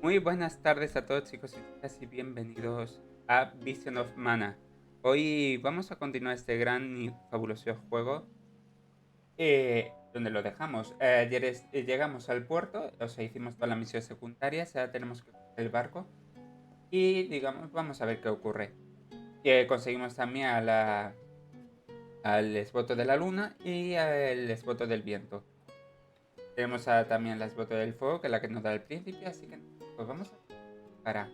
Muy buenas tardes a todos, chicos y chicas, y bienvenidos a Vision of Mana. Hoy vamos a continuar este gran y fabuloso juego donde lo dejamos. Ayer llegamos al puerto, o sea, hicimos todas las misiones secundarias, ahora tenemos que coger el barco y, digamos, vamos a ver qué ocurre. Conseguimos también al esboto de la luna y al esboto del viento. Tenemos también la esboto del fuego, que es la que nos da el príncipe, así que pues vamos a... Para...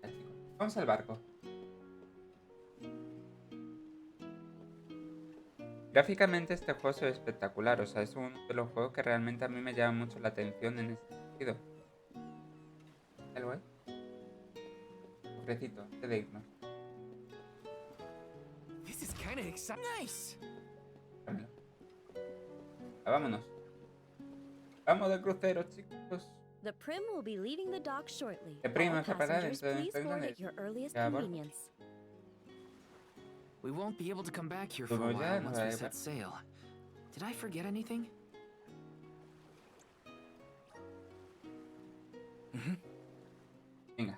chicos, vamos al barco. Gráficamente este juego es espectacular, o sea, es uno de los juegos que realmente a mí me llama mucho la atención en ese sentido. ¿Algo ahí? Cofrecito, antes de irnos. This is kind of exciting. Nice. Dámelo. Vámonos. Vamos de crucero, chicos. The Prim will be leaving the dock shortly. El Prim All se parar passengers, dentro de please board instantes. at your earliest Ya, barco. convenience. We won't be able to come back here for a Pues ya while nos once we da set sail. Did I forget anything? Venga.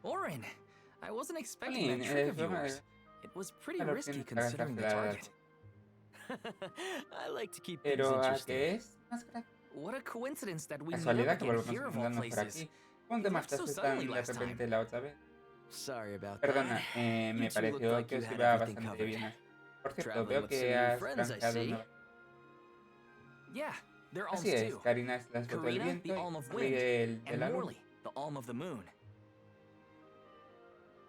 Orin, I wasn't expecting Jolín, that trick of fue yours. It was pretty malo risky tienes que considering the cancelar. target. I like to keep things Pero ¿a interesting. qué es? Más What a coincidence that we never casualidad que get volvemos here a of all encontrarnos por places. aquí. ¿Cómo te You left so marchaste suddenly tan de last repente time. la otra vez? Sorry about Perdona, that. me You two looked pareció like que you os had iba everything bastante covered. bien así. Por cierto, Traveling veo with que some new has friends, I granjeado see. nueva... Yeah, they're Así alms es, too. Karina es la esposa del Karina, viento the y alm of Morley wind, el de and la luna. Morley, the alm of the moon.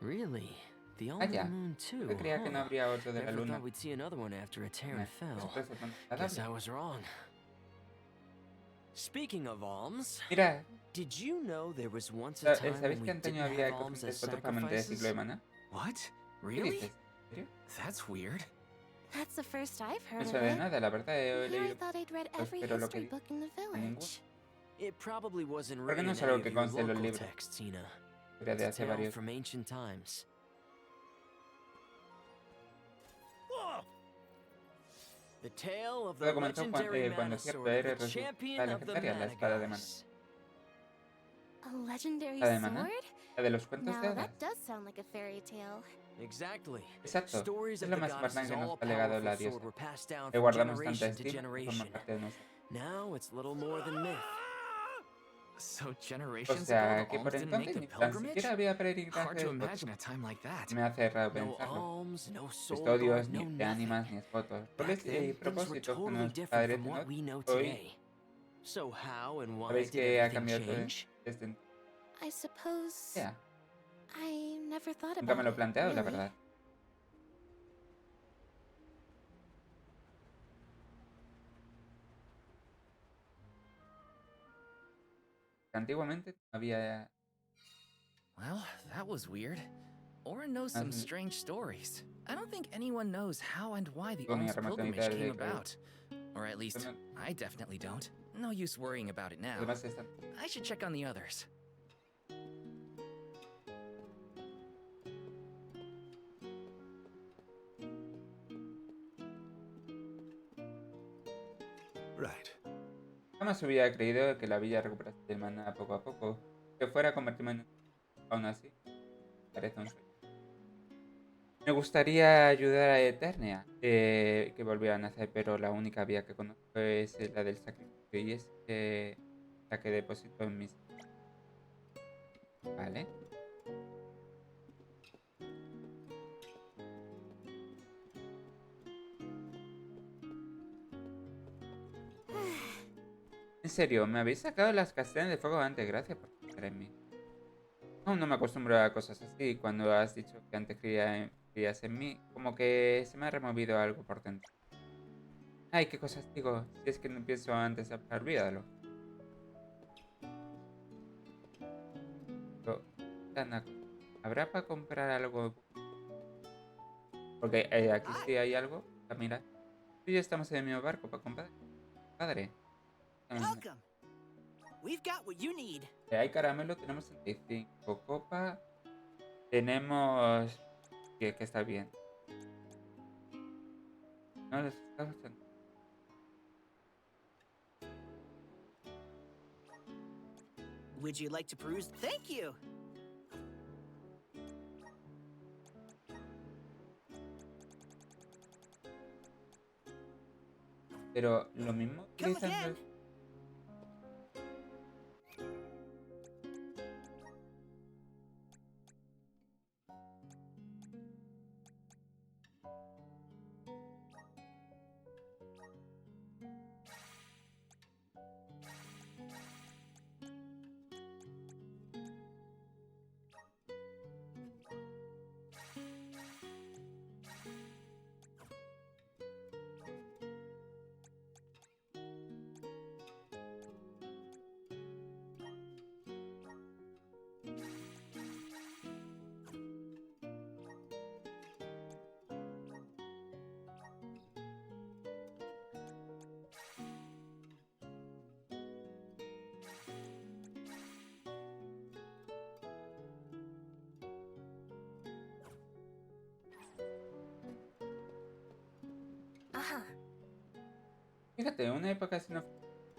Really? The Ah, Almond ya. Moon too, Yo creía que no huh? habría otro de la Never luna. thought we'd see another one after a Terran fell. Sorpresa tan Guess agradable. I was wrong. Speaking of alms, Mira, did you know there was once a time ¿sabéis when que we antaño didn't había have alms as cosas para mantener el ciclo de sacrifices? mana? What? ¿Qué Really? dices? ¿En serio? That's weird. That's the first I've No heard sé of de it. nada, la verdad he Here I leído thought I'd read pues, every pero lo que history di- book in the a ningún village. It probably wasn't ¿Por qué written no in es algo any que of your conste en los local libros? texts, Tina. Historia de It's hace a tale varios... from ancient times. The tale of Lo the comentó legendary cuando Mana cierto Sword, héroe the resulta champion of the legendaria, la espada de mana. Mana. A legendary ¿La de mana? sword? La de los cuentos de Now hadas. that does sound like a fairy tale. Exactly. Exacto, Stories es of lo the más importante goddess's que nos ha legado la all-powerful diosa. sword were passed down Le from guardamos tanta generation to estima que forma generation. parte de nosotros. Now it's little more than myth. So O generations sea, ago, que the por alms didn't make entonces the ni tan pilgrimage? siquiera había Hard to peregrinaje de imagine a time like that. Me hace raro No pensarlo. alms, no soul Custodios, guard, ni no de ánimas, nothing. ni esfotos. Back Roles then, y things were propósitos que totally nos different padres from what we know hoy. today. So how and why ¿Sabéis did que ha everything cambiado todo change? desde entonces? I suppose I never thought Nunca me about lo he planteado, it, la really. verdad. Antiguamente no había... Well, that was weird. Orin knows some Así- strange stories. I don't think anyone knows how and why the Tengo ni alms remota pilgrimage idea de came que- about. Or at least, Pero I definitely don't. No use worrying about it now. además están... I should check on the others. Right. Jamás hubiera creído que la villa recuperase el maná poco a poco. Que fuera a convertirme en... Aún así, parece un sueño. Me gustaría ayudar a Eternia, que volviera a nacer, pero la única vía que conozco es la del sacrificio y es la que deposito en mis... Vale. En serio, me habéis sacado las castañas de fuego antes, gracias por confiar en mí. Aún no me acostumbro a cosas así. Cuando has dicho que antes creías en mí, como que se me ha removido algo por dentro. Ay, qué cosas digo. Si es que no pienso antes, olvídalo. Pero, Ana, ¿habrá para comprar algo? Porque aquí sí hay algo. Ah, mira, tú y yo estamos en el mismo barco para comprar. Padre. Welcome. We've got what you need. Hay caramelo, tenemos 65 copa. Tenemos que está bien. No, está bastante. Would you like to peruse? Thank you. Pero lo mismo Come utilizan again. los... Ajá. Fíjate, en una época así no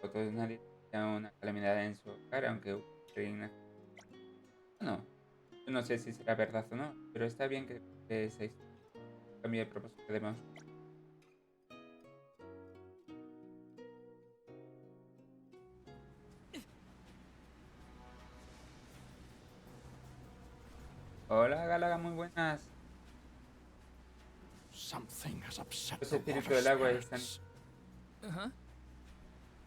foto de una calamidad en su hogar, aunque Ukraine... Bueno, yo no sé si será verdad o no, pero está bien que se cambie de propósito de mouse. Hola, Gálaga, muy buenas. Something has upset Los the espíritus water del agua están... spirits. Uh-huh.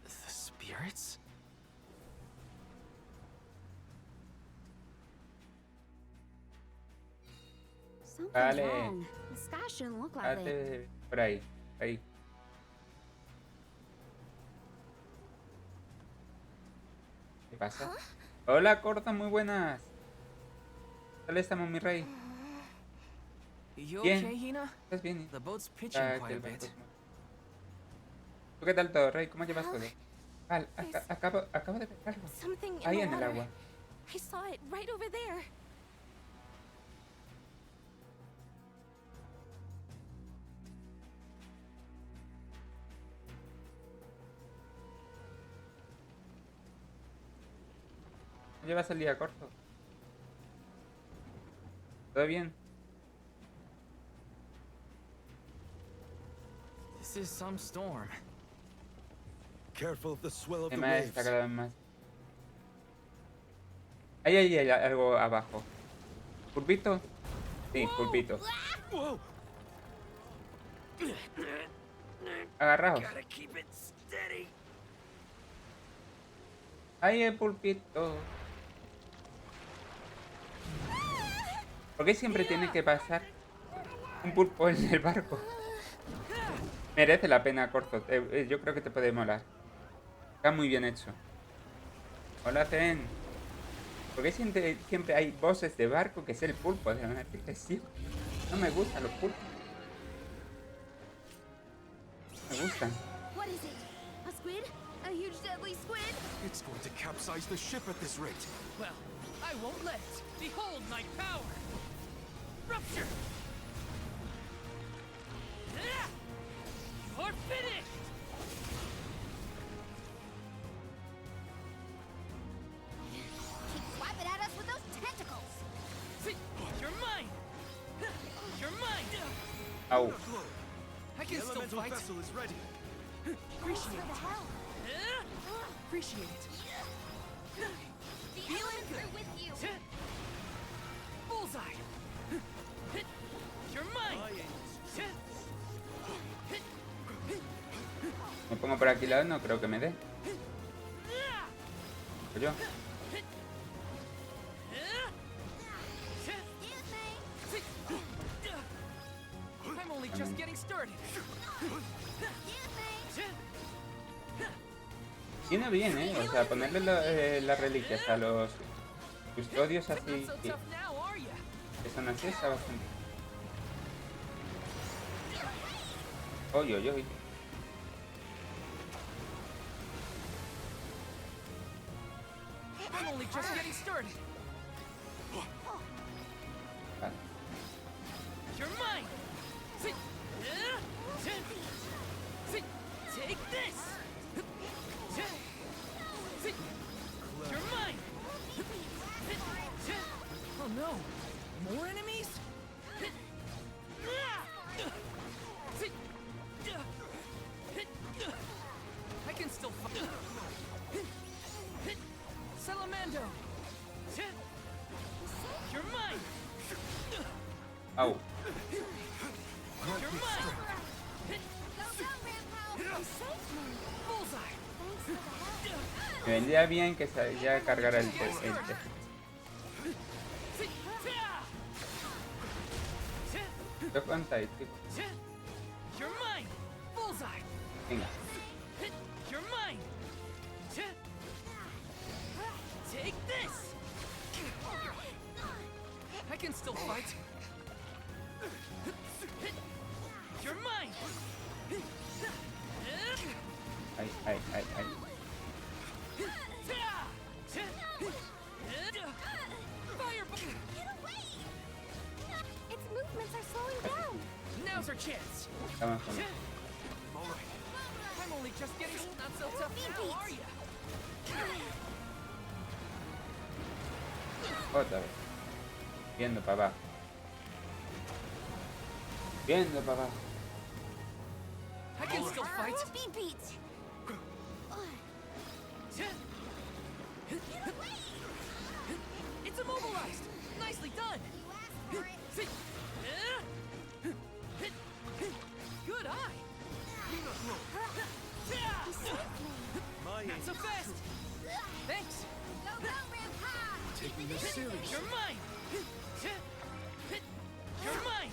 The spirits? Something's Vale. wrong. The sky shouldn't look like this. Date por ahí, ahí. ¿Qué pasa? Hola, Corta, muy buenas. ¿Qué tal estamos, mi rey? You Bien. okay, Hina? ¿Estás bien? The boat's pitching Ah, que quite a el barco bit. se mueve. ¿Tú qué tal todo, rey? ¿Cómo llevas todo? Val, There's acabo de ver algo. something in Ahí the en el water. agua. I saw it right over there. ¿Cómo llevas el día corto? ¿Todo bien? This is some storm. Careful of the swell of the El mar está waves. cada vez más. Ahí hay algo abajo. ¿Pulpito? Sí, pulpito. Whoa! Agarraos. Gotta keep it steady. Ahí el pulpito. ¿Por qué siempre tiene que pasar un pulpo en el barco? Merece la pena, Corzo. Yo creo que te puede molar. Está muy bien hecho. Hola, Zen. ¿Por qué siempre hay bosses de barco que es el pulpo? De verdad que sí. No me gustan los pulpos. Me gustan. What is it? A squid? A huge deadly squid? It's going to capsize the ship at this rate. Well, I won't let it. Behold my power! Rupture! You're finished! Keep swiping at us with those tentacles! You're mine! You're mine! Au. I The can still elemental fight. vessel is ready. Appreciate What the it. hell? Appreciate it. The elements are with you! Bullseye! You're mine! My aim Me pongo por aquí al lado, no creo que me dé. Pues yo. I'm only just getting started. Tiene bien, O sea, ponerle las reliquias a los custodios así, Not so que tough now, are ya? son así, está bastante. Oy, oy, oy. I'm only just getting started. You're mine! Take this! You're mine! Oh no! More enemies? I can still fight. Salamando! You're mine! Au. You're mine! Go, go, Rampo! Bullseye! Me vendría bien que se ya cargara el test. ¿Qué contáis, chicos? You're mine! Bullseye! Venga. You're mine! Take this! I can still fight! You're mine! Ay, ay, ay, ay. Fireball! Get away! Its movements are slowing down. Now's our chance! Estamos con... All right. I'm only just getting not so tough now, are ya? Otra vez. Viendo para abajo. Viendo para abajo. I can still fight. Be beat. It's immobilized. Nicely done. You asked for it. Good eye. My Not so fast. Thanks. Go, go, Rampo! taking this serious. You're mine. You're mine.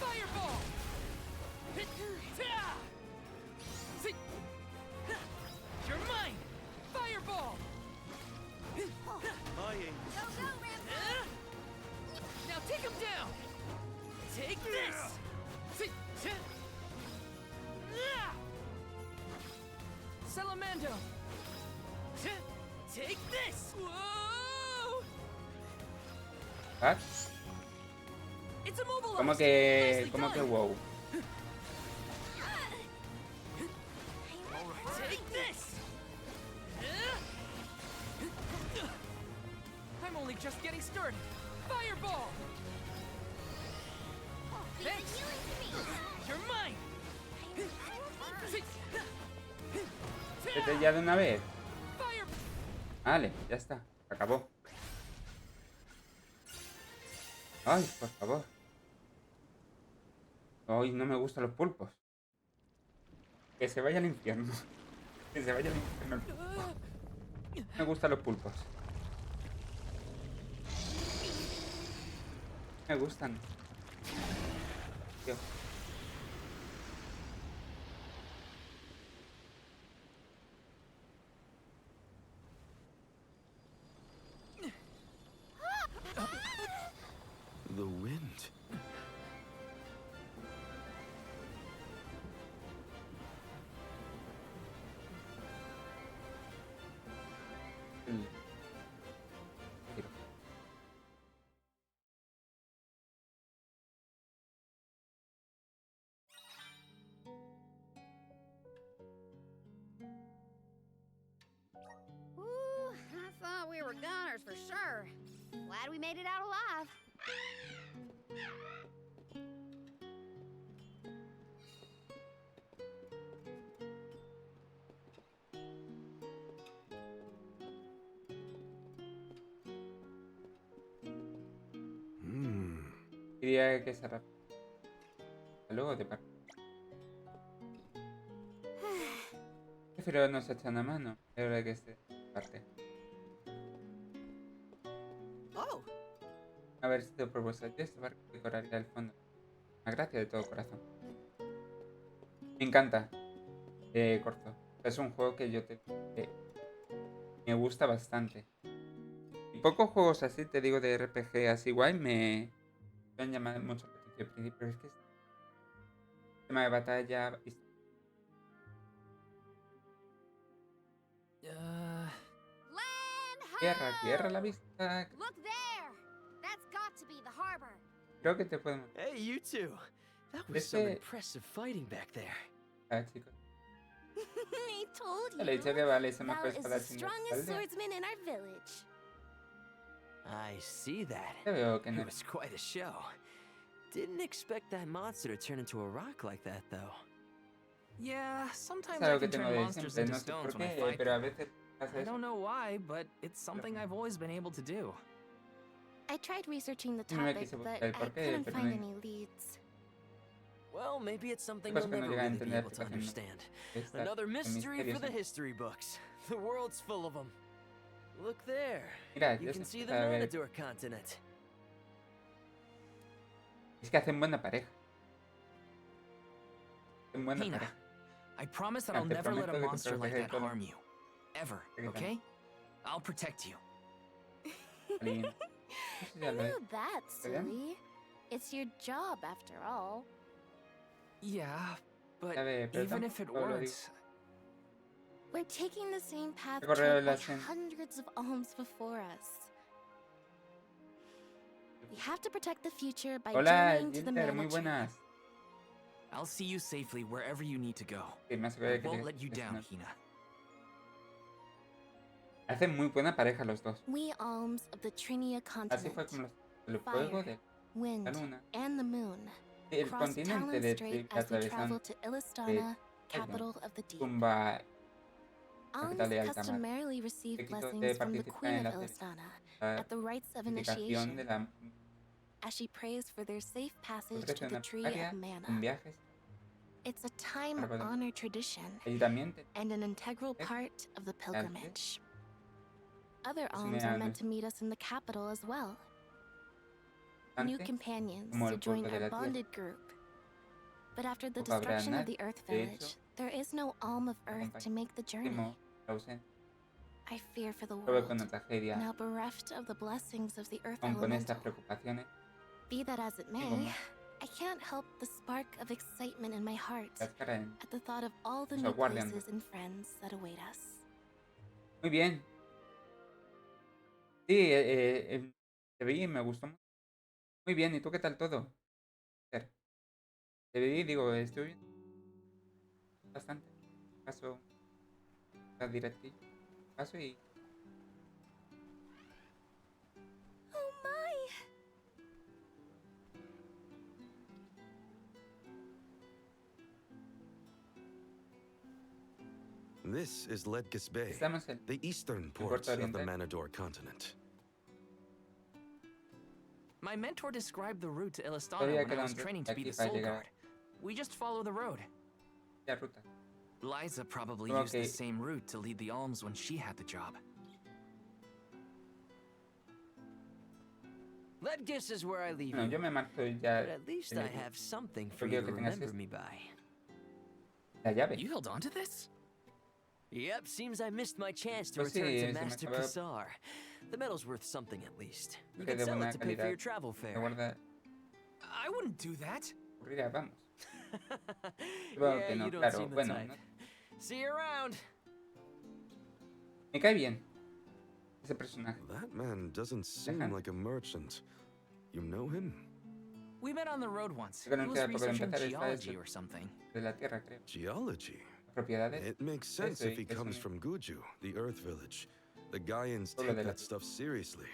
Fireball. You're mine. Fireball. My aim Go, go, Rampo! Now take him down. Take this. Salamando. Take this. Whoa. ¿Ah? It's immobilized. ¿Cómo Nicely que done. wow? Take this. I'm only just getting started. Fireball. Thanks. You're mine. ¿Vete ya de una vez? Fire. Vale, ya está. Se acabó. Ay, por favor. Ay, no me gustan los pulpos. Que se vaya al infierno. Que se vaya al infierno el pulpo. No me gustan los pulpos. Me gustan. Dios. The wind. El- Tiro. Ooh, I thought we were goners for sure. Glad we made it out alive. Diría que se rápido. Hasta luego te parto. Prefiero no se echan a mano. Es verdad que se parte. Oh, A ver si te propuesto este barco decoraría el fondo. Una gracia de todo corazón. Me encanta. Corto. Es un juego que me gusta bastante. Y pocos juegos así, te digo, de RPG así guay, me han llamado mucho la atención. Pero es que tema de batalla. Land ho! Tierra, tierra a la vista. Look there! That's got to be the harbor. Creo que te podemos... Hey, you two. That was some Este... impressive fighting back there. Ah, chicos. I told Le he dicho que you. vale, es el Val mejor is the espadachín de strongest esta aldea. swordsman in our village. I see that. Ya veo que no. It was quite a show. Didn't expect that monster to turn into a rock like that, though. Yeah, Es sometimes I algo que can tengo turn de monsters siempre, into no sé stones por when I qué, fight pero a them. veces pasa I eso. don't know why, but it's something I've always been able to do. I tried researching the No me topic, quise but buscar el I porqué, couldn't pero find no... any leads. Well, maybe it's something Cosas we'll que no never llega a really be entender able to explicación, ¿no? understand. Esta- Another el mystery misterio for the es- history books. The world's full of them. Look there. Mira, You ya can se see the empieza a ver. Mana3 continent. Es que hacen buena pareja. Hacen buena Hina, pareja. I promise that Ah, I'll te never let prometo a que te monster like protegeré that todo. harm you. Ever, Aquí está. okay? I'll protect you. Alguien- No sé si ya I lo he- knew that, ¿Verdad? silly. It's your job, after all. Yeah, but Ya ve, pero even if it tampoco lo digo. weren't, We're taking the same path correo tread de la by Sen. hundreds of alms before us. We have to protect the future by Hola, journeying to the Gilder, muy Mana3. buenas. I'll see you safely wherever you need to go. Sí, me aseguré I de que won't te- let you que down, no- Hina. Hacen muy buena pareja los dos. We alms of the Trinia Así continent, fue como el fuego de wind, la luna. and the moon El crossed continente Talon de Strait que as they atravesan traveled to Illistana, capital of the deep. tumba Alms capital de alta mar. customarily receive Requisito blessings de from the participar Queen en of la Illistana la at the rites of edificación de initiation, la as she prays for their safe passage ofrece to the una Tree plegaria of en Mana. viajes. It's a time-honored tradition Allí también te and an integral Eh, part of the pilgrimage. Other Es alms una are meant to meet us in the capital as well. New importante companions como to el join polvo de our la tierra. bonded group. But after the Poco habrá destruction of nadie. the Earth De Village, hecho, there is no alm of Earth to make the journey. Último, la ausencia. I fear for the Luego con la world, tragedia, now bereft of the blessings of the Earth aun con estas Elemental. preocupaciones, Be that as it como may, I can't help the spark of excitement in my heart las caras en- at the thought of all the Los new guardian. places and friends that await us. Muy bien. Sí, te vi y me gustó mucho. Muy bien, ¿y tú qué tal todo? Ter, te vi y digo, estoy bien. Bastante. Paso la directilla. Paso y Oh my! This is Ledges Bay, estamos en the eastern Puerto port of the Oriental. Mana3 continent. My mentor described the route to Illistana Todavía when I was quedan training to be aquí the para Soul llegar. Guard. We just follow the road. la ruta. Liza probably Como used the que- same route to lead the alms when she had the job. Ledges is where I leave Bueno, you. yo me marcho ya. But at least I have something for Yo you quiero to que tengas remember esto. me by. La llave. You held on to this? Yep, seems I missed my chance to Pues sí, return se to me Master acaba- Pisar. The metal's worth something at least. You Que can de sell buena it to pay for calidad. your travel Me fare. guarda. I wouldn't do that. Ocurrirá, vamos. Supongo Yeah, que no, you don't claro. seem the Bueno, type. no- See you around. me cae bien ese personaje. That man doesn't seem Ajá. like a merchant. You know him? We met on the road once. Creo que He no was queda poco de researching empezar, está geology hecho or something. de la tierra, creo. Geology. Propiedades. It makes sense Eso, if he y que comes son- from Guju, the Earth Village. The Gaians Pueblo take de la that stuff seriously.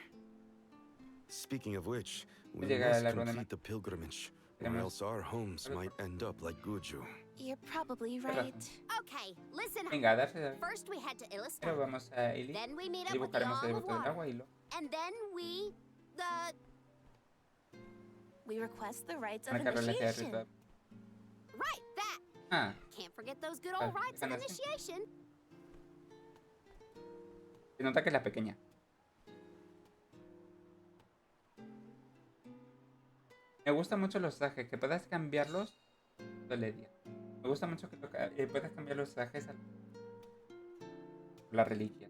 Speaking of which, we Llega must la ronda complete the pilgrimage, or Queremos- else our homes Pero- might end up like Guju. You're probably Tienes right. razón. Okay, listen up. Venga, a darse. First we head to Pero Illistana. vamos a Ili Then we meet y up with the buscaremos el Arm of bote del Water. agua y lo. And then we... We request the rites of Una carrera hacia initiation. arriba. Right, that! Ah, Can't forget those good old Vale, rites of déjala así. initiation. se nota que es la pequeña. Me gustan mucho los trajes, que puedas cambiarlos. Ledia. Me gusta mucho que puedas cambiar los trajes a la reliquia.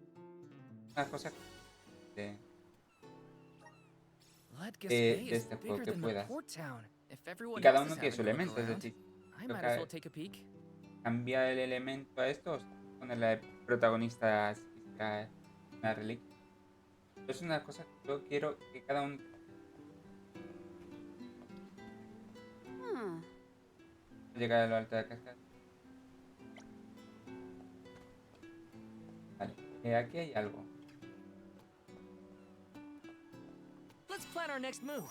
Una cosa de. Ledges de Bay is este juego bigger que than the puedas. port town. If Y everyone cada else uno is tiene su having a look elemento, es around, decir, I might toca- as well take a peek. cambia el elemento a esto, o ponerle la protagonista física en la reliquia. Es una cosa que yo quiero que cada uno. Llegar a lo alto de la cascada. Vale. Aquí hay algo. Let's plan our next move.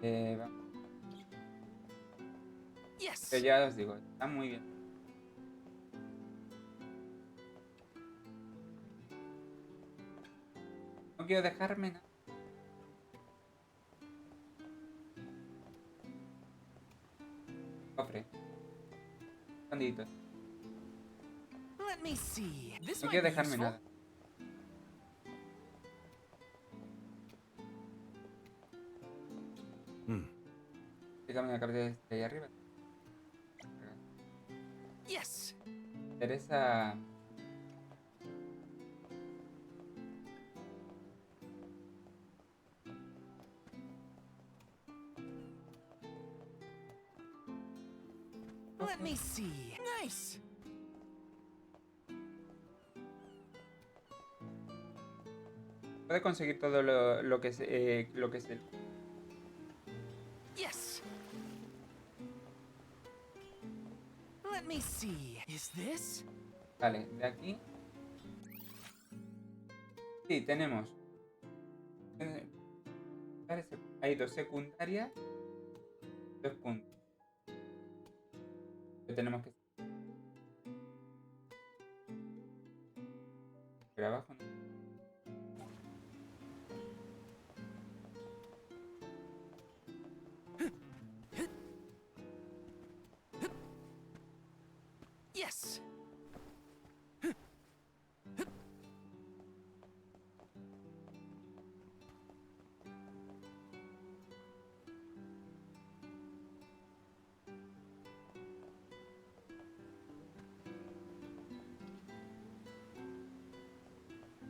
Va. Yes. Pero ya os digo, está muy bien. No quiero dejarme nada. Cofre. Escondiditos. Let me see. This No might quiero be dejarme useful. nada. Fíjame la cabeza de ahí arriba. Yes. Teresa. Let me see. Nice. Puede conseguir todo lo que es el. Yes. Let me see. Is this? Vale, de aquí. Sí, tenemos. Hay 2 secundarias. 2 puntos. Que tenemos que. Pero abajo no. Yes.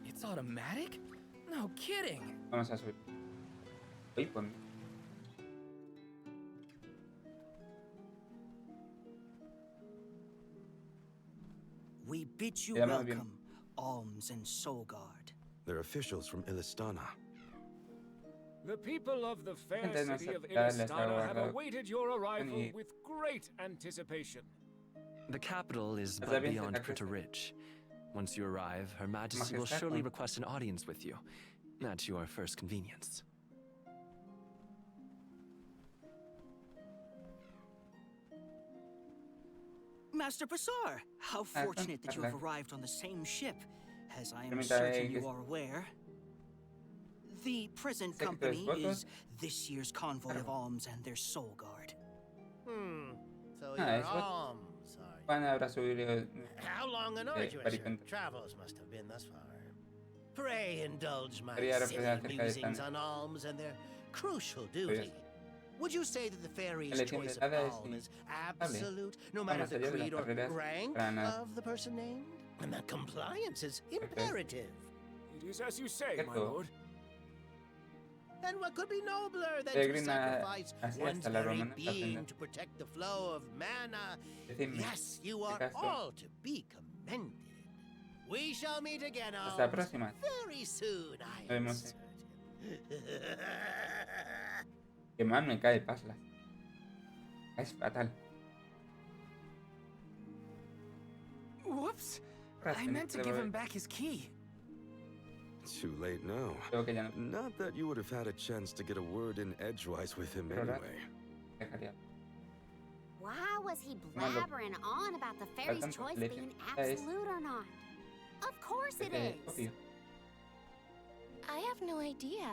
It's automatic? No kidding. Vamos a subir. Uy, pues. We bid you Yeah, no, bien. welcome, Alms and Solgard. They're officials from Illistana. The people of the fair Gente no city of acepta, les Illistana have aguardo. awaited your arrival Ni- with great anticipation. The capital is Está but bien, beyond está Critter creciendo. Ridge. Once you arrive, Her Majesty will Majestad, surely con- request an audience with you, at your first convenience. Master Basar, how Ah, fortunate that you have perfect. arrived on the same ship. As I am Permítame certain que- you are aware, the present Sé que company tres votos. is this year's convoy of Alms and their Solgard. So Ah, you're es what- alms, are you? Juan habrá subido. How long and arduous your baricentro. travels must have been thus far. Pray indulge my Quería silly reflexionar acerca de esta musings on alms and their crucial duty. Would you say that the fairy's La choice of elección de alm is indispensable. absolute, no Va matter más the allá de las creed or carreras rank para nada. of the person named? And that compliance is imperative. It is as you say, my Cierto. lord. And what could be nobler than to Peregrina sacrifice así one's hasta la very romana being hacenda. to protect the flow of mana? Decidme, Yes, you are caso. all to be commended. We shall meet again, hasta la Alms, próxima. very soon, I Nos am vemos. certain. Que mal me cae Pasla. Es fatal. Whoops! Ras, I tenés meant to que give him devolver- back his key. Too late now. Creo que ya no Not that you would have had a chance to get a word in edgewise with him Pero anyway. dejaría. Why was he Malo. blabbering on about the fairy's Faltan choice leche. being Es- absolute or not? Of course it Es is. obvio. I have no idea.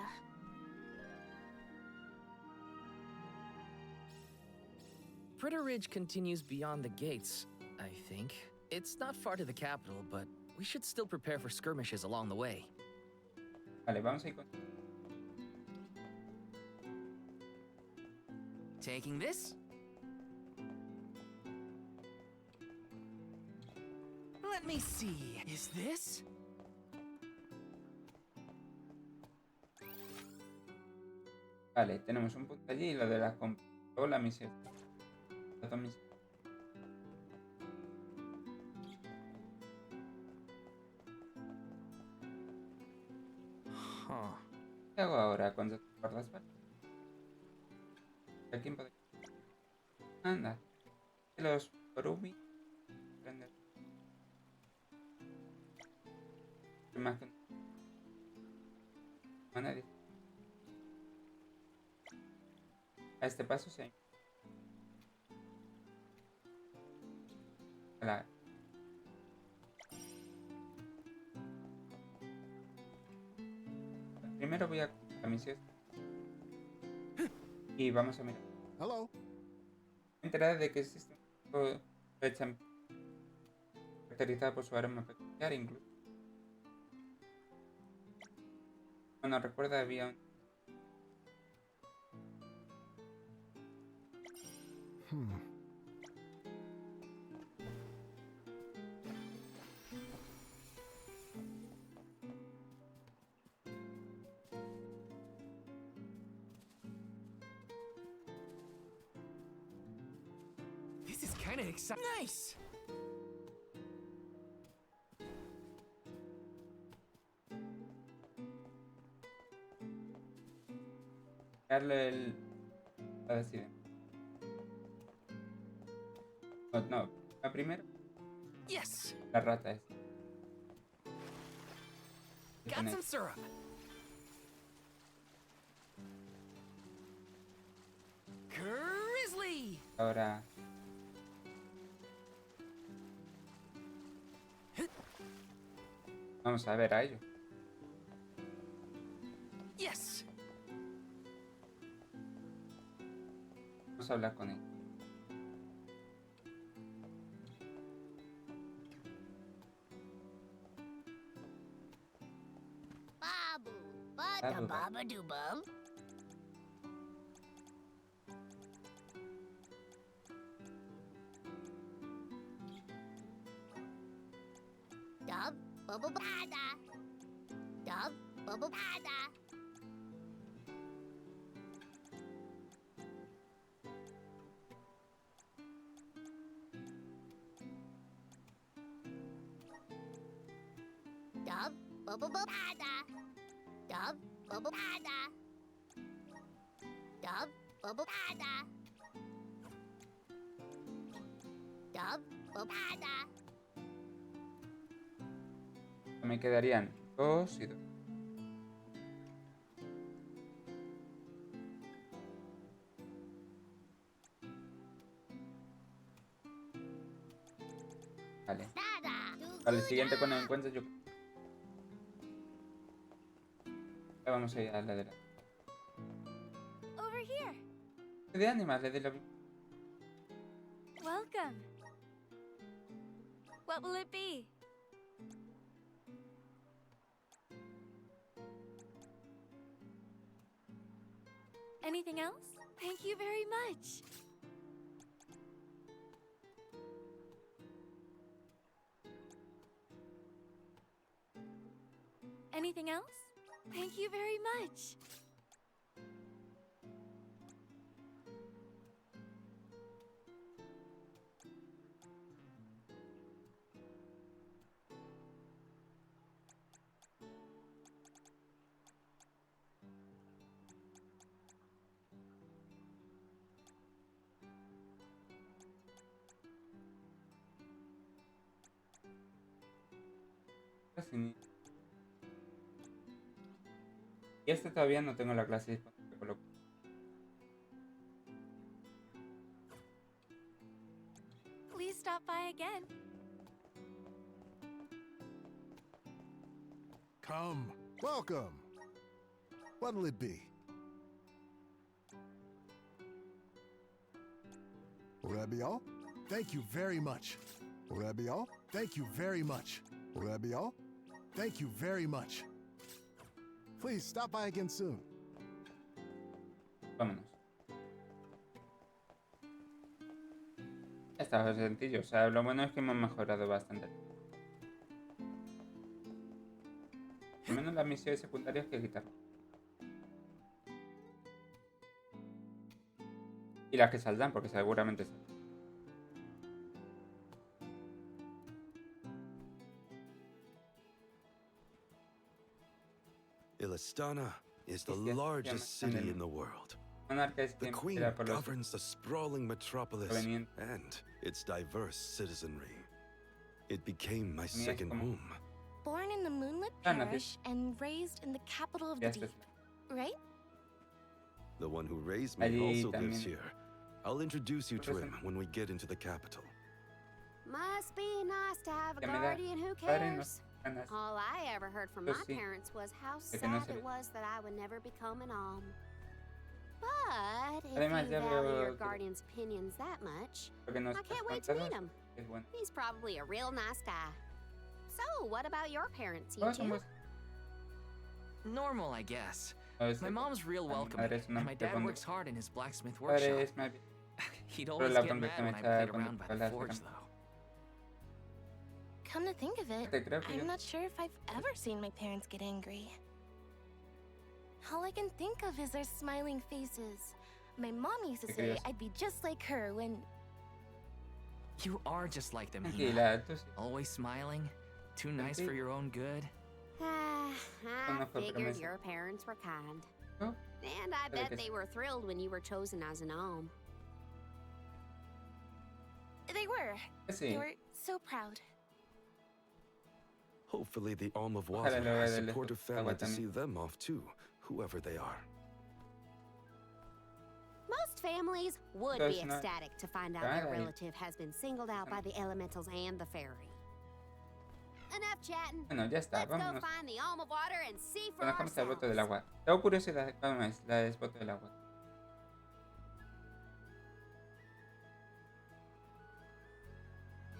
Critter Ridge continues beyond the gates, I think. It's not far to the capital, but we should still prepare for skirmishes along the way. Vale, vamos a ir con. Taking this? Let me see. Is this? Vale, tenemos un punto allí y lo de la compra. Luego la misión. Las dos misiones. Oh. ¿Qué hago ahora cuando te guardas? ¿Vale? ¿A quién podría? Anda. Los Borumi. Prender. Más que Mana3. A este paso sí. Hola. Primero voy a la misión y vamos a mirar. Hello. Me he enterado de que existe un juego de champion caracterizado por su arma peculiar incluso. Bueno, recuerda había un... This is kind of exciting. Nice! darle el... la deciden. No, la primera, Yes! la rata es. Got some syrup. Grizzly! Ahora... Vamos a ver a ello. Yes! Vamos a hablar con él. Babu, Babu, bada baba doo bum. Dub, bubble bada. Dub, bubble bada. Dub, bubble bada. Dub, bubble bada. Dub, bubble bada. Dub, bubble bada. Me quedarían 2 y 2. Vale. Dada. Vale, el siguiente cuando me encuentre yo... Ya vamos a ir a la de la... Over here. De ánimas, le doy la... Welcome. What will it be? Anything else? Thank you very much. Anything else? Thank you very much. Casi ni... Y este todavía no tengo la clase disponible, por lo que... Please stop by again. Come. Welcome. What'll it be? Will that be all? Thank you very much. Will that be all? Thank you very much. Will that be all? Thank you very much. Please stop by again soon. Vámonos. Está sencillo, o sea, lo bueno es que hemos mejorado bastante. Al menos las misiones secundarias que quitar. Y las que saldrán, porque seguramente saldrán. Illistana is the Sí, sí, largest se llama city in the world. Monarca es The quien Queen peleará por los governs the sprawling metropolis provenientes. and its diverse citizenry. It became my es second como- home. Born in the moonlit Ah, no, parish and raised in the capital of the Ya estás. deep, right? The one who raised me Allí also lives también. here. I'll introduce you to Entonces, him when we get into the capital. Must be nice to have a que me da guardian who padre no cares. ganas. All I ever heard from Yo my sí. parents was how De que no sad se it ve. was that I would never become an alm. But if Además, you ya value veo your que- guardian's opinions that much, Porque no I estás can't wait to contado, meet him. es bueno. He's probably a real nice guy. So, what about your parents, you Todos two? somos. Normal, I guess. No, es My que mom's real mi welcoming, madre es una and my dad mujer works hard in his blacksmith Mi padre workshop. es más bien. He'd Pero always la get pongo mad que me when I echa played con around by the pistolas, forge, digamos. though. Come to think of it, Te creo que yo- I'm not sure if I've ever seen my parents get angry. All I can think of is their smiling faces. My mom used to Te say creas. I'd be just like her when... You are just like them, Hina. Tranquila, tú sí. Always smiling, too nice for your own good. I no fue figured promesa. your parents were kind. ¿No? And I Pero bet que they sí. were thrilled when you were chosen as an alm. They were. Que They sí. were so proud. Hopefully the Alm of Ojalá Water lo has vea del supportive agua family to también. see them off too, whoever they are. Most families would be Entonces, no- ecstatic to find out their Claro, y- relative has been singled out by the elementals and the fairy. Enough chatting. Bueno, ya está, Let's go vámonos. find the alm of water and see for Conozcamos el voto del ourselves. agua. Tengo curiosidad, ¿cómo es? La del voto del agua.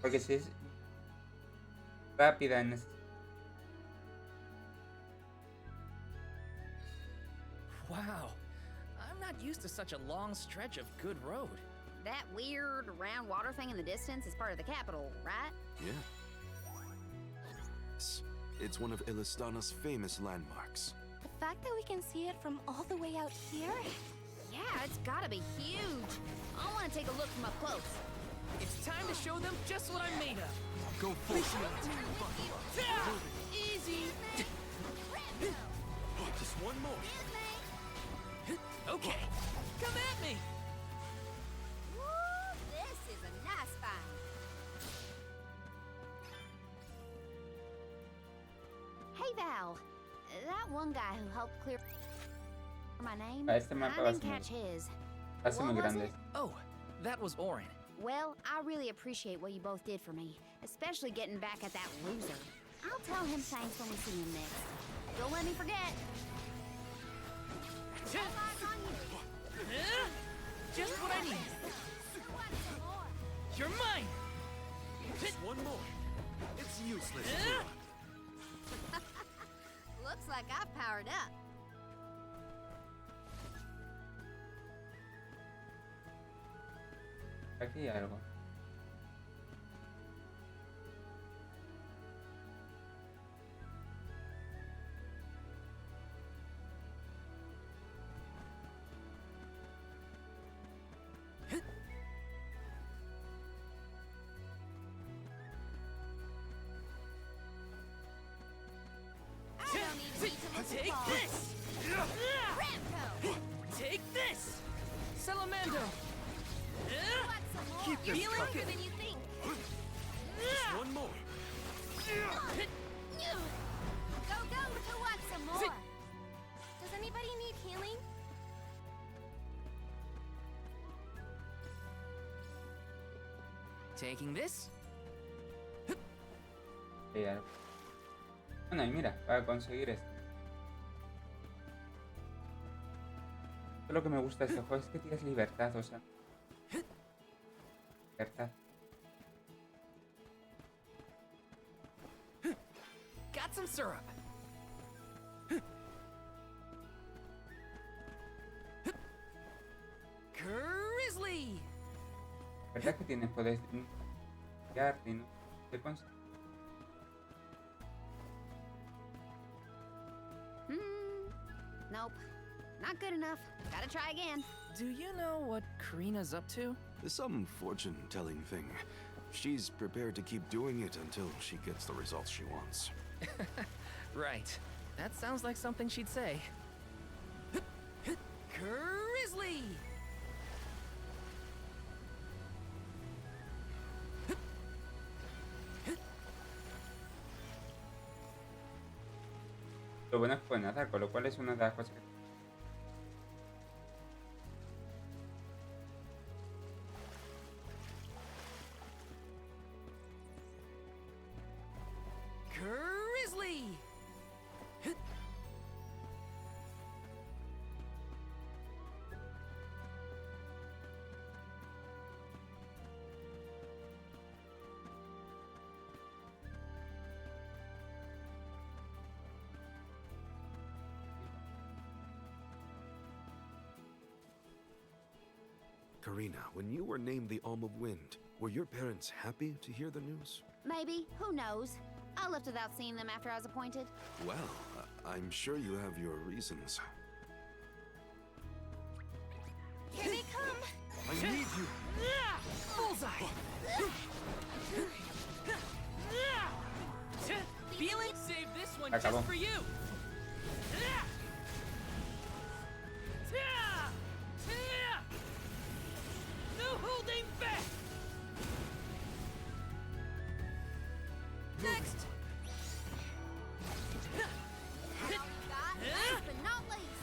Porque si es rápida en ese... Wow. I'm not used to such a long stretch of good road. That weird round water thing in the distance is part of the capital, right? Yeah. It's one of Illistana's famous landmarks. The fact that we can see it from all the way out here? Yeah, it's gotta be huge. I want to take a look from up close. It's time to show them just what I'm made of. Go full Easy. Just one more. Okay, come at me. Woo, this is a nice find. Hey, Val. That one guy who helped clear my name, Este mapa I va a didn't ser muy- catch his. Va a ser What muy was grande. it? Oh, that was Orin. Well, I really appreciate what you both did for me, especially getting back at that loser. I'll tell him thanks when we see him next. Don't let me forget. All eyes on you. Just what I need. Want some more? You're mine. One more. It's useless. Looks like I've powered up. Aquí hay algo. I don't even need to look Take far. this. Ramco! Take this. Salamando. Want some more? Keep You're this stronger cooking. than you think. One more. Go, go! Who wants some more? Does anybody need healing? Taking this? Aquí hay algo. Bueno, y mira, para conseguir esto. Esto es lo que me gusta de este juego, es que tienes libertad, o sea. Libertad. Got some syrup. Grizzly! ¿Verdad que tienes poderes? Y no te consta. Nope. Not good enough. Gotta try again. Do you know what Karina's up to? Some fortune-telling thing. She's prepared to keep doing it until she gets the results she wants. Right. That sounds like something she'd say. Grizzly! Lo bueno es que puede nadar, con lo cual es una de las cosas que... Grizzly! Karina, when you were named the Alm of Wind, were your parents happy to hear the news? Maybe. Who knows? I left without seeing them after I was appointed. Well, I'm sure you have your reasons. Here they come! I need you! Bullseye! Feeling? Save this one Acabó. just for you. No holding back. Next. Last but not least.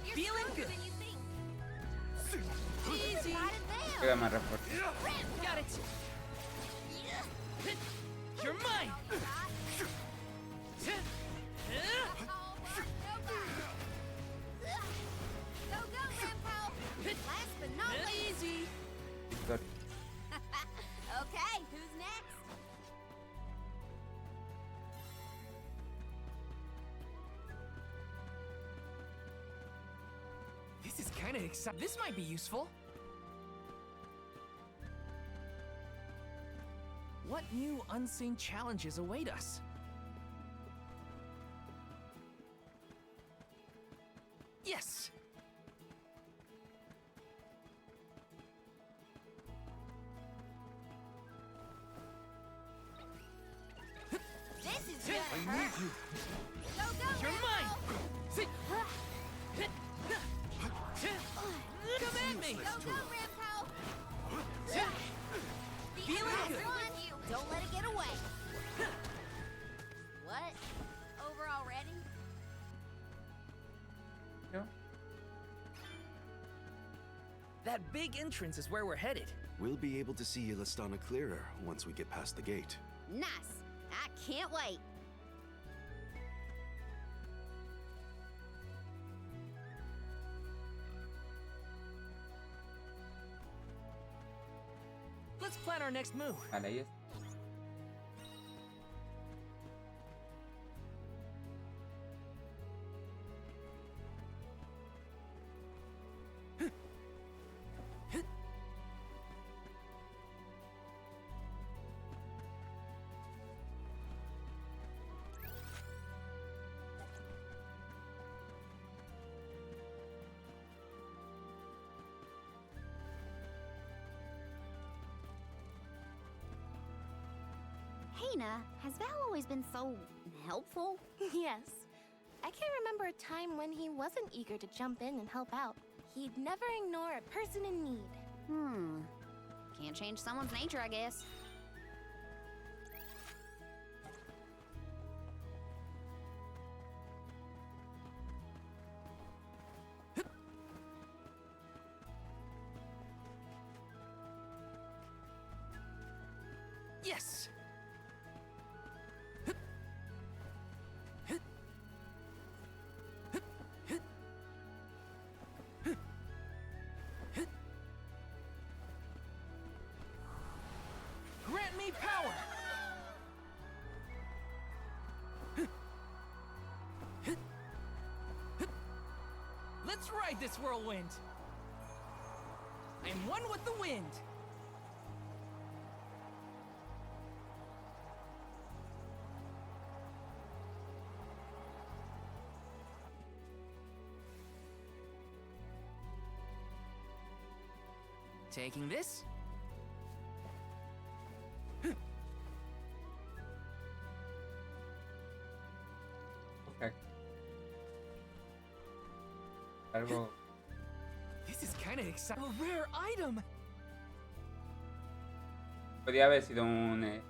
You're Feeling stronger good. than you think. Easy. Got it there. Queda más refuerzo. Got it. You're mine. Go, go, Rampo. Last but not least. Easy. Victoria. Okay, who's next? This is kind of exciting. This might be useful. What new unseen challenges await us? Yes! This is gonna I hurt. need you! Go, go, You're Rampo. mine. See. Come at me. Go, go, Rampo. Feeling Last good. one. Don't let it get away. What? Over already? ¿No? That big entrance is where we're headed. We'll be able to see Ilistana clearer once we get past the gate. Nice. I can't wait. Let's plan our next move. Vale, ahí está. Hina, has Val always been so helpful? Yes. I can't remember a time when he wasn't eager to jump in and help out. He'd never ignore a person in need. Can't change someone's nature, I guess. Yes! Grant me power! Let's ride this whirlwind! I am one with the wind! Taking this? Algo. This is kind of exciting. A rare item. Podría haber sido una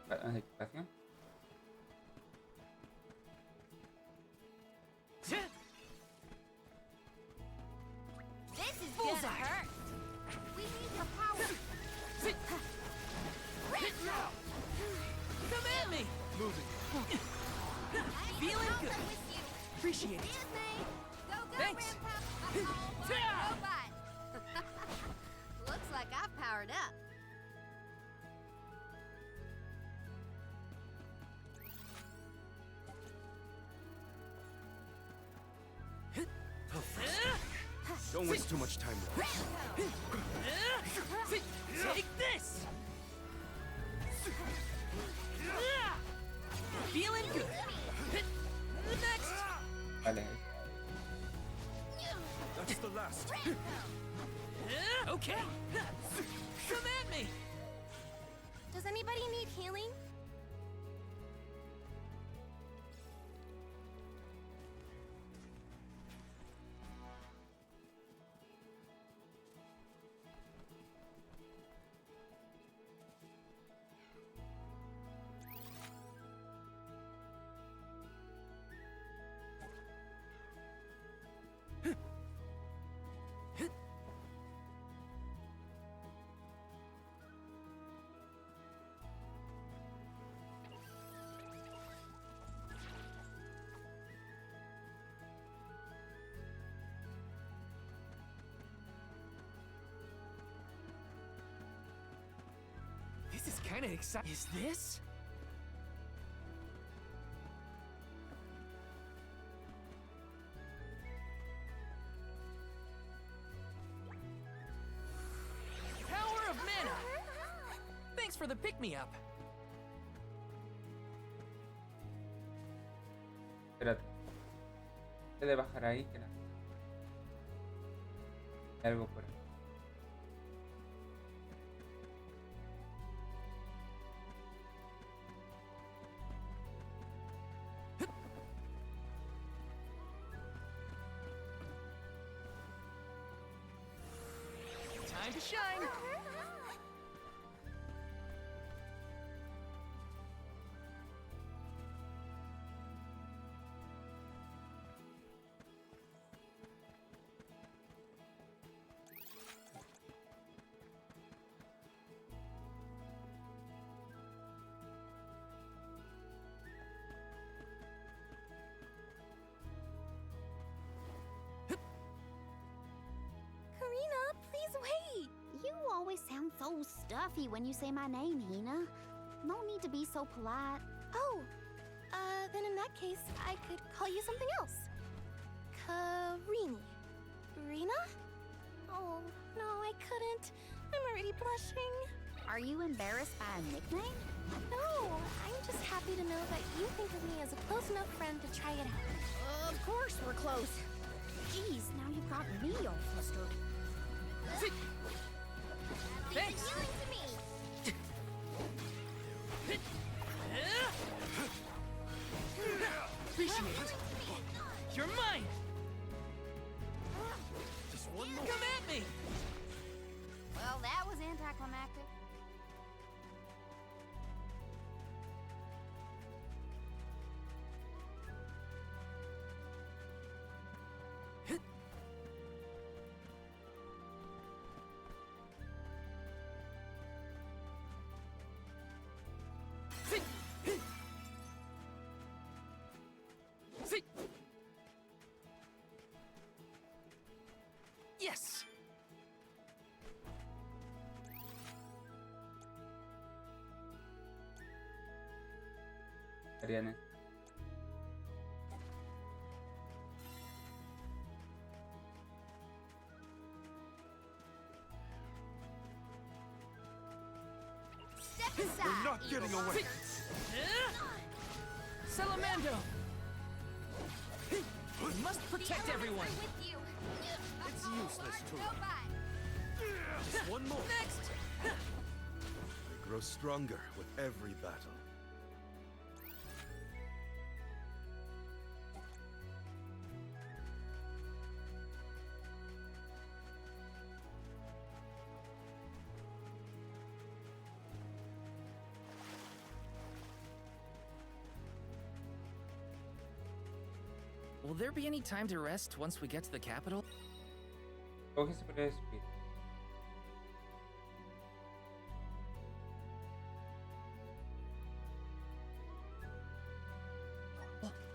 equipación. This is gonna hurt. We need your power. Come at me. I ain't Feeling also good. with you. Appreciate it. Excuse me. Go, go, Thanks. Robot. Looks like I've powered up. Don't waste too much time there. Take this. Feeling good. Next. Vale. That's the last. Okay. Come at me. Does anybody need healing? This is kind of exciting. Is this? Power of mana. Thanks for the pick-me-up. Espérate. He de bajar ahí, que hay algo por ahí. Time to shine. Karina, please wait. You always sound so stuffy when you say my name, Hina. No need to be so polite. Oh, then in that case, I could call you something else. Karini. Rena? Oh, no, I couldn't. I'm already blushing. Are you embarrassed by a nickname? No, I'm just happy to know that you think of me as a close enough friend to try it out. Of course we're close. Jeez, now you've got me all flustered. Thanks. Healing to me. Appreciate it. You're mine. Just one more. Come at me. Well, that was anticlimactic. Yes. Ariane. Step We're aside. not getting away. Salamando. We must protect everyone. With you. It's useless, too. Robot. Just one more. Next. I grow stronger with every battle. Will there be any time to rest once we get to the capital? ¿Cómo que se puede subir?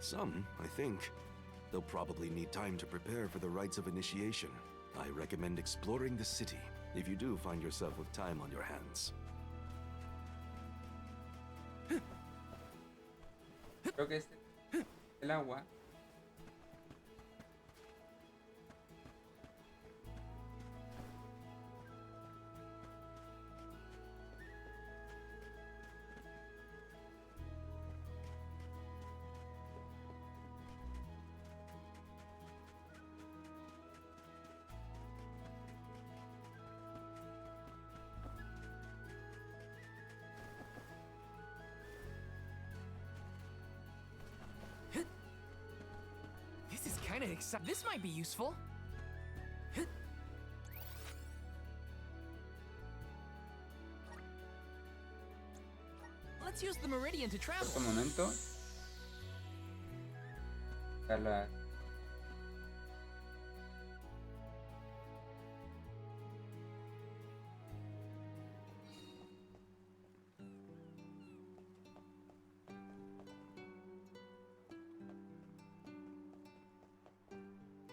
Some, I think. They'll probably need time to prepare for the rites of initiation. I recommend exploring the city if you do find yourself with time on your hands. Creo que este es el agua. This is kind of exciting. This might be useful. Let's use the meridian to travel. Por un momento. La...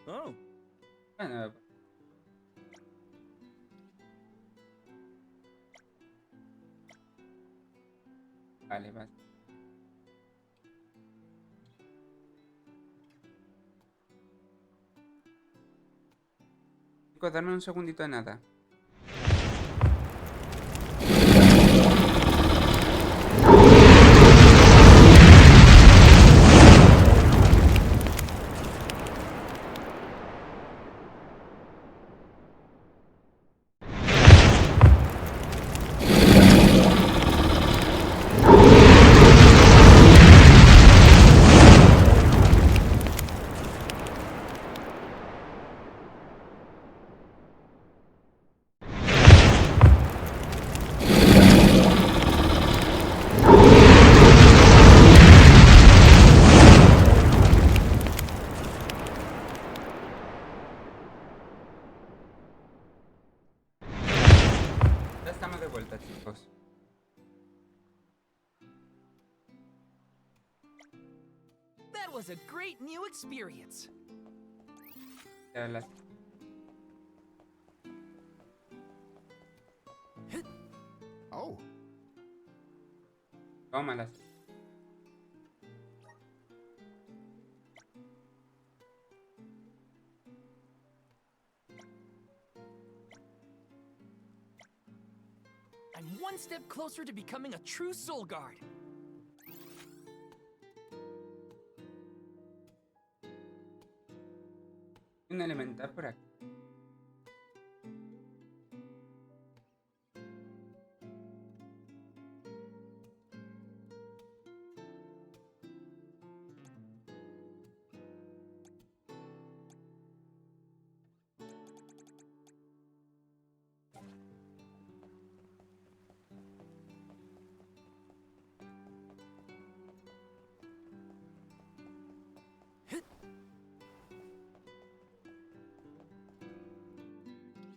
Oh. Bueno. Vale, vale. Chicos, darme un segundito de nada. Ya estamos de vuelta, chicos. That was a great new experience. Ya las... Oh, Tómalas. I'm one step closer to becoming a true soul guard. Un elemental por aquí.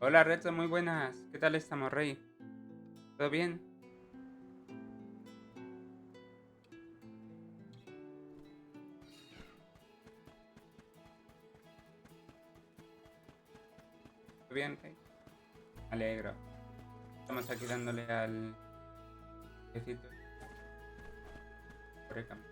Hola, Reto, muy buenas. ¿Qué tal estamos, Rey? ¿Todo bien? ¿Todo bien, Rey? Me alegro. Estamos aquí dándole al... Besito. Por el camino.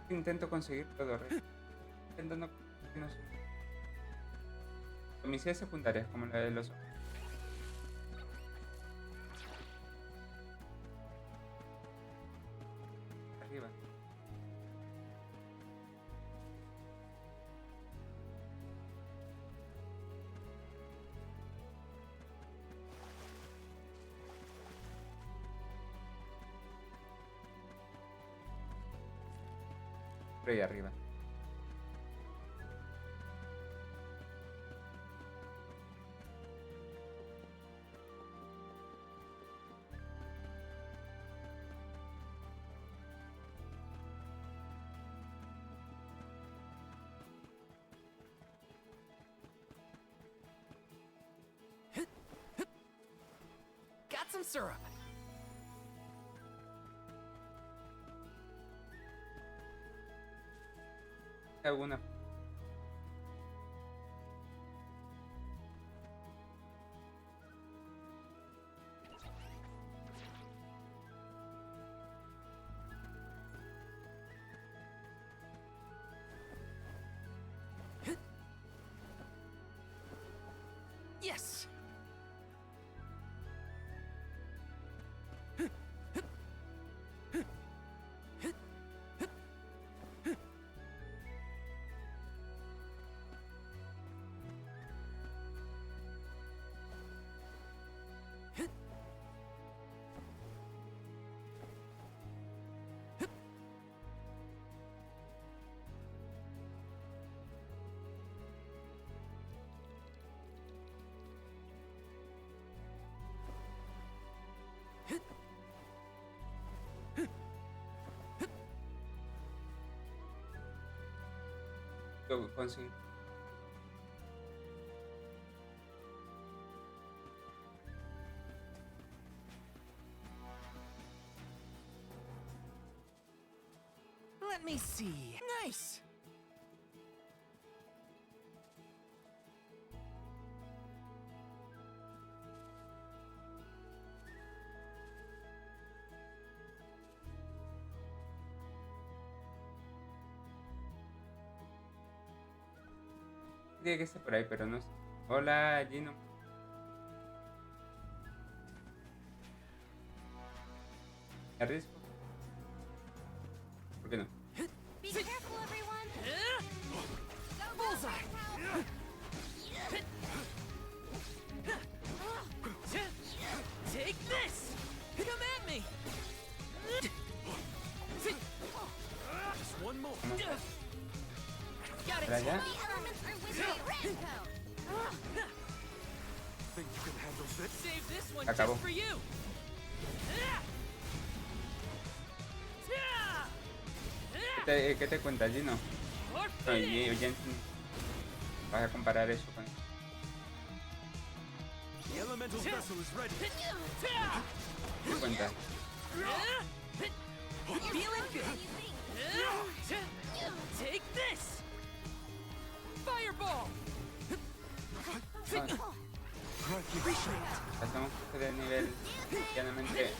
Intento conseguir todo, Rey. Intentando que no sé. Misiones secundarias, como la de los... Arriba. por ahí arriba. Got some syrup. Alguna. Yes. Tengo que conseguir. Let me see. Nice. Tiene que estar por ahí, pero no sé. Hola, Gino. ¿Me arriesgo? ¿Por qué no? Be careful, everyone. Bullseye. Take this. Come at me. Just one more. Got it. ¿Para allá? The elements are with me, Ramco! Think you can handle this? Save this one Acabó. just for you. ¿Qué te cuenta, Gino? Oye, Jensen, vas a comparar eso con... The elemental vessel is ready. ¿Qué te cuenta? Feeling good. Take this. Fireball. Hacemos que de nivel medianamente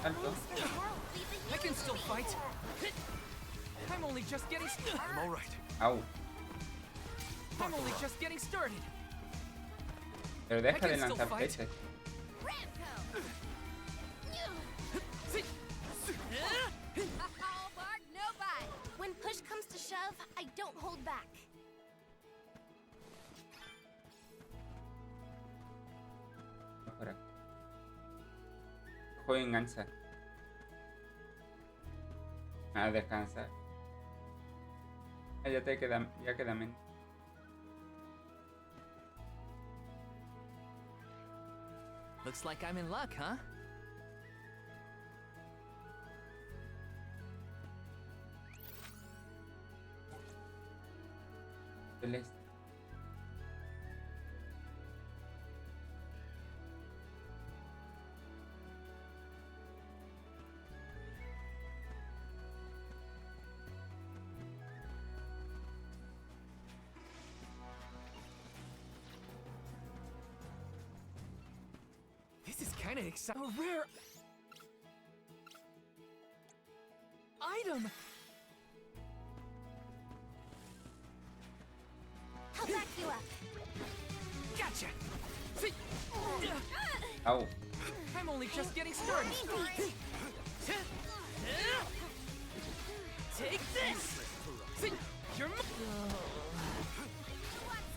alto. I can still fight. I'm only just getting started. I'm all right. Au. I'm only just getting started. Pero deja de lanzar flechas. All bark, no bite. When push comes to shove, I don't hold back. Por aquí. Juego engancha. A descansar. Ya te queda, ya queda menos. Looks like I'm in luck, huh? Celeste. This is kind of exciting. A rare item. I'll back you up. Gotcha. Au. I'm only just getting started. Take this. You're Want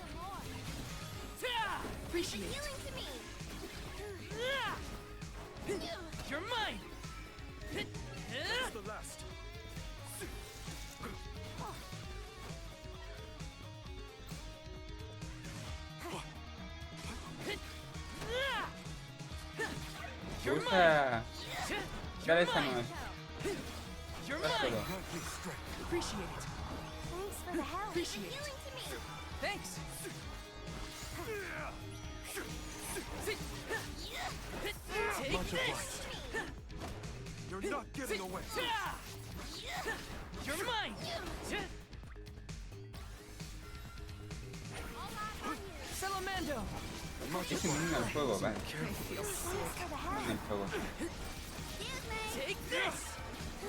some more? appreciate it. Healing to me. You're mine. The last. gusta. Dale esa no es. You're That's mine. todo. Appreciate it. Thanks for the help. Appreciate it. Thanks. Take this. You're not getting away. You're mine. Salamando. Es inmune al fuego, vale. En el fuego. Take this.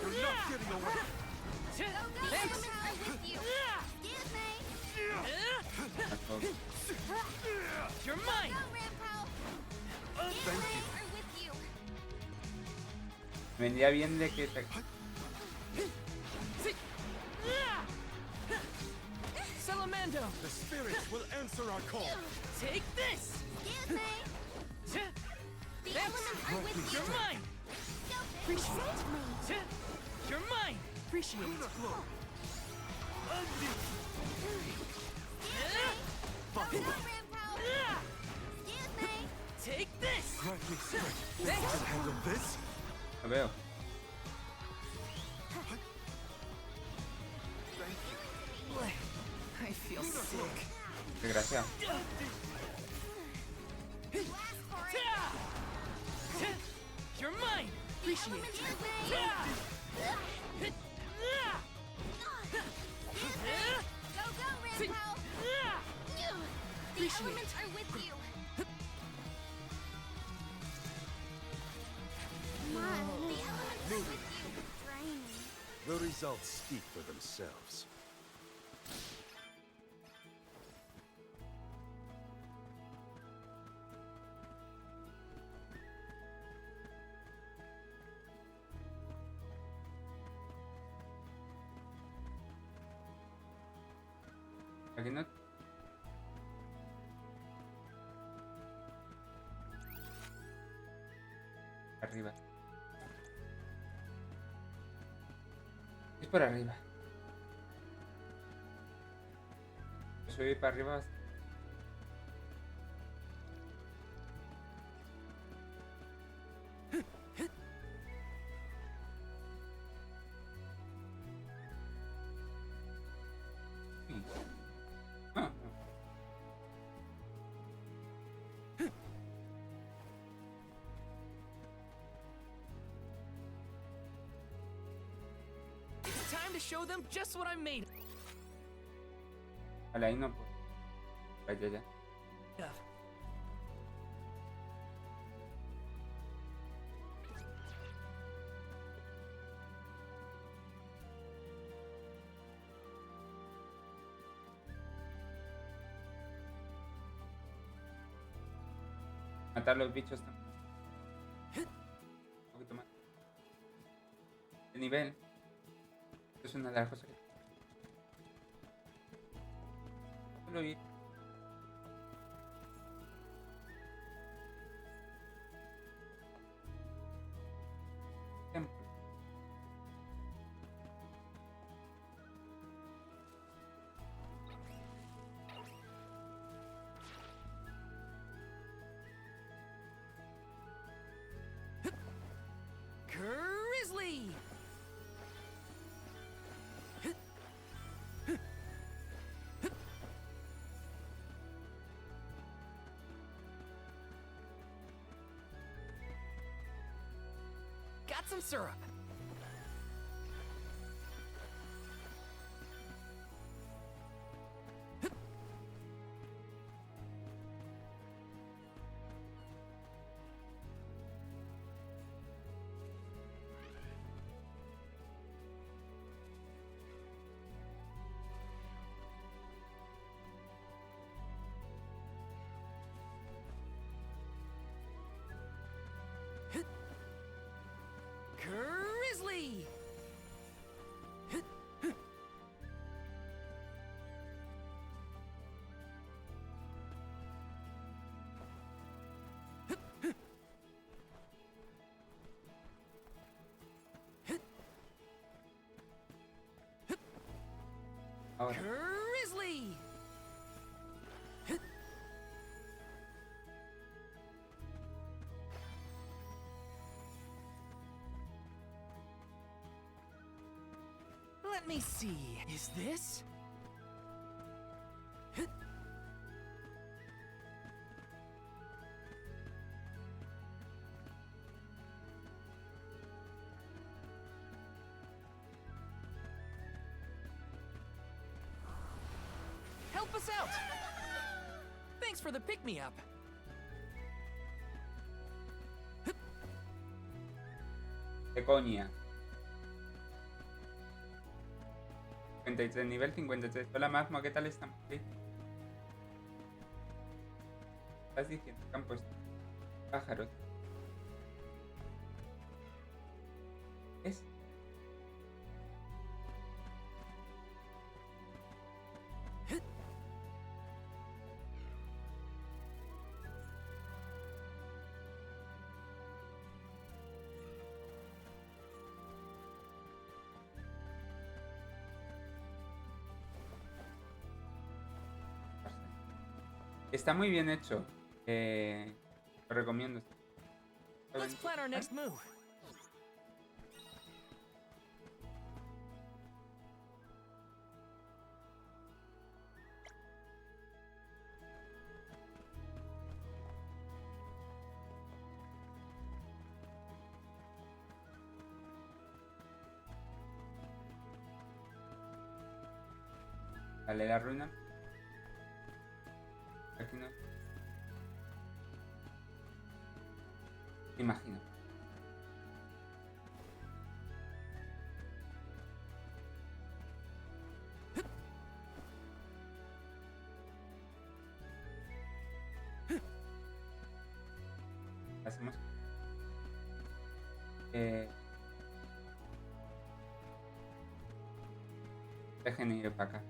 You're not getting away. Thanks. Al fuego. You're mine. Me vendría bien de que te... Salamando. The spirits will answer our call. Take this. Thanks. You're mine. Appreciate it. You're mine. Appreciate it. Take this. Grant me strength. Thanks. To handle this. Lo veo. I feel sick. Desgraciado. You're mine. Appreciate it. Appreciate it. The results speak for themselves. Aquí no... Arriba. Es por arriba. Subir para arriba. Ah. It's time to show them just what I'm made Vale, ahí no puedo. Vaya ya. of. Matar los bichos también. Un poquito más. El nivel. Es una de las cosas que... Solo ir. Templo. Grizzly. Got some syrup. Grizzly. Ahora. Grizzly. Let me see. Is this? Help us out! Thanks for the pick-me-up. De coña. 53, nivel 53. Hola Magma, ¿qué tal estamos? ¿Sí? ¿Estás diciendo que han puesto pájaros? ¿Es? Está muy bien hecho. Lo recomiendo. Let's plan our next move. Vale, la ruina. Aquí no. Imagino. Hacemos. Dejen ir para acá.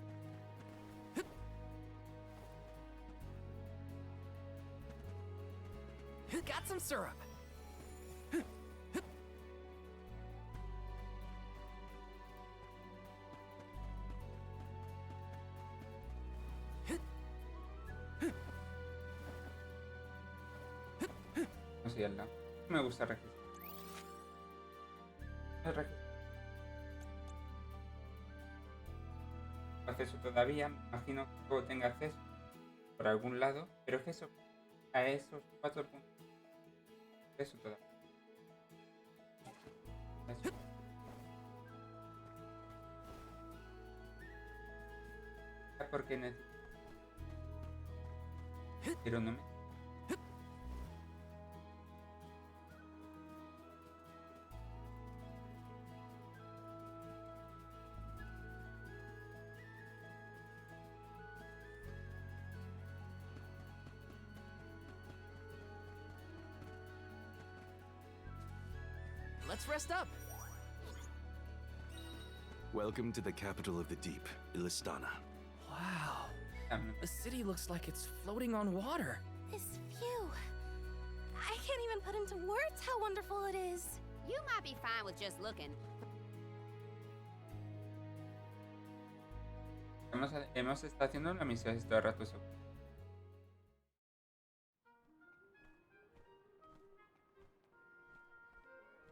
Got some syrup. No sé, al lado. Me gusta registrar. Acceso todavía. Imagino que luego tenga acceso por algún lado. Pero es que eso. A esos 4 puntos. Eso todavía. Eso. Porque necesito. Pero no me. Let's rest up. Welcome to the capital of the deep, Illistana. Wow. The city looks like it's floating on water. This view. I can't even put into words how wonderful it is. You might be fine with just looking. Hemos estado haciendo una misión todo el rato.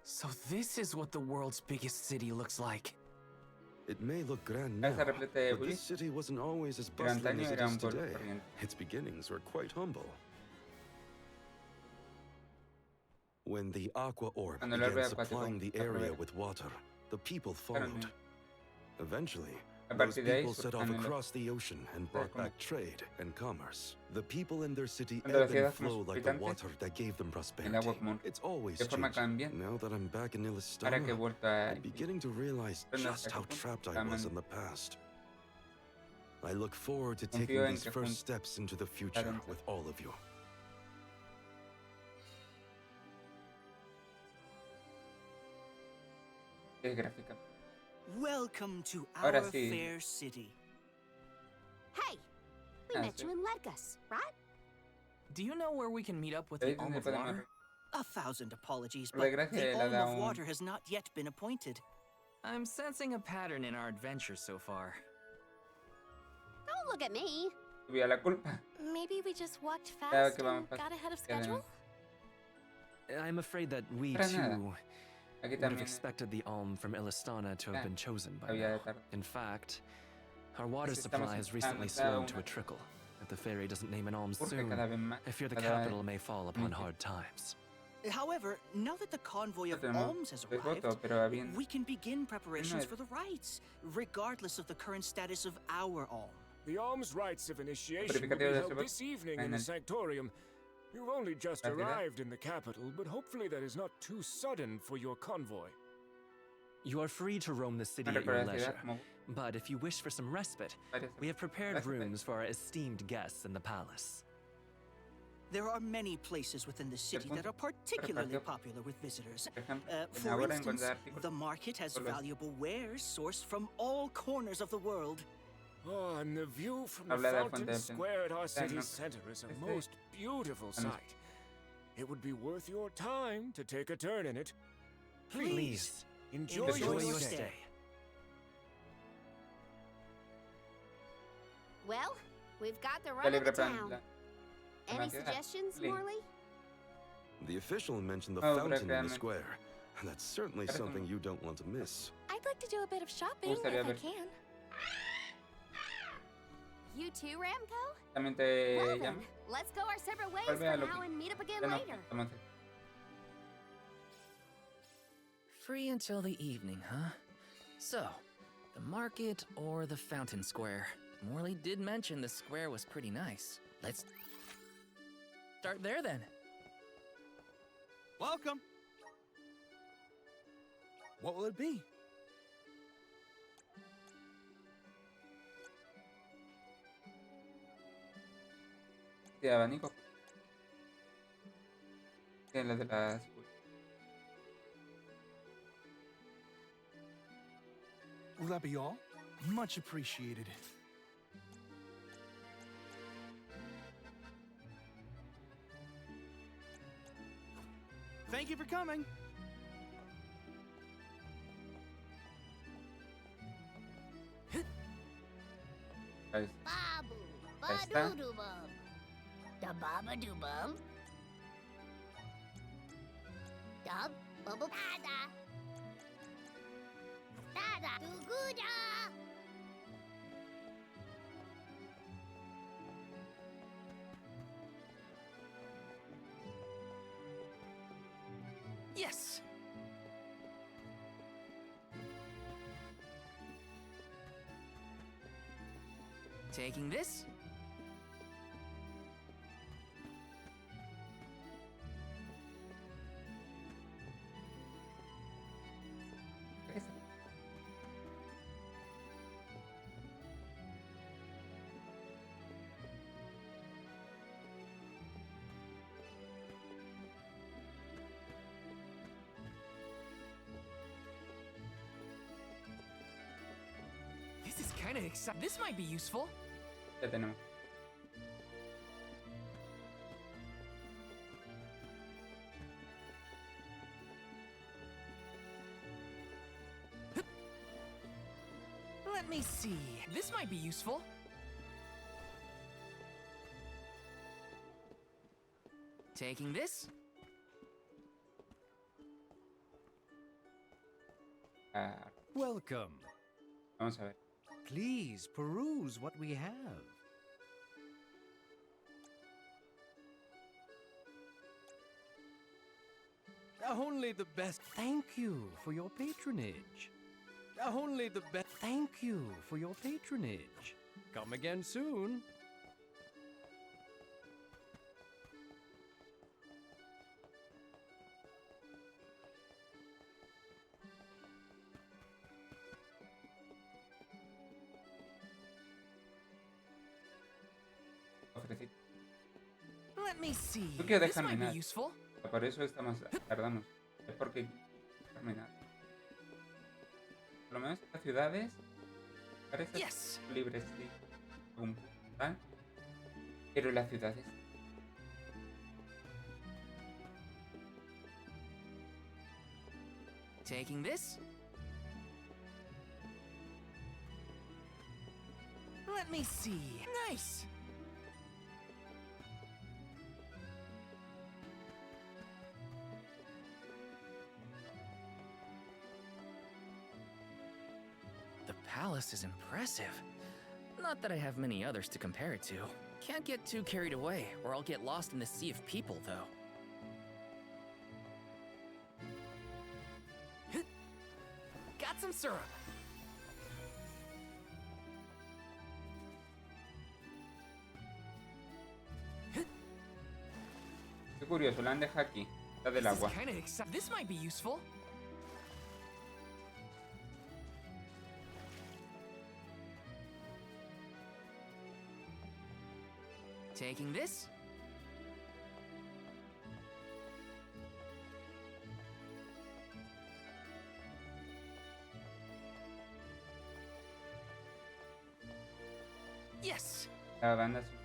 So this is what the world's biggest city looks like. It may look grand now, Casa repleta de but this buis. city wasn't always as Pero bustling antaño as it era is un pueblo today. corriente. Its beginnings were quite humble. When the Aqua Orb Cuando el orbe began acuático supplying the se area aprovechó. with water, the people Claro, followed. Eventually, a those partir de ahí people set off surcan el- across the ocean and brought como- back trade and commerce. The people in their city Cuando la ebb ciudad and como flow like the habitantes, water that gave them el prosperity. agua común. It's always De forma changing. cambiante. Now that I'm back in Ahora que he Illistana, vuelto a. I'm beginning to realize Pero no just sé how qué punto trapped I llaman- was in the past. I look forward to Confío taking en these que first juntos steps into the future estaremos. with all of you. Es gráfica. Welcome to Ahora our sí. fair city. Hey, we Ah, met sí. you in Ledgus, right? Do you know where we can meet up with Ahí the es Alm donde of podemos. Water? 1,000 apologies, Por but desgracia, the él ha Alm dado of un- Water has not yet been appointed. I'm sensing a pattern in our adventure so far. Don't look at me. Tuviera la culpa. Maybe we just walked Claro fast que vamos and fast. got ahead of Ya schedule? I'm afraid that we Para nada. too Aquí Would have también expected the Alm from Illistana to have been chosen by había now. de tardar. In fact, our water Estamos supply has recently intentando slowed to una- a trickle. If the fairy doesn't name an alms Urge soon, cada vez más. I fear the cada capital may fall upon Mm. hard times. However, now that the convoy of Tenemos alms has devoto, arrived, pero habiendo- we can begin preparations es- for the rites, regardless of the current status of our alm. The alms rites of initiation will be Verificativo de held ese this evening in en the el- sanctorium. You've only just la ciudad. arrived in the capital, but hopefully that is not too sudden for your convoy. You are free to roam the city No at your recuerdo la ciudad leisure, como but if you wish for some respite, varias- we have prepared Respite. rooms for our esteemed guests in the palace. There are many places within the city that are particularly repartió. popular with visitors. Por ejemplo, en For ahora instance, encontrar artículos the market has por los- valuable wares sourced from all corners of the world. Oh, and the view from the Habla de la fountain fuente de square at our city no- center is a este- most beautiful cuando- sight. It would be worth your time to take a turn in it. Please, enjoy, enjoy your your stay. stay. Well, we've got the Está run of the libre para town. la- Any la ciudad. suggestions, Link. Morley? The official mentioned the Oh, fountain in the realmente. square. That's certainly Parece something un- you don't want to miss. I'd like to do a bit of shopping gustaría if I ver. can. You too, Ramco? También te Well llamo. then, let's go our separate ways Vuelve a for lo now que- and meet up again Ya no, later. estamos- Free until the evening, huh? So, the market or the fountain square? Morley did mention the square was pretty nice. Let's start there then. Welcome. What will it be? de abanico. Que es la de las... Will that be all? Much appreciated. Thank you for coming. Ahí Babu, Ahí está. badoo-doo-bum. Da baba-doo-bum. Dub, bubble, da-da. Da-da, doo-goo-da. Yes! Taking this? This is kind of exciting. This might be useful. Ya tenemos. Let me see. This might be useful. Taking this? Ah, Welcome. vamos a ver. Please peruse what we have. Only the best. Thank you for your patronage. Only the best. Thank you for your patronage. Come again soon. Ofrecí. Let me see. No quiero This might dejarme be nada. useful. Por eso tardamos. Es porque terminar. Por lo menos las ciudades parecen Yes. libres, sí. Según tal. Pero las ciudades. Taking this? Let me see. Nice. palace is impressive. Not that I have many others to compare it to. Can't get too carried away, or I'll get lost in the sea of people, though. Got some syrup. Qué curioso, la han dejado aquí. La del This is agua. kind of exciting. This might be useful. Taking this? Yes. La banda sonora.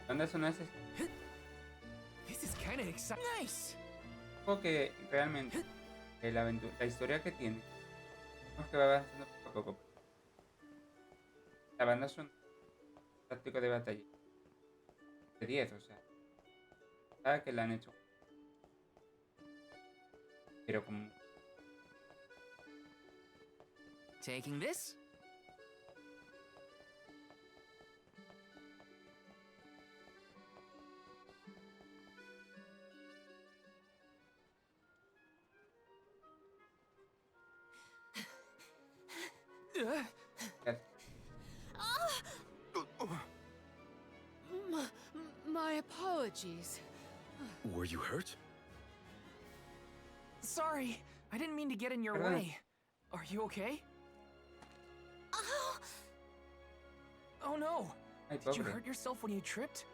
La banda sonora es This is kind of exciting. Nice. algo que realmente la aventura, la historia que tiene, es que va avanzando poco a poco. La banda sonora táctico de batalla de 10, o sea, sabe que la han hecho, pero como Taking this? My apologies. Were you hurt? Sorry, I didn't mean to get in your Perdón. way. Are you okay? Oh no! Ay, Did you pobre. hurt yourself when you tripped?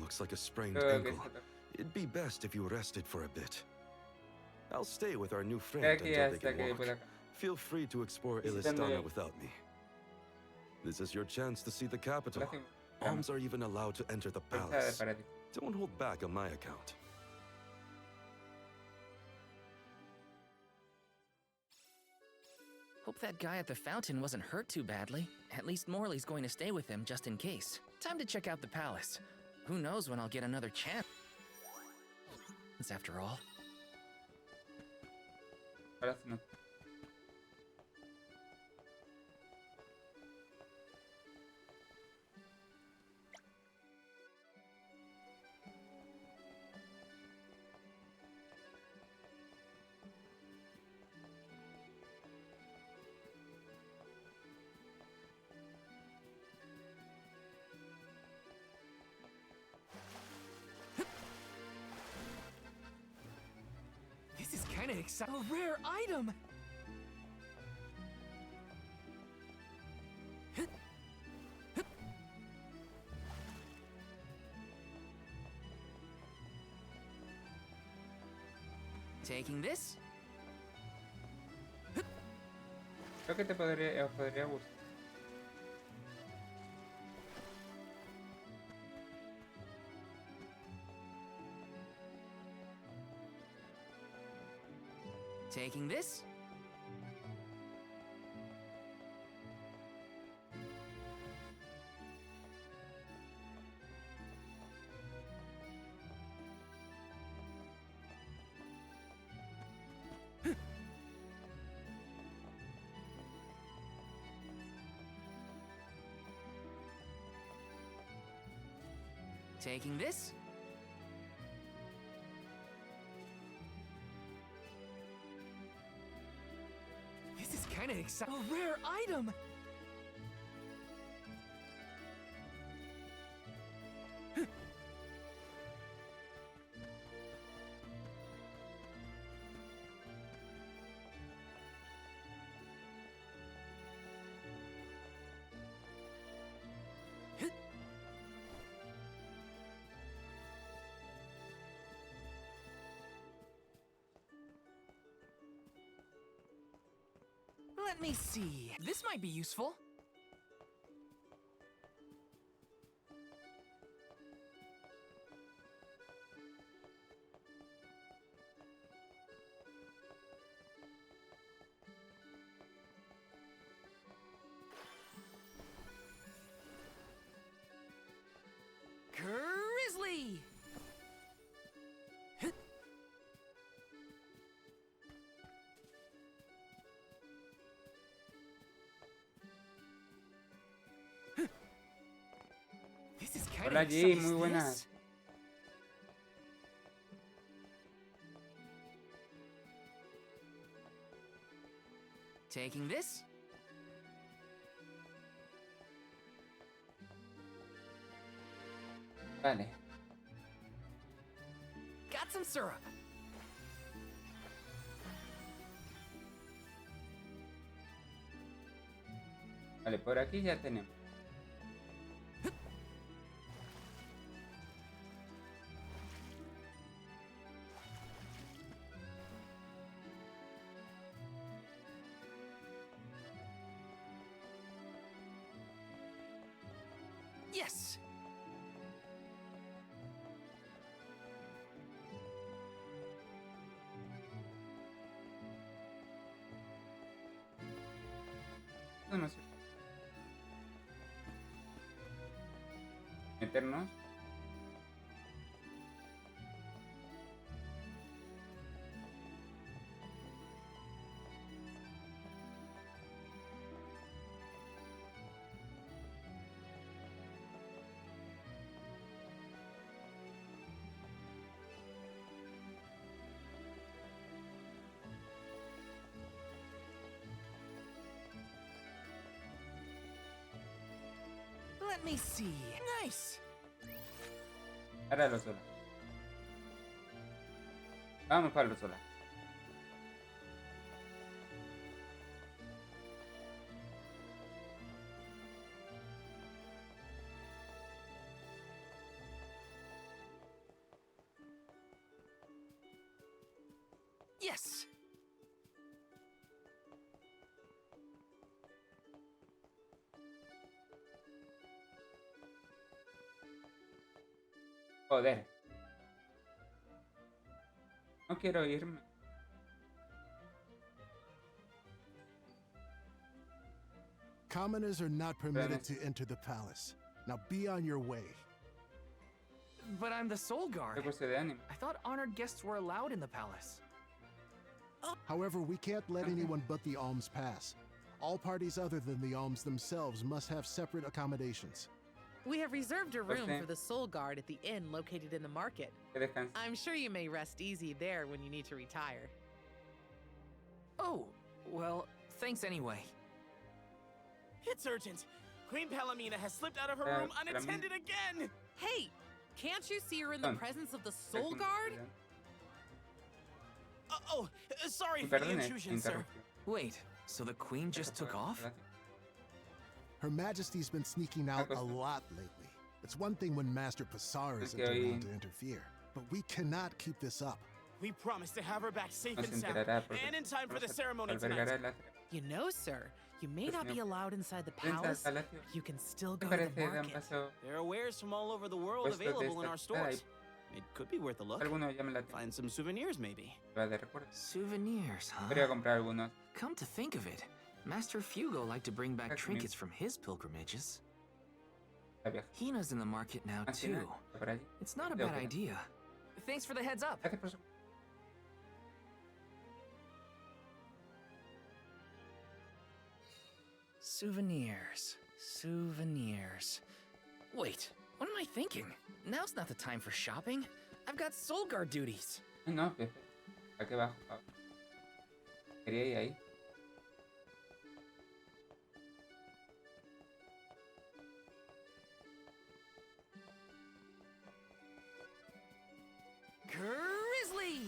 Looks like a sprained Creo que ankle. está- It'd be best if you rested for a bit. I'll stay with our new friend Creo que until they hasta can que walk. pueda. Feel free to explore Visitando Ilistana el- without me. This is your chance to see the capital. Gracias. Alms are even allowed to enter the Fuerza de palace. parálisis. Don't hold back on my account. Hope that guy at the fountain wasn't hurt too badly. At least Morley's going to stay with him just in case. Time to check out the palace. Who knows when I'll get another chance, after all. Ahora sí no. This is kind of exciting. A rare item! Taking this? Creo que os podría gustar. Taking this? Taking this? This is kind of exciting. A rare item! Let me see. This might be useful. Grizzly! Hola So G, is muy this? buenas. Taking this? Vale. Got some syrup. Vale, por aquí ya tenemos. Yes. Vamos a meternos. Let me see. Nice. Ahora los sola. Vamos para los sola. Yes. Joder. No quiero irme. Commoners are not permitted to enter the palace. Now be on your way. But I'm the Soul Guard. Qué cuestión de ánimo. I thought honored guests were allowed in the palace. However, we can't let anyone but the alms pass. All parties other than the alms themselves must have separate accommodations. We have reserved a room Okay. for the Soul Guard at the inn located in the market. Que descanse. I'm sure you may rest easy there when you need to retire. Oh, well, thanks anyway. It's urgent. Queen Palomina has slipped out of her room unattended again! Hey, can't you see her in the Done. presence of the Soul Guard? Sorry for the Perdone, intrusion, sir. interrupción. Wait, so the queen just took off? Her Majesty's been sneaking out a lot lately. It's one thing when Master Passar isn't around to interfere, but we cannot keep this up. We promise to have her back safe No and se sound, enterará porque and in time for the se ceremony albergará tonight. el You know, sir, you may not be allowed inside the Prensa palace. del palacio. You can still ¿Qué go to parece the de un market. paso? There are wares from all over the world Puestos de available in esta our ciudad stores. It could be worth a look. Algunos llaman la atención. Find some souvenirs, maybe. Va de recuerdo. Souvenirs, huh? Podría comprar algunos. Come to think of it, Master Fugo liked to bring back That's trinkets me. from his pilgrimages. La viaja. Hina's in the market now, Al final, too. por allí. It's not a Creo bad que no. idea. Thanks for the heads up. Gracias por su- Souvenirs. Souvenirs. Wait, what am I thinking? Now's not the time for shopping. I've got Soul Guard duties. No, Pepe. ¿A qué bajo? Quería ir ahí. Grizzly!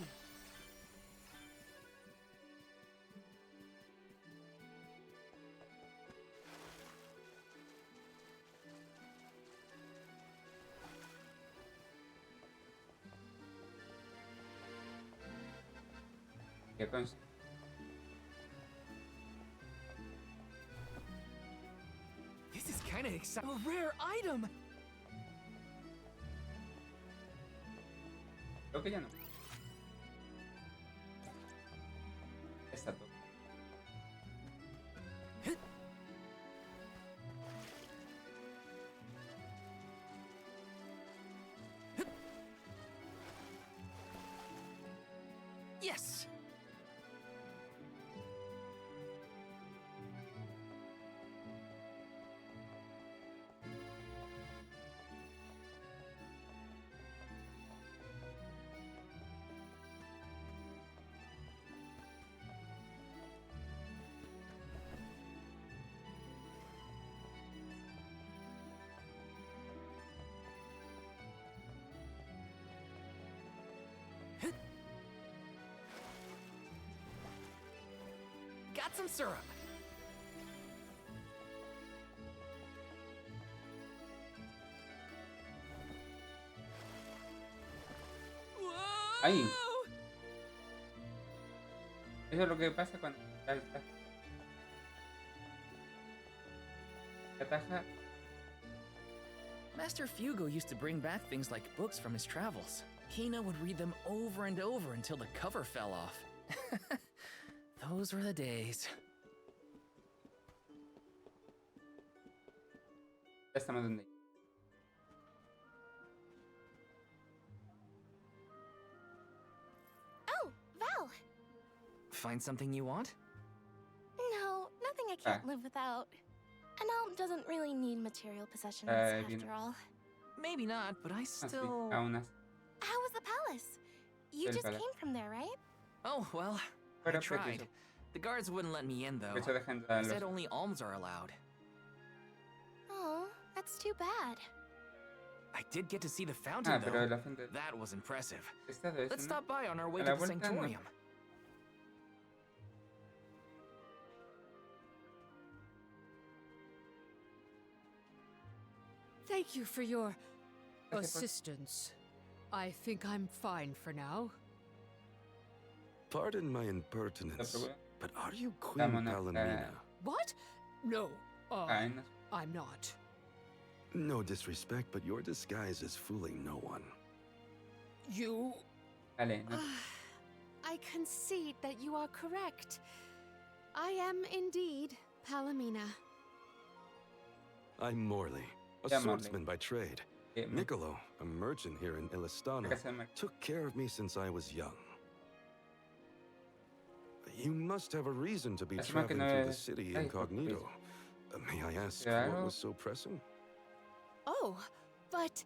Ya con... This is kind of exciting. A rare item! Creo que ya no. Está todo. Yes! Got some syrup. ¡Ay! Eso es lo que pasa cuando ataja. Master Fugo used to bring back things like books from his travels. Hina would read them over and over until the cover fell off. Those were the days. Ya estamos donde. Oh, Val! Find something you want? No, nothing I can't live without. An elm doesn't really need material possessions, after all. Maybe not, but I still... How was the palace? You just came from there, right? Oh, well, I tried. The guards wouldn't let me in, though. They said only alms are allowed. Oh, that's too bad. I did get to see the fountain, though. That was impressive. Let's stop by on our way to the Sanctorium. Thank you for your assistance. I think I'm fine for now. Pardon my impertinence, but are you Queen Palomina? What? No, I'm not. No disrespect, but your disguise is fooling no one. You... I concede that you are correct. I am indeed Palomina. I'm Morley, a swordsman by trade. Niccolo, a merchant here in Illistano, took care of me since I was young. You must have a reason to be traveling through the city incognito. May I ask what was so pressing? Oh, but,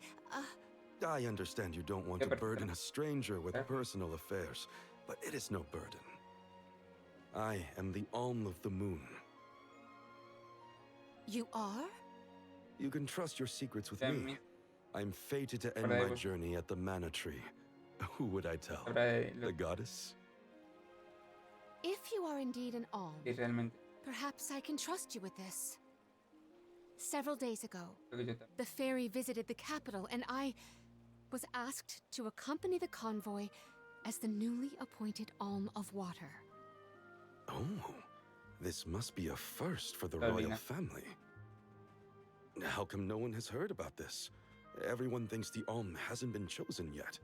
I understand you don't want to burden a stranger with personal affairs, but it is no burden. I am the Alm of the Moon. You are? You can trust your secrets with me. I'm fated to end my journey at the Mana3. Who would I tell? The goddess? If you are indeed an Alm, perhaps I can trust you with this. Several days ago, the fairy visited the capital, and I was asked to accompany the convoy as the newly appointed Alm of Water. Oh, this must be a first for the royal family. How come no one has heard about this? Everyone thinks the Alm hasn't been chosen yet.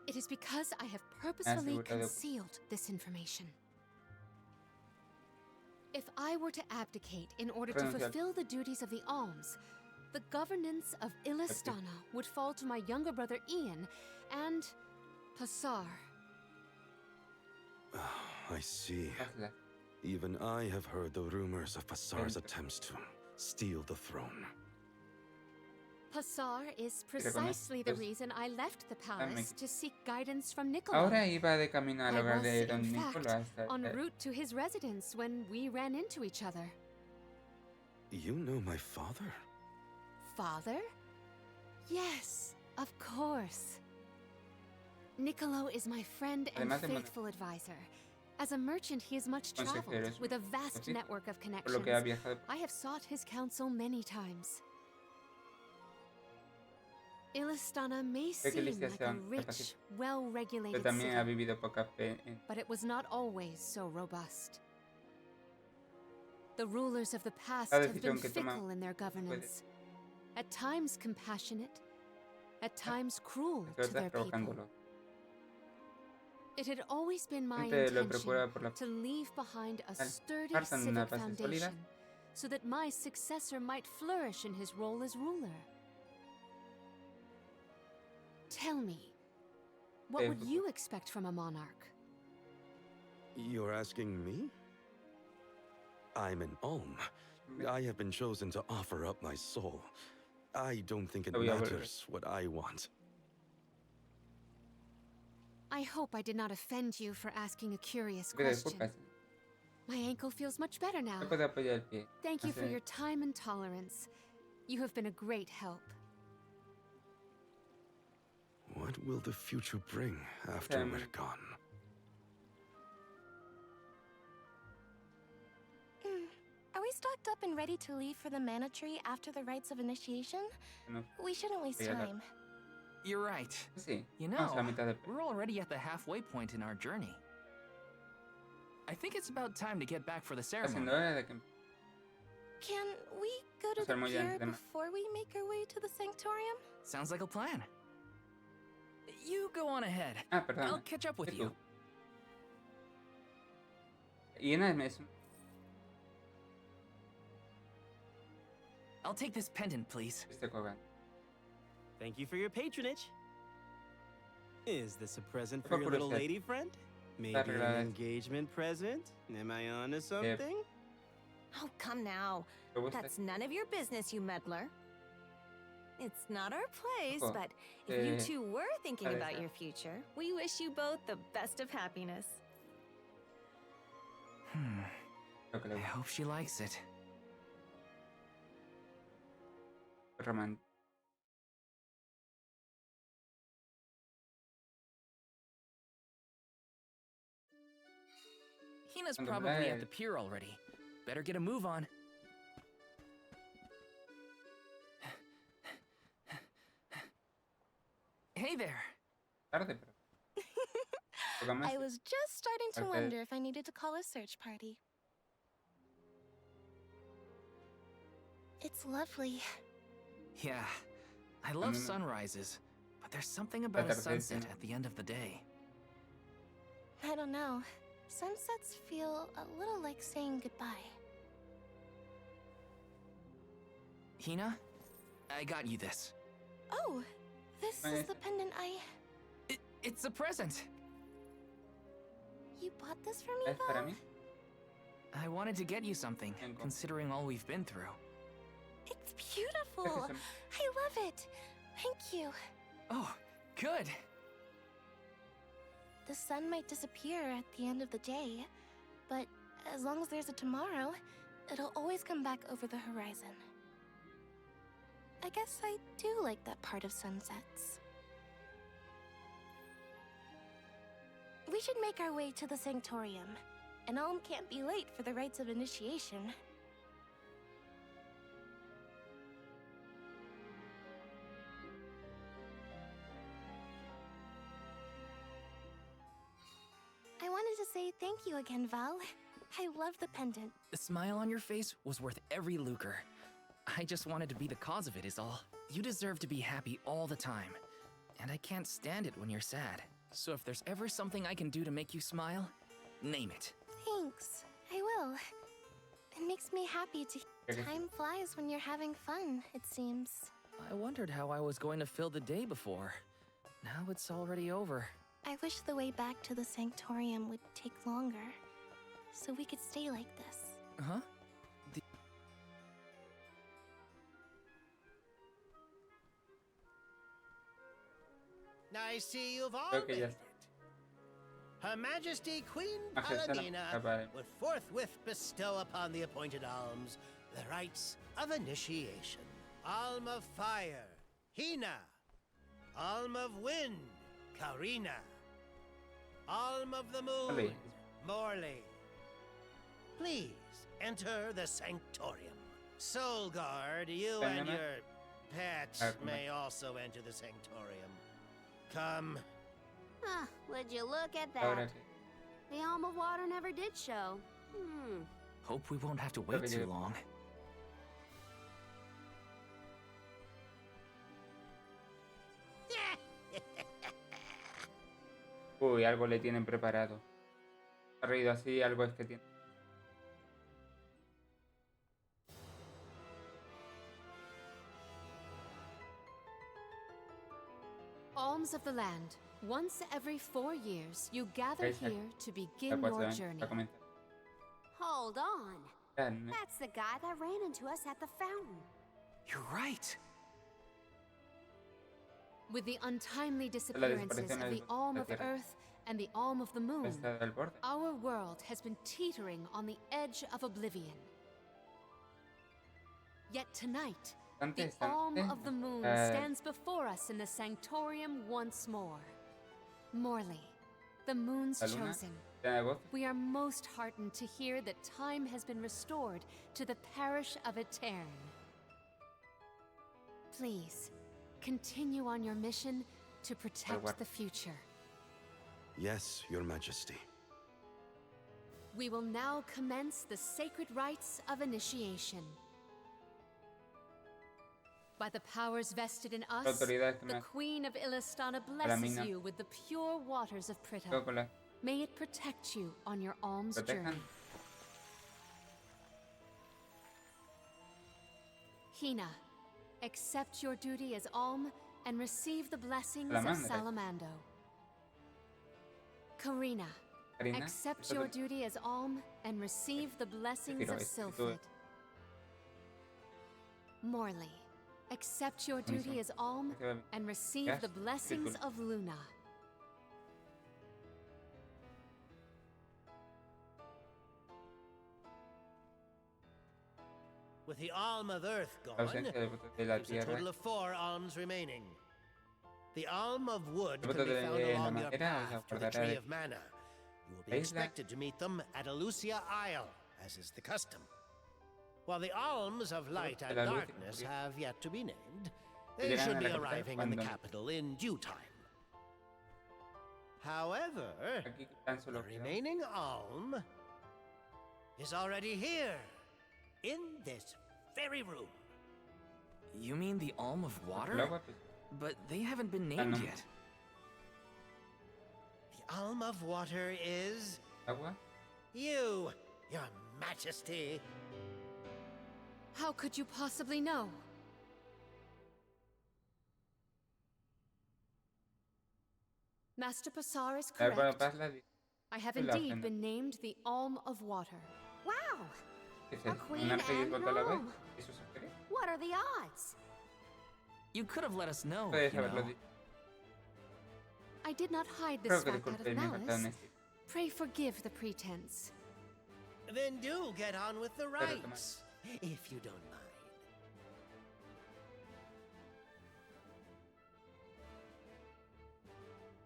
It is because I have purposefully concealed this information. If I were to abdicate in order to fulfill the duties of the alms, the governance of Illistano would fall to my younger brother Ian and Passar. I see. Even I have heard the rumors of Passar's attempts to steal the throne. Passar is precisely the reason I left the palace to seek guidance from Niccolo. Ahora iba de camino al hogar de Don in Niccolo fact, en route to his residence when we ran into each other. You know my father? Father? Yes, of course. Niccolo is my friend and faithful advisor. As a merchant, he is much traveled, with a vast network of connections. I have sought his counsel many times. Illistana may seem like a rich, well-regulated city, but it was not always so robust. The rulers of the past have been fickle in their governance, at times compassionate, at times cruel to their people. It had always been my intention to leave behind a sturdy civic foundation so that my successor might flourish in his role as ruler. Tell me, what would you expect from a monarch? You're asking me? I'm an Alm. I have been chosen to offer up my soul. I don't think it matters what I want. I hope I did not offend you for asking a curious question. My ankle feels much better now. Thank you for your time and tolerance. You have been a great help. What will the future bring after we're gone? Are we stocked up and ready to leave for the Mana3 after the rites of initiation? We shouldn't waste time. You're right. You know, we're already at the halfway point in our journey. I think it's about time to get back for the ceremony. Can we go to the pier before we make our way to the Sanctorium? Sounds like a plan. You go on ahead. I'll catch up with you. I'll take this pendant, please. Thank you for your patronage. Is this a present for your little lady friend? Maybe an engagement present? Am I onto something? Oh, come now. That's none of your business, you meddler. It's not our place, but if you two were thinking about your future, we wish you both the best of happiness. I hope she likes it. Hina's probably at the pier already. Better get a move on. Hey there. I was just starting to wonder if I needed to call a search party. It's lovely. Yeah, I love sunrises, but there's something about a sunset at the end of the day. I don't know. Sunsets feel a little like saying goodbye. Hina, I got you this. Oh, this is the pendant It's a present. You bought this for me, Val? I wanted to get you something, considering all we've been through. It's beautiful. I love it. Thank you. Oh, good. The sun might disappear at the end of the day, but as long as there's a tomorrow, it'll always come back over the horizon. I guess I do like that part of sunsets. We should make our way to the Sanctorium. An alm can't be late for the rites of initiation. I wanted to say thank you again, Val. I love the pendant. The smile on your face was worth every lucre. I just wanted to be the cause of it is all. You deserve to be happy all the time. And I can't stand it when you're sad. So if there's ever something I can do to make you smile, name it. Thanks. I will. It makes me happy to... Time flies when you're having fun, it seems. I wondered how I was going to fill the day before. Now it's already over. I wish the way back to the Sanctorium would take longer, so we could stay like this. Huh? I see you've all made it. Her Majesty Queen Palomina would forthwith bestow upon the appointed alms the rites of initiation. Alm of Fire, Hina. Alm of Wind, Karina. Alm of the Moon, Morley. Please enter the Sanctorium. Soul Guard, you and your pet may also enter the Sanctorium. Come. Huh, would you look at that? The Alm of Water never did show. Hope we won't have to wait too long. Uy, algo le tienen preparado. Ha reído así, algo es que tiene. Alms of the land. Once every 4 years, you gather here to begin your journey. Hold on. That's the guy that ran into us at the fountain. You're right. With the untimely disappearances of the Alm of Earth and the Alm of the Moon, our world has been teetering on the edge of oblivion. Yet tonight, The Alm of the Moon stands before us in the Sanctorium once more. Morley, the Moon's chosen. We are most heartened to hear that time has been restored to the parish of Etern. Please, continue on your mission to protect the future. Yes, Your Majesty. We will now commence the sacred rites of initiation. By the powers vested in us, the Queen of Illistana blesses you with the pure waters of Prita. May it protect you on your alms journey. Hina, accept your duty as alm and receive the blessings of Salamando. Karina, accept your duty as alm and receive the blessings of Sylphid. Morley, accept your duty as alm and receive the blessings of Luna. With the Alm of Earth gone, there's a total of 4 alms remaining. The Alm of Wood can be found along your path to the Tree of Mana. You will be expected to meet them at Elusia Isle, as is the custom. While the Alms of Light and Darkness have yet to be named, they should be arriving in the capital in due time. However, the remaining Alm is already here, in this very room. You mean the Alm of Water? But they haven't been named yet. The Alm of Water is... you, Your Majesty. How could you possibly know? Master Passar is correct. I have indeed been named the Alm of Water. Wow! A queen and an alm. What are the odds? You could have let us know, I did not hide this fact out of malice. Pray forgive the pretense. Then do get on with the rites, if you don't mind.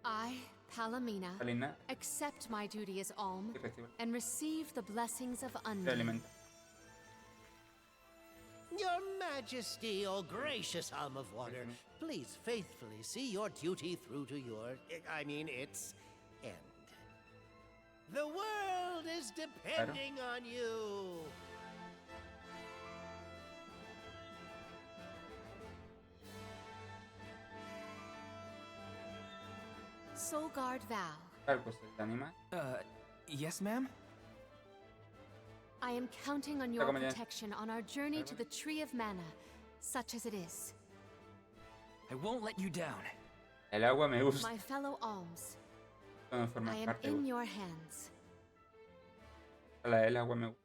I, Palomina, accept my duty as alm and receive the blessings of Undine. Your Majesty, O gracious Alm of Water, please faithfully see your duty through to its end. The world is depending on you. Soulguard Val. Yes, ma'am? I am counting on your protection on our journey to the Tree of Mana, such as it is. I won't let you down. El agua me gusta. My fellow alms, I am in your hands. El agua me gusta.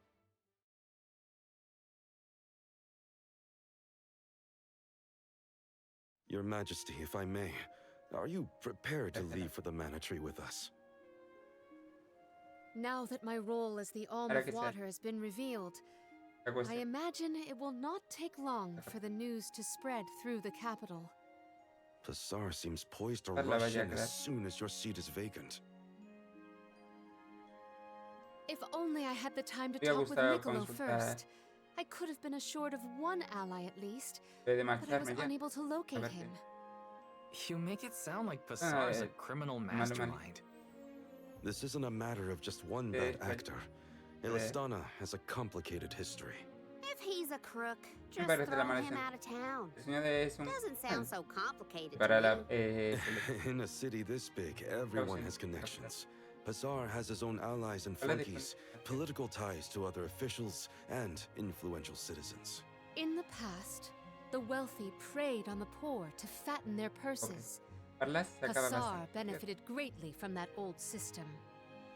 Your Majesty, if I may, are you prepared to leave for the Mana3 with us? Now that my role as the Alm of Water has been revealed, I imagine it will not take long for the news to spread through the capital. Passar seems poised to rush in as soon as your seat is vacant. If only I had the time to talk with Niccolo first. I could have been assured of one ally at least, but I was unable to locate him. You make it sound like Passar is a criminal mastermind. This isn't a matter of just one bad actor. Illistana has a complicated history. If he's a crook, just throw him out of town. Doesn't sound so complicated to me. In a city this big, everyone has connections. Passar has his own allies and flunkies, political ties to other officials, and influential citizens. In the past, the wealthy preyed on the poor to fatten their purses. Passar benefited greatly from that old system.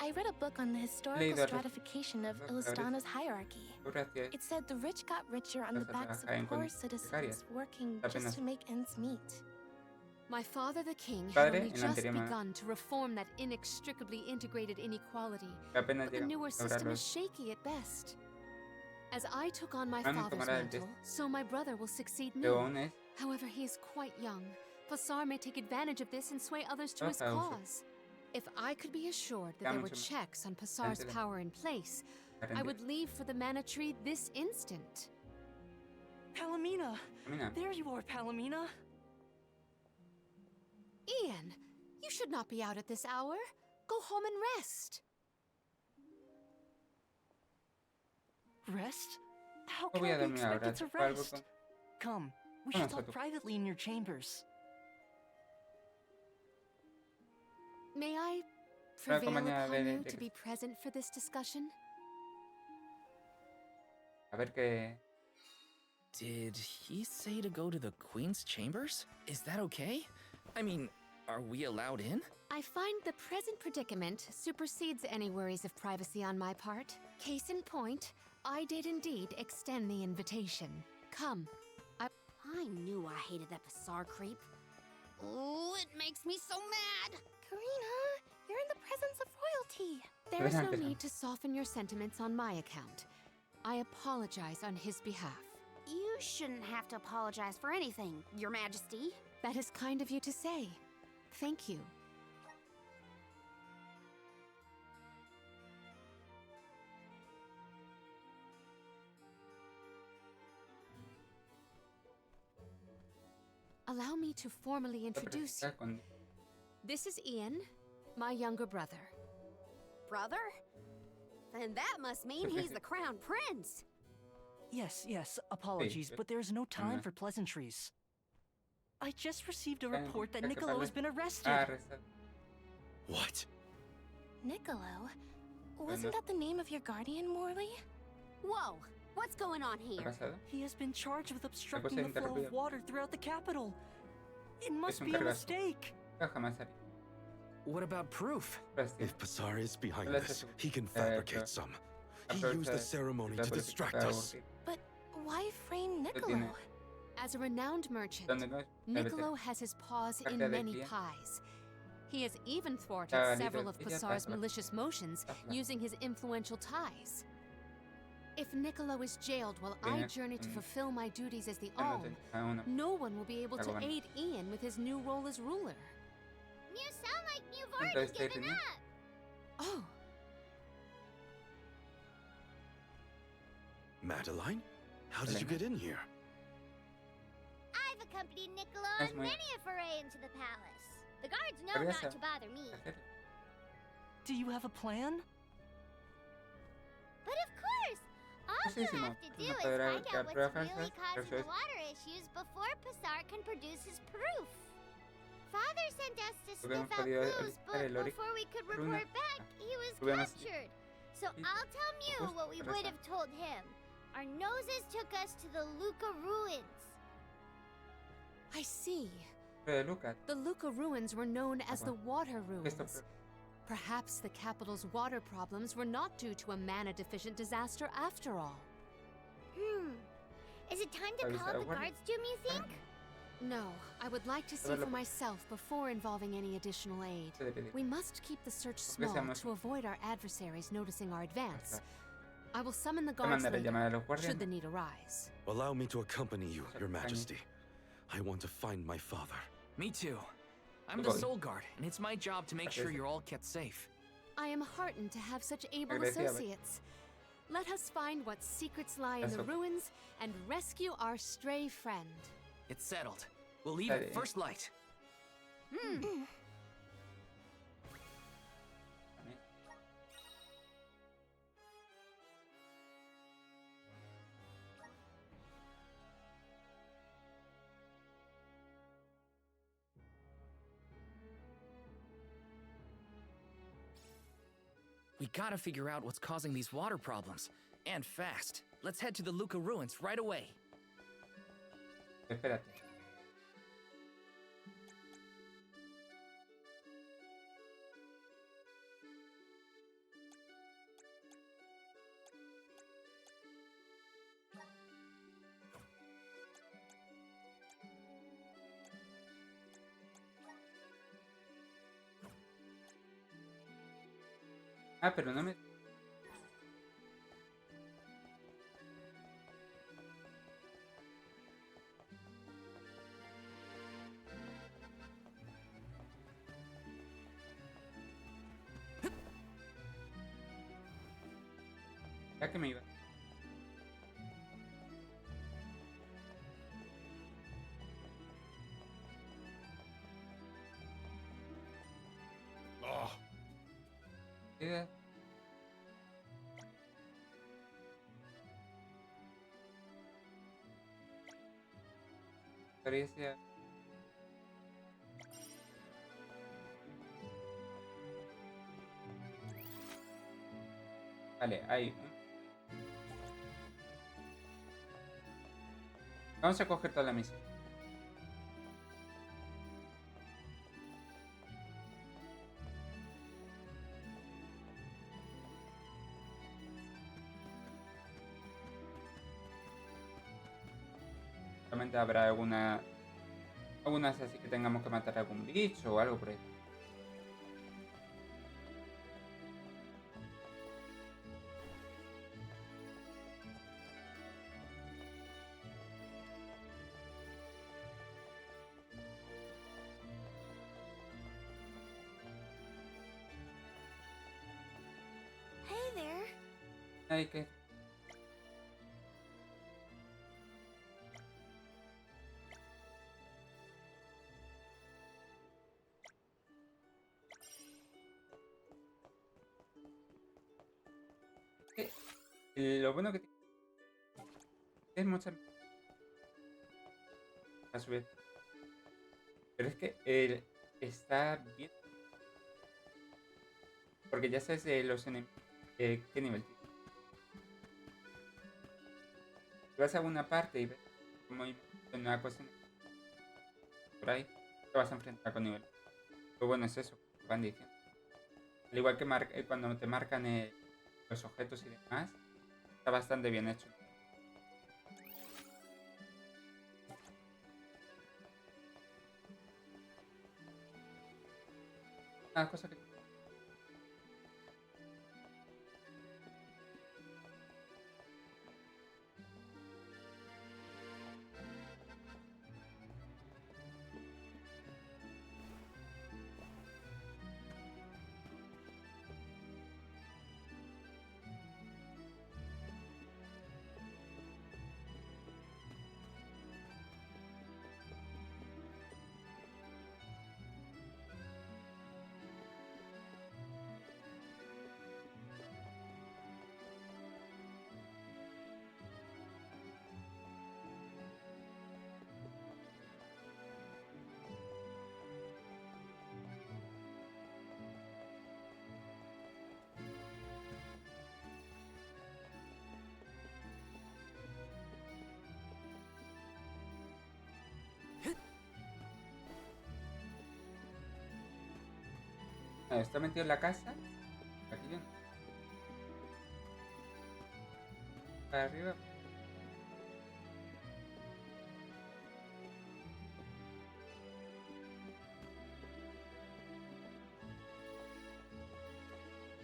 I read a book on the historical stratification of Illistana's hierarchy. It said the rich got richer on the backs of poor citizens working just to make ends meet. My father, the king, had only just begun to reform that inextricably integrated inequality, but the newer system is shaky at best. As I took on my father's mantle, so my brother will succeed me. However, he is quite young. Passar may take advantage of this and sway others to his cause. If I could be assured that there were checks on Passar's power in place, I would leave for the Mana3 this instant. Palomina! There you are, Palomina! Ian, you should not be out at this hour. Go home and rest. Rest? How can I be expected to rest? Come, we should talk privately in your chambers. May I prevail upon you to be present for this discussion? Did he say to go to the Queen's chambers? Is that okay? I mean, are we allowed in? I find the present predicament supersedes any worries of privacy on my part. Case in point, I did indeed extend the invitation. Come. I knew I hated that Passar creep. Oh, it makes me so mad! Karina, you're in the presence of royalty. There is no need to soften your sentiments on my account. I apologize on his behalf. You shouldn't have to apologize for anything, Your Majesty. That is kind of you to say. Thank you. Allow me to formally introduce you. This is Ian, my younger brother. Brother? Then that must mean he's the crown prince. Yes, apologies, but there's no time for pleasantries. I just received a report that Niccolo has been arrested. What? Niccolo? Wasn't that the name of your guardian, Morley? Whoa! What's going on here? He has been charged with obstructing the flow of water throughout the capital. It must be a mistake. What about proof? If Passar is behind this, he can fabricate some. He used the ceremony to distract us. But why frame Niccolo? As a renowned merchant, Niccolo has his paws in many pies. He has even thwarted several of Passar's malicious motions using his influential ties. If Niccolo is jailed while I journey to fulfill my duties as the Alm, no one will be able to aid Ian with his new role as ruler. You sound like you've already given up! Oh. Madeline? How did you get in here? I've accompanied Niccolo on many a foray into the palace. The guards know not to bother me. Do you have a plan? But of course! All you have to do is find out what's really causing the water issues before Passar can produce his proof. Father sent us to sniff out clues, but before we could report back, he was captured. So I'll tell Mew what we would have told him. Our noses took us to the Luca ruins. I see. The Luca ruins were known as the water ruins. Perhaps the capital's water problems were not due to a mana-deficient disaster after all. Is it time to call up the guards, Doom, you think? No, I would like to see for myself before involving any additional aid. We must keep the search small to avoid our adversaries noticing our advance. I will summon the guards later, should the need arise. Allow me to accompany you, Your Majesty. I want to find my father. Me too. I'm the Soul Guard, and it's my job to make sure you're all kept safe. I am heartened to have such able associates. Let us find what secrets lie in the ruins and rescue our stray friend. It's settled. We'll leave at first light. We gotta figure out what's causing these water problems. And fast. Let's head to the Luca ruins right away. Espérate. Ah, pero no me... ¿A qué me iba? Oh. ¿Qué? Parece... Vale, hay un... Vamos a coger toda la misión. Seguramente habrá algunas así que tengamos que matar a algún bicho o algo por ahí. Hey there. Hay que... Lo bueno que tiene es mucha... A su vez. Pero es que está bien. Porque ya sabes de los enemigos qué nivel tiene. Si vas a alguna parte y ves como hay una cosa por ahí, te vas a enfrentar con nivel. Lo bueno es eso, que van diciendo. Al igual que cuando te marcan los objetos y demás, está bastante bien hecho. Una cosa que... Está metido en la casa. Aquí yo no. Para arriba.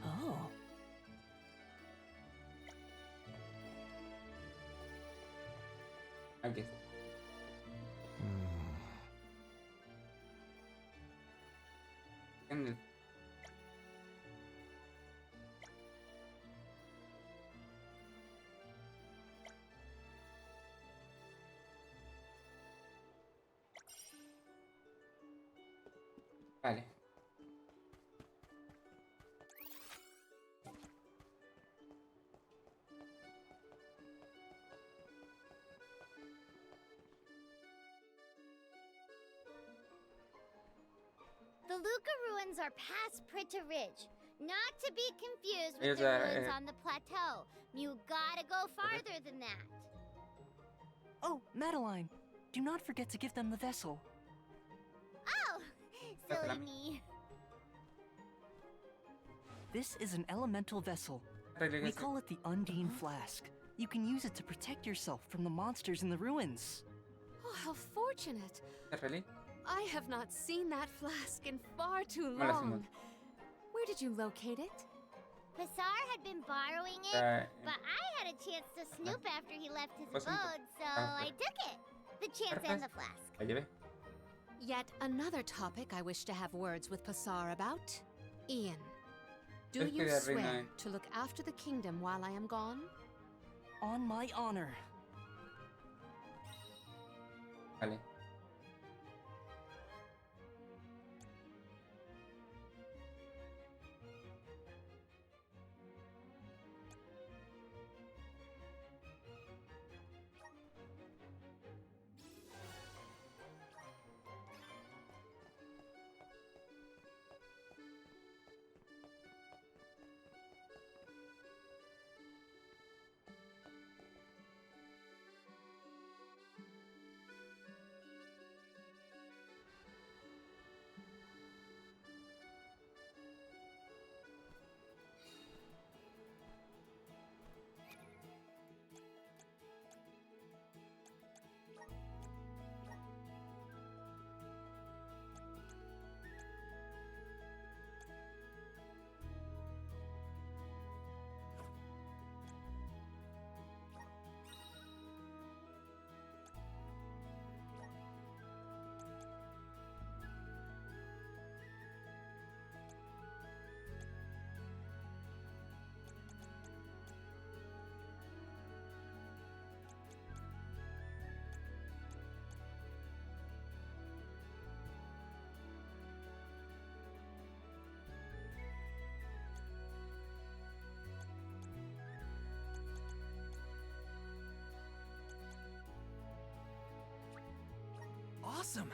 Oh. Aquí está. En el... Vale. The Luca ruins are past Prita Ridge, not to be confused with the ruins on the plateau. You gotta go farther than that. Oh, Madeline, do not forget to give them the vessel. Oh, silly me. This is an elemental vessel. We call it the Undine Flask. You can use it to protect yourself from the monsters in the ruins. Oh, how fortunate. Really? I have not seen that flask in far too long. Where did you locate it? Passar had been borrowing it, but I had a chance to snoop after he left his abode, so I took it. The chance and the flask. Yet another topic I wish to have words with Passar about. Ian. Do you swear to look after the kingdom while I am gone? On my honor. Vale. Awesome!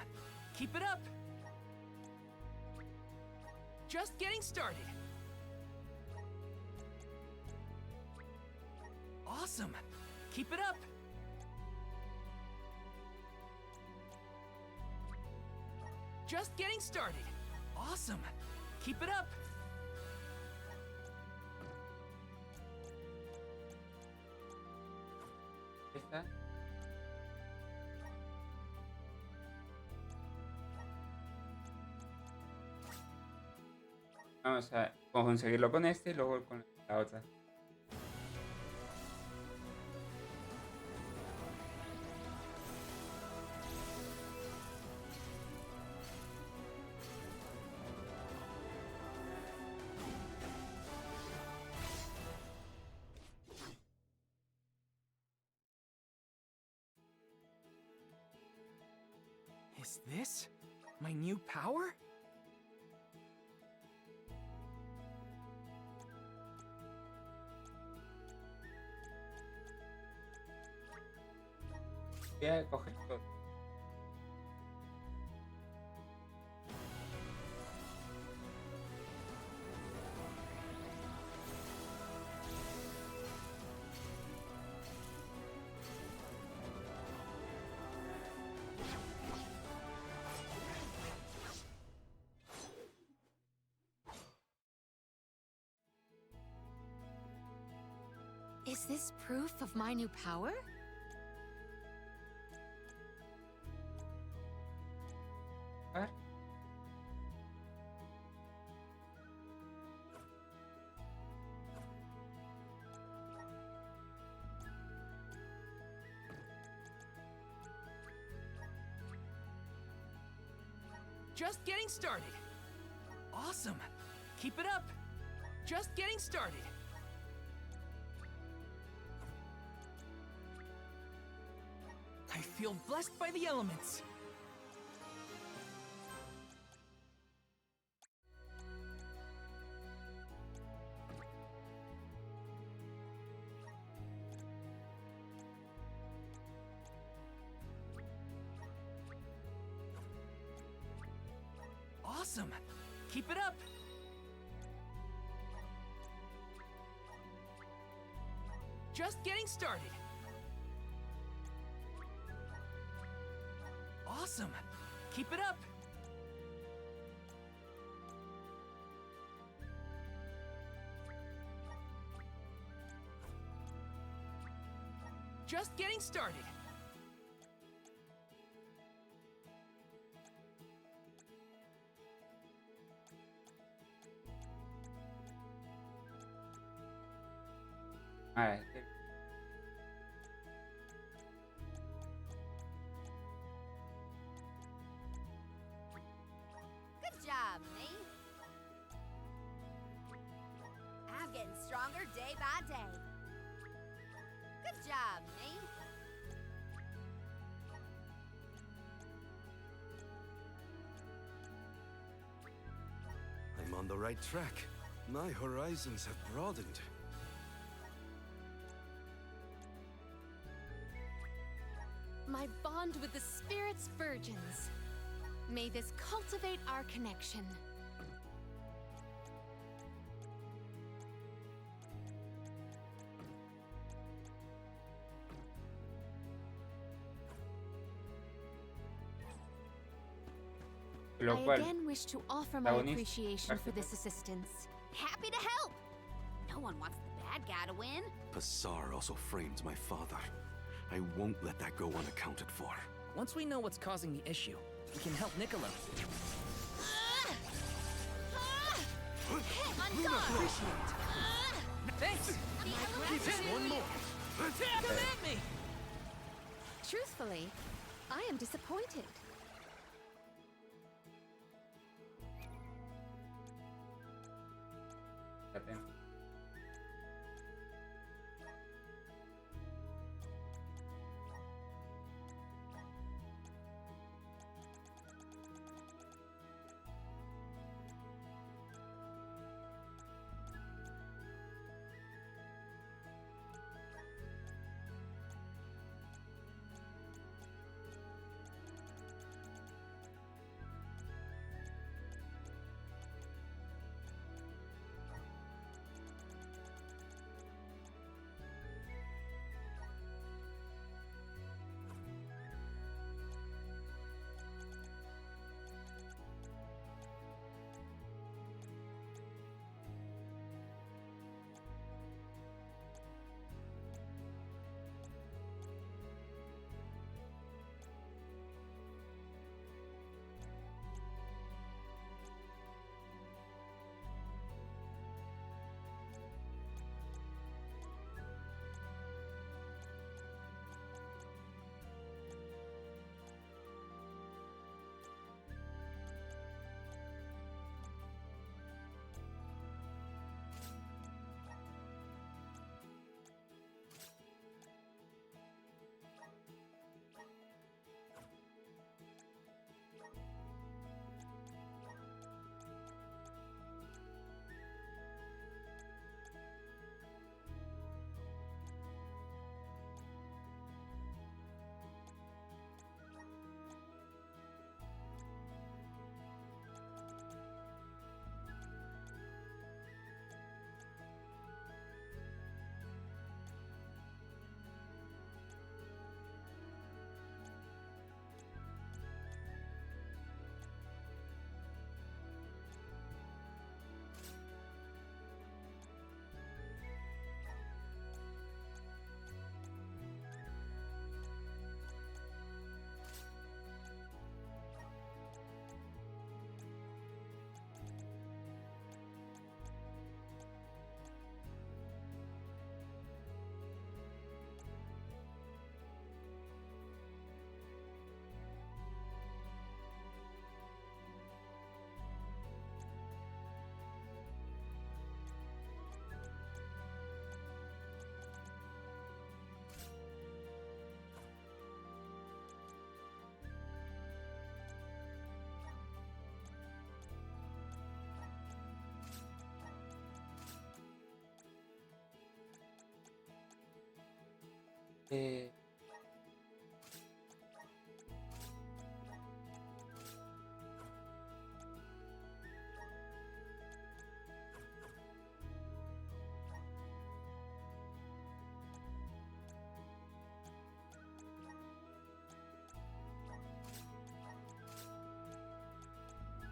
Keep it up! Just getting started! Awesome! Keep it up! Just getting started! Awesome! Keep it up! ¿Esta? Vamos a conseguirlo con este y luego con la otra. Is this my new power? Voy a coger todo. Is this proof of my new power? What? Just getting started. Awesome. Keep it up. Just getting started. I feel blessed by the elements. Awesome. Keep it up. Just getting started. Awesome. Keep it up. Just getting started. All right. Good job, me. better day by day. Good job, me. I'm on the right track. My horizons have broadened. My bond with the spirit's virgins. May this cultivate our connection. I again wish to offer my appreciation for this assistance. Happy to help. No one wants the bad guy to win. Pasar also framed my father. I won't let that go unaccounted for. Once we know what's causing the issue, we can help Niccolo. On guard! Thanks! Just one more! Come at me! Truthfully, I am disappointed.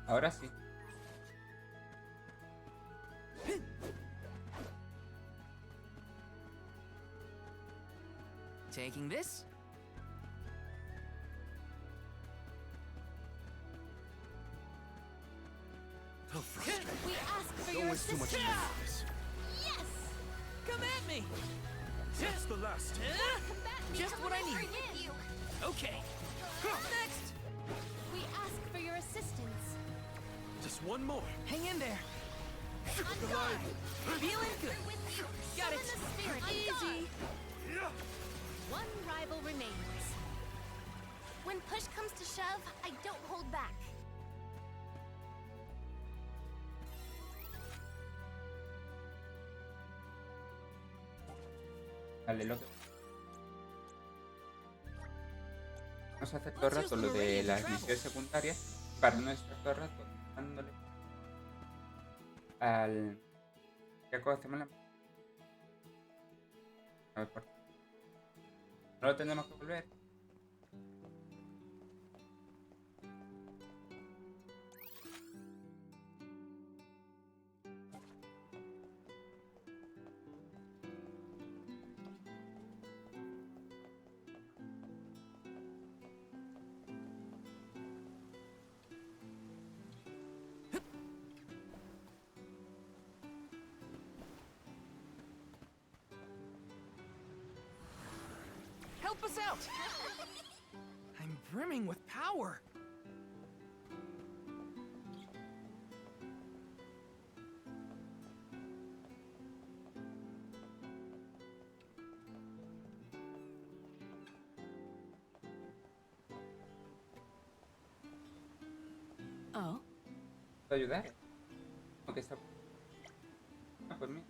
Ahora sí. Taking this? How frustrating. We ask for Don't your waste too much assistance. time on this. Yes! Come at me! That's the last. Just what I need. Okay. Next! We ask for your assistance. Just one more. Hang in there. Feeling good. Got it. Easy. One rival remains. When push comes to shove, I don't hold back. Vale, lo que... Vamos a hacer todo el rato lo de las misiones secundarias para no estar todo el rato dándole al... ¿Qué hacemos la... A ver, por... No lo tendremos que volver. Help us out! I'm brimming with power. Oh. ¿Puedo ayudar? Ok, está... Ah, pues mira.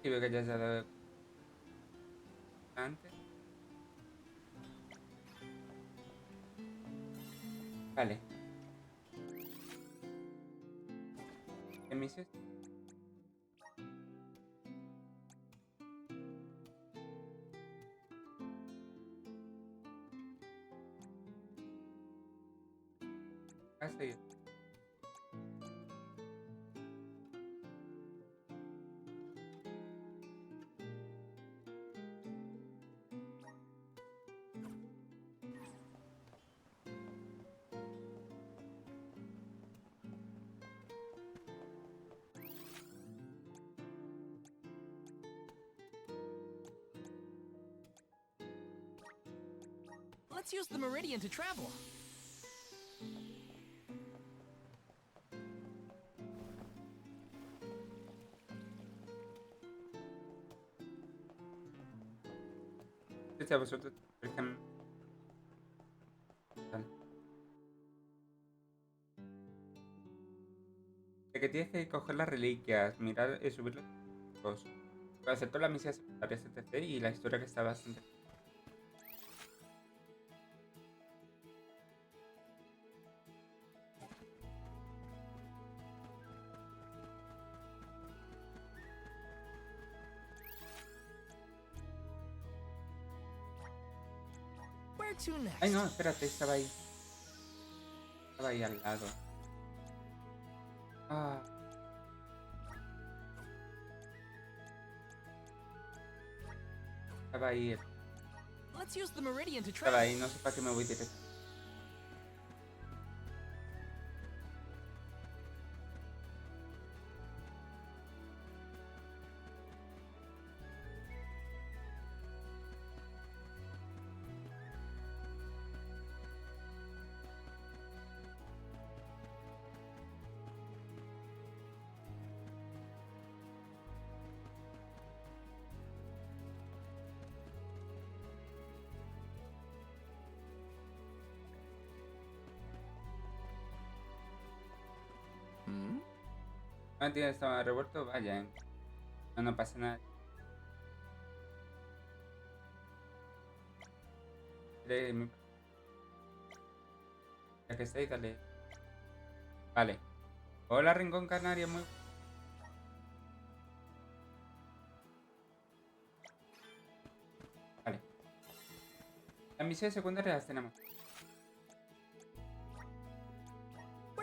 Y veo que ya se ha dado antes. Vale. ¿Qué me dices? A seguir. Let's use the meridian to travel. A vosotros, por ejemplo. De que tienes que coger las reliquias, mirar y subir los cosas. Hacer todas las misiones secundarias, etc. Y la historia que está bastante... Ay, no, espérate, estaba ahí. Estaba ahí al lado. Ah. Estaba ahí. Estaba ahí, no sé para qué me voy directo. Ah, tío, estaba revuelto, vaya. No, no pasa nada. Ya que estáis, dale. Vale. Hola, Rincón Canario, muy... Vale. Las misiones secundarias las tenemos.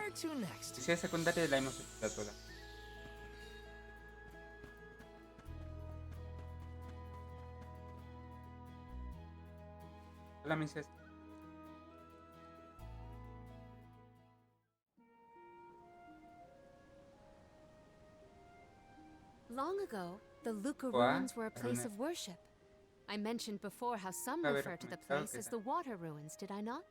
Las misiones secundarias las hemos hecho todas. La misión. Long ago, the Luca ruins were a place of worship. I mentioned before how some refer to the place as the Water Ruins, did I not?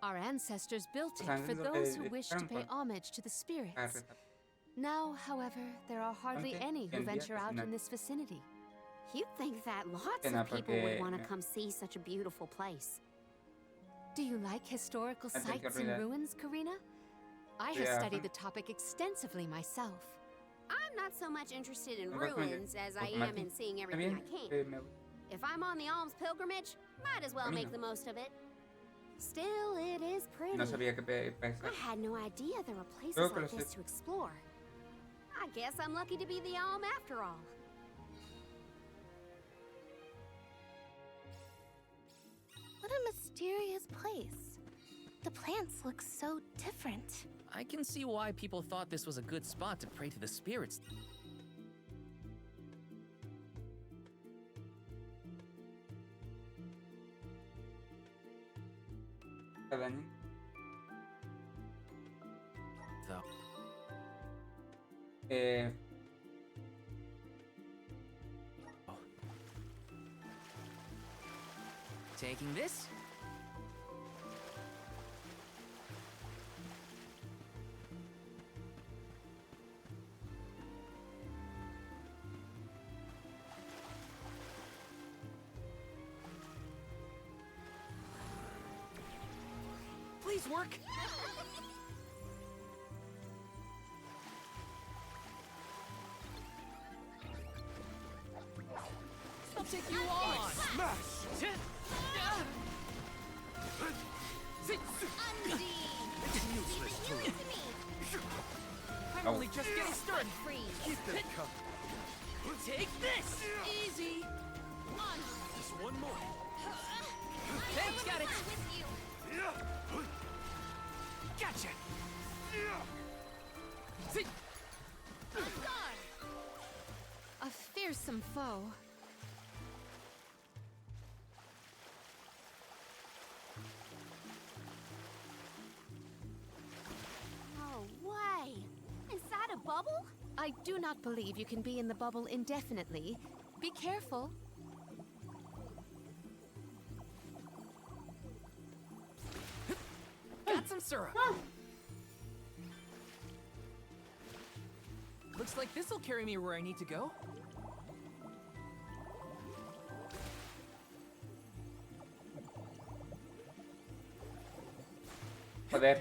Our ancestors built it for those who wish to pay homage to the spirits. Now, however, there are hardly any who venture out in this vicinity. You'd think that lots of people would want to come see such a beautiful place. Do you like historical sites and ruins, Karina? I have studied the topic extensively myself. I'm not so much interested in ruins as I am in seeing everything I can. If I'm on the alms pilgrimage, might as well make the most of it. Still, it is pretty. I had no idea there were places like this to explore. I guess I'm lucky to be the alm after all. What a mysterious place. The plants look so different. I can see why people thought this was a good spot to pray to the spirits. Taking this? Please work. I'll take you on. Smash. I'm only just getting started. Keep them coming. Take this. Easy. Just one more. Thanks, got it. Gotcha. A fearsome foe. No way. Inside a bubble? I do not believe you can be in the bubble indefinitely. Be careful. Got some syrup. Looks like this'll carry me where I need to go. Joder.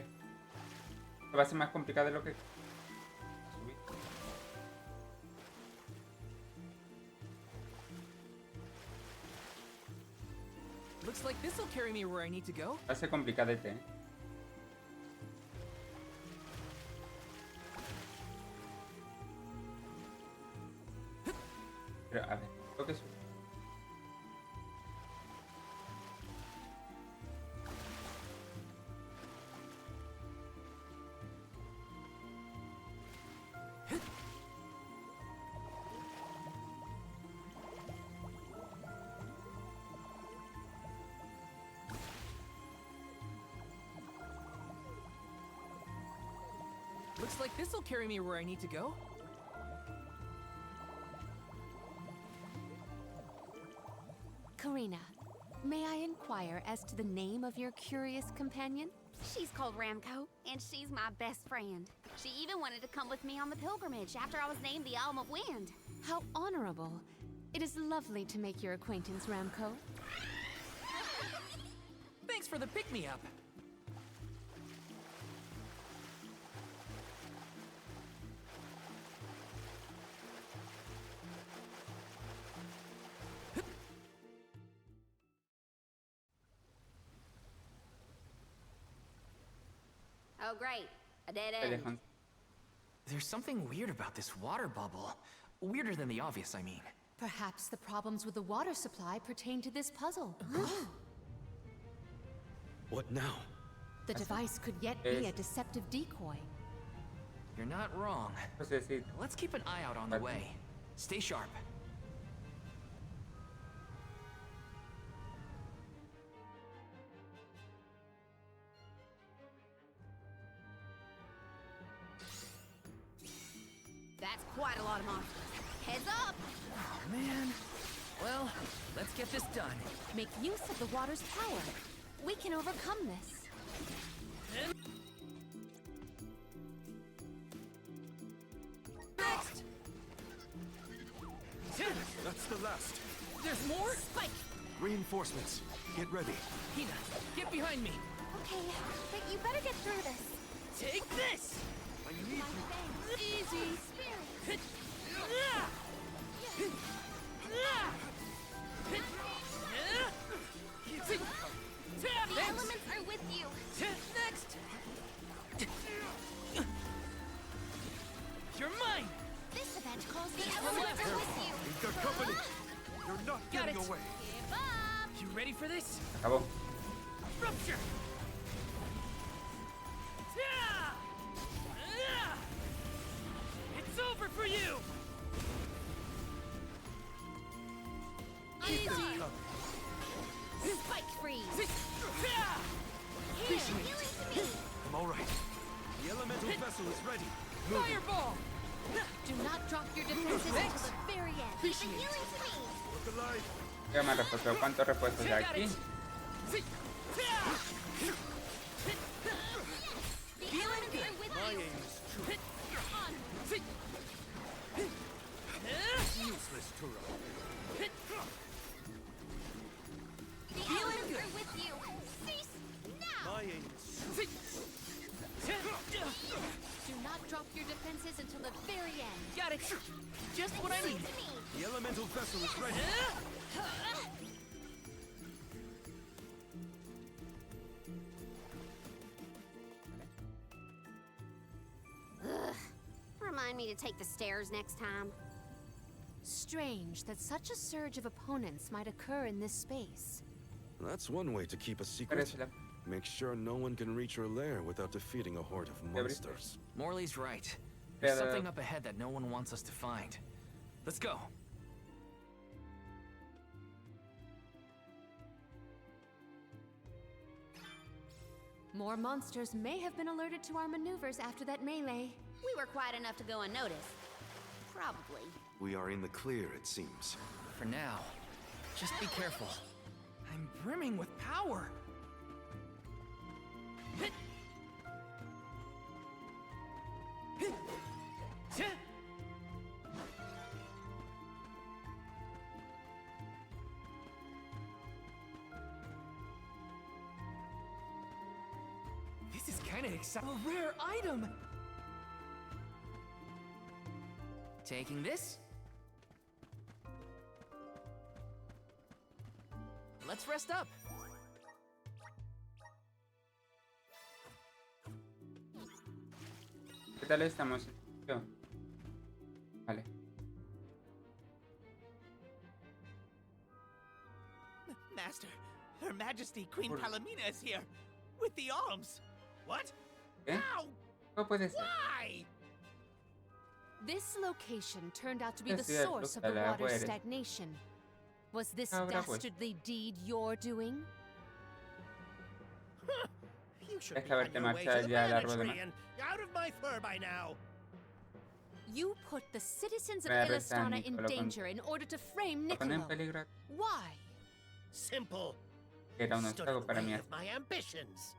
Esto va a ser más complicado de lo que... Looks like this'll carry me where I need to go. Va a ser complicadete, ¿eh? Pero, a ver, creo que es... Looks like this'll carry me where I need to go. Karina, may I inquire as to the name of your curious companion? She's called Ramco, and she's my best friend. She even wanted to come with me on the pilgrimage after I was named the Alm of Wind. How honorable. It is lovely to make your acquaintance, Ramco. Thanks for the pick-me-up. Oh, great. A dead end. There's something weird about this water bubble. Weirder than the obvious, I mean. Perhaps the problems with the water supply pertain to this puzzle. What now? The device could yet be a deceptive decoy. You're not wrong. Let's keep an eye out on the way. Stay sharp. That's quite a lot of monsters. Heads up! Oh, man. Well, let's get this done. Make use of the water's power. We can overcome this. Next! That's the last. There's more? Spike! Reinforcements. Get ready. Hina, get behind me. Okay, but you better get through this. Take this! I need you. Easy. The elements are with you. Next! You're mine! This event calls the elements are with you. We've got company. You're not Got getting it. away. Give up. You ready for this? Acabó. Rupture! It's over for you! Easy. Spike freeze. Here, healing to me. I'm all right. The elemental vessel is ready. Fireball! Do not drop your defenses until the very end. Keep the healing to me. Look alive. ¿Qué más refuerzo? ¿Cuántos refuerzos hay aquí? The elements are with My you. aim is true. Useless Turo. The elements are with you. Cease now. My aim is true. Do not drop your defenses until the very end. Got it! Just what I need. The elemental vessel is ready. Ugh. Remind me to take the stairs next time. Strange that such a surge of opponents might occur in this space. That's one way to keep a secret. Make sure no one can reach your lair without defeating a horde of monsters. Morley's right. There's something up ahead that no one wants us to find. Let's go. More monsters may have been alerted to our maneuvers after that melee. We were quiet enough to go unnoticed. Probably. We are in the clear, it seems. For now, just be careful. I'm brimming with power. This is kind of exciting. A rare item. Taking this? Let's rest up. ¿Qué tal estamos? Yo. Vale. Master, Her Majesty Queen Palomina is here with the alms. What? ¿Qué? How? ¿Cómo puede ser? Why? This location turned out to be La the ciudad source of loca, the la water's muere. stagnation. Was this Ahora pues. dastardly deed your doing? You should Es be que on haberte your way marchado to the ya al árbol de Mana3 and out of my fur by now. You put the citizens of Voy a arrestar a Illistana in Nico, lo pon- danger in order to frame Lo pone en Niccolo. peligro. Why? Simple. Que era un Stood in obstáculo the para way mí. of my ambitions.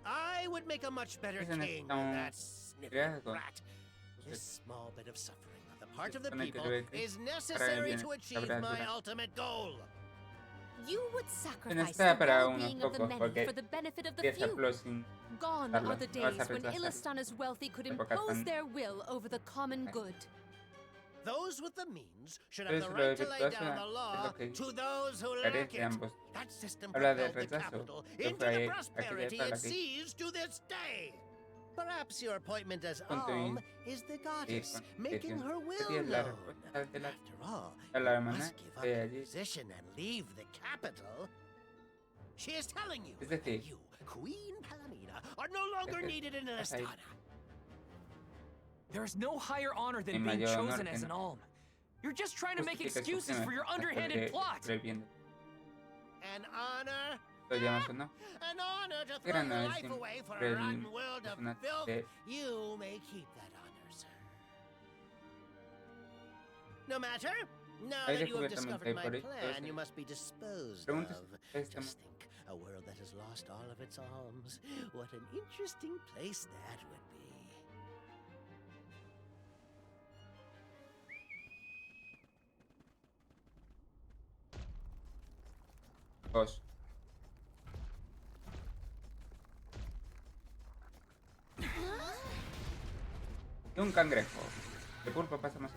I would make a much better Ese king necesita than un that sniveling riesgo. brat. This small bit of suffering on the part of the supone que people tuve que is para necessary bien to achieve habrá my dura. ultimate goal. You would sacrifice Necesita the para unos well-being of the pocos, many porque for the benefit of the 10 few. hacerlo sin Gone darlo. are the No vas days a when rechazar. Illistana's wealthy could Épocas impose tan- their will over the common good. Those with the means should Pero have the eso lo right to lay virtuoso down the es law lo que to those who carece lack de it. ambos. That system Habla de propelled the rechazo, capital que into fue the aquella prosperity época it la que sees to this day. Perhaps your appointment as Constituir Alm is the goddess, making con her will sería la known. respuesta de la After all, a la you hermana must give up de your allí. position and leave the capital. She is telling you, Es decir, you, Queen Palomina, are no longer needed in vas a ir. Illistana. There is no higher honor than En being mayor honor chosen que as no. an alm. You're just trying to make Justifica excuses sus for your crímenes underhanded plot. por el bien de- An honor? ¿Lo llamas o no? An honor to throw Gran your es life away for siempre a el rotten world of personaje filth. de- You may keep that honor, sir. No matter. Now that you have discovered my plan, you must be disposed of. Just think, a world that has lost all of its alms. What an interesting place that would be. Dos. Y un cangrejo. De pulpo pasa más.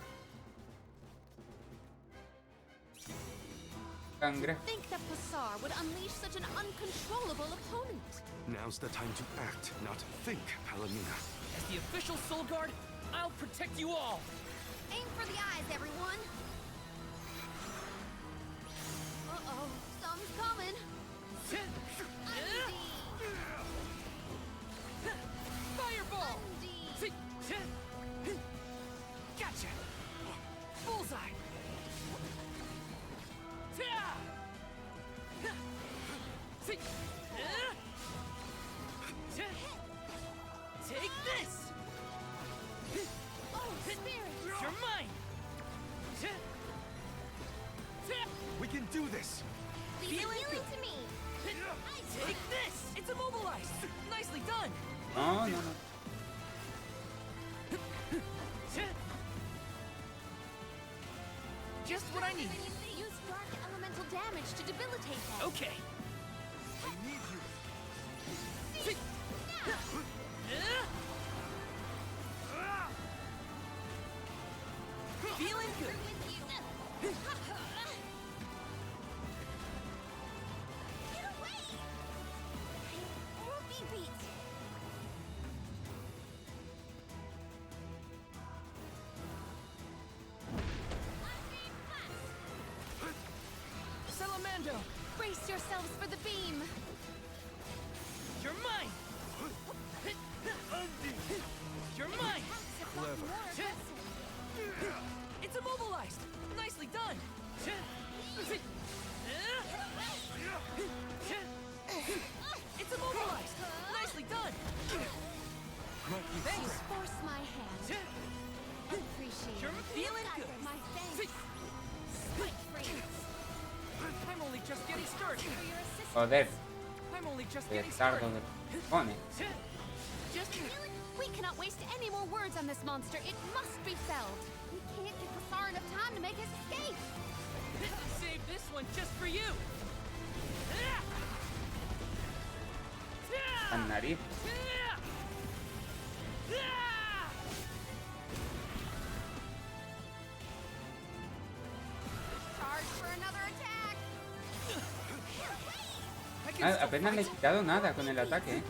Cangrejo. Think that Pasar would unleash such an uncontrollable opponent. Now's the time to act, not think, Palomina. As the official Soul Guard, I'll protect you all. Aim for the eyes, everyone. Uh-oh, something's coming. Fireball! Gotcha! Bullseye! Take this! Oh, Spirit! You're mine! We can do this! Leave the healing to me! Take this! It's immobilized! Nicely done! No, no, no. Just what I need. Use dark elemental damage to debilitate them. Okay. I need you. Feeling good. Get away! I won't be beat. Salamando! Brace yourselves for the beam. You're mine! You're mine! Clever. It's immobilized! Nicely done! It's immobilized! Nicely done! Thanks. Force my hand. Appreciate You're it. feeling good! My thanks. Spike freeze. I'm only just getting started. For your assistance. Joder. I'm only just getting Tardo started. del pone. Just we cannot waste any more words on this monster. It must be felled. We can't give Pasar enough time to make his escape. Save this one just for you. La nariz. Charge for another attack. Apenas le he quitado nada con el ataque, ¿eh?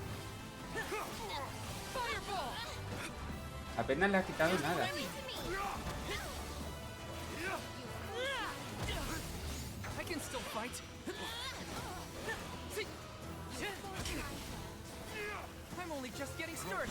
Apenas le ha quitado nada. I can still fight. I'm only just getting started.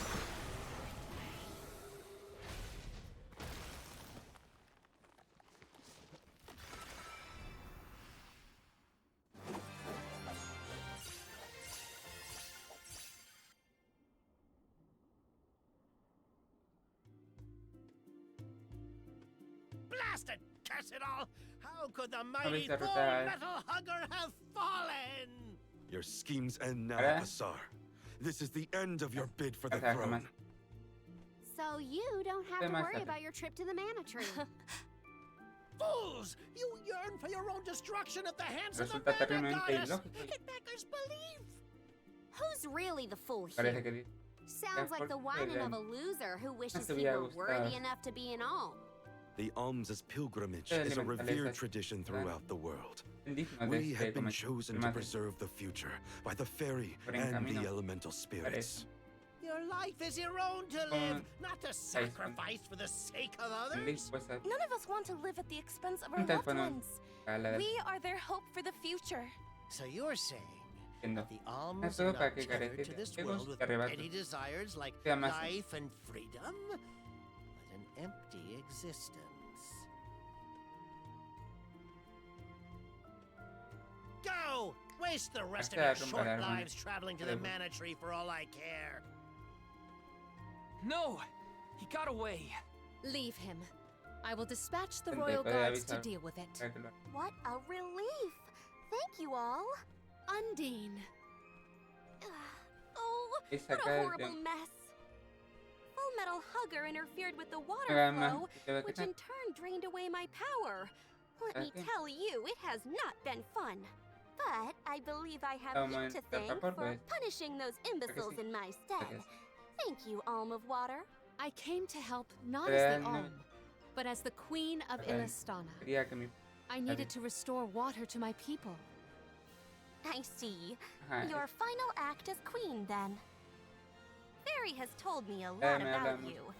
Blasted curse it all! How could the mighty full metal hugger have fallen? Your schemes end now, ¿Verdad? Pasar. This is the end of your bid for the throne. So you don't have to worry about your trip to the Mana3. Fools! You yearn for your own destruction at the hands of the Resulta Mana terriblemente Goddess. ilógico. It beggars belief. Who's really the fool Parece here? que Sounds like the whining of a loser who wishes te he hubiera were worthy gustado. enough to be an alm. The alms pilgrimage El is a elemental revered es tradition throughout the world. digno de We have este been como chosen to más preserve the future by the fairy Por en and camino the elemental spirits. Your life is your own to live, not to sacrifice for the sake of others. None of us want to live at the expense of our Un loved teléfono ones. a la We are their hope for the future. So you're saying that the alms Eso are para not que tethered carece to de this apegos world with que arrebatan. petty desires like Sea más- life and freedom, but an empty existence. Go! Waste the rest of your short lives traveling to the Mana3 for all I care. No! He got away. Leave him. I will dispatch the royal guards to deal with it. What a relief! Thank you all. Undine. Oh, what a horrible mess. Full Metal Hugger interfered with the water flow, which in turn drained away my power. Let me tell you, it has not been fun. But I believe I have you to thank for punishing those imbeciles in my stead. Thank you, Alm of Water. I came to help not as the Alm, but as the Queen of Illistana. I needed to restore water to my people. I see. Your final act as queen, then. Fairy has told me a lot about you.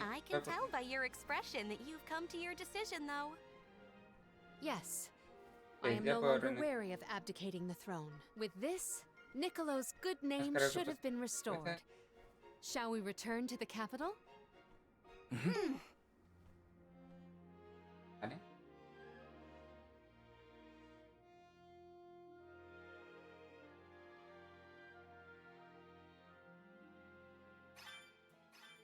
I can tell by your expression that you've come to your decision, though. Yes. I am no longer wary of abdicating the throne. With this, Niccolo's good name should have been restored. Shall we return to the capital?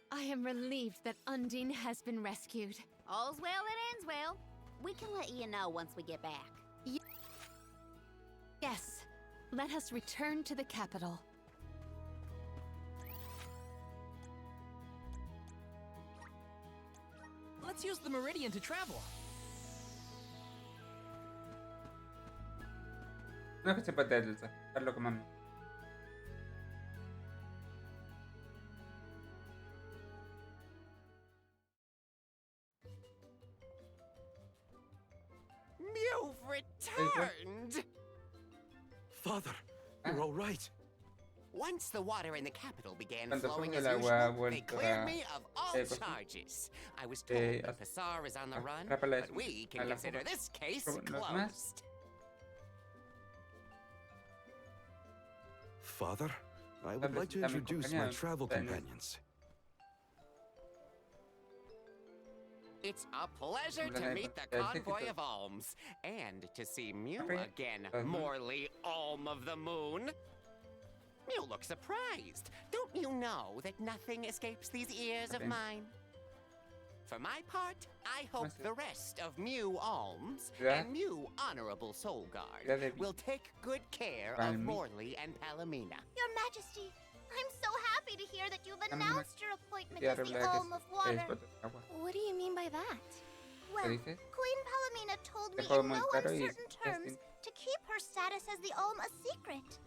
I am relieved that Undine has been rescued. All's well that ends well. We can let you know once we get back. Yes. Let us return to the capital. Let's use the meridian to travel. No es que se puede hacerlo como a mí. You've returned! Father, you're all right. Once the water in the capital began flowing as usual, they cleared me of all charges. I was told that Passar is on the run, but we can consider this case closed. Father, I would like to introduce my travel companions. It's a pleasure to meet the convoy of alms, and to see Mew again, Morley Alm of the Moon. You look surprised. Don't you know that nothing escapes these ears of mine? For my part, I hope the rest of Mew Alms and Mew Honorable Soul Guard will take good care of Morley and Palomina. Your Majesty, I'm so happy to hear that you've announced your appointment as the Alm of Water. What do you mean by that? Well, Queen Palomina told me in no uncertain terms to keep her status as the Alm a secret.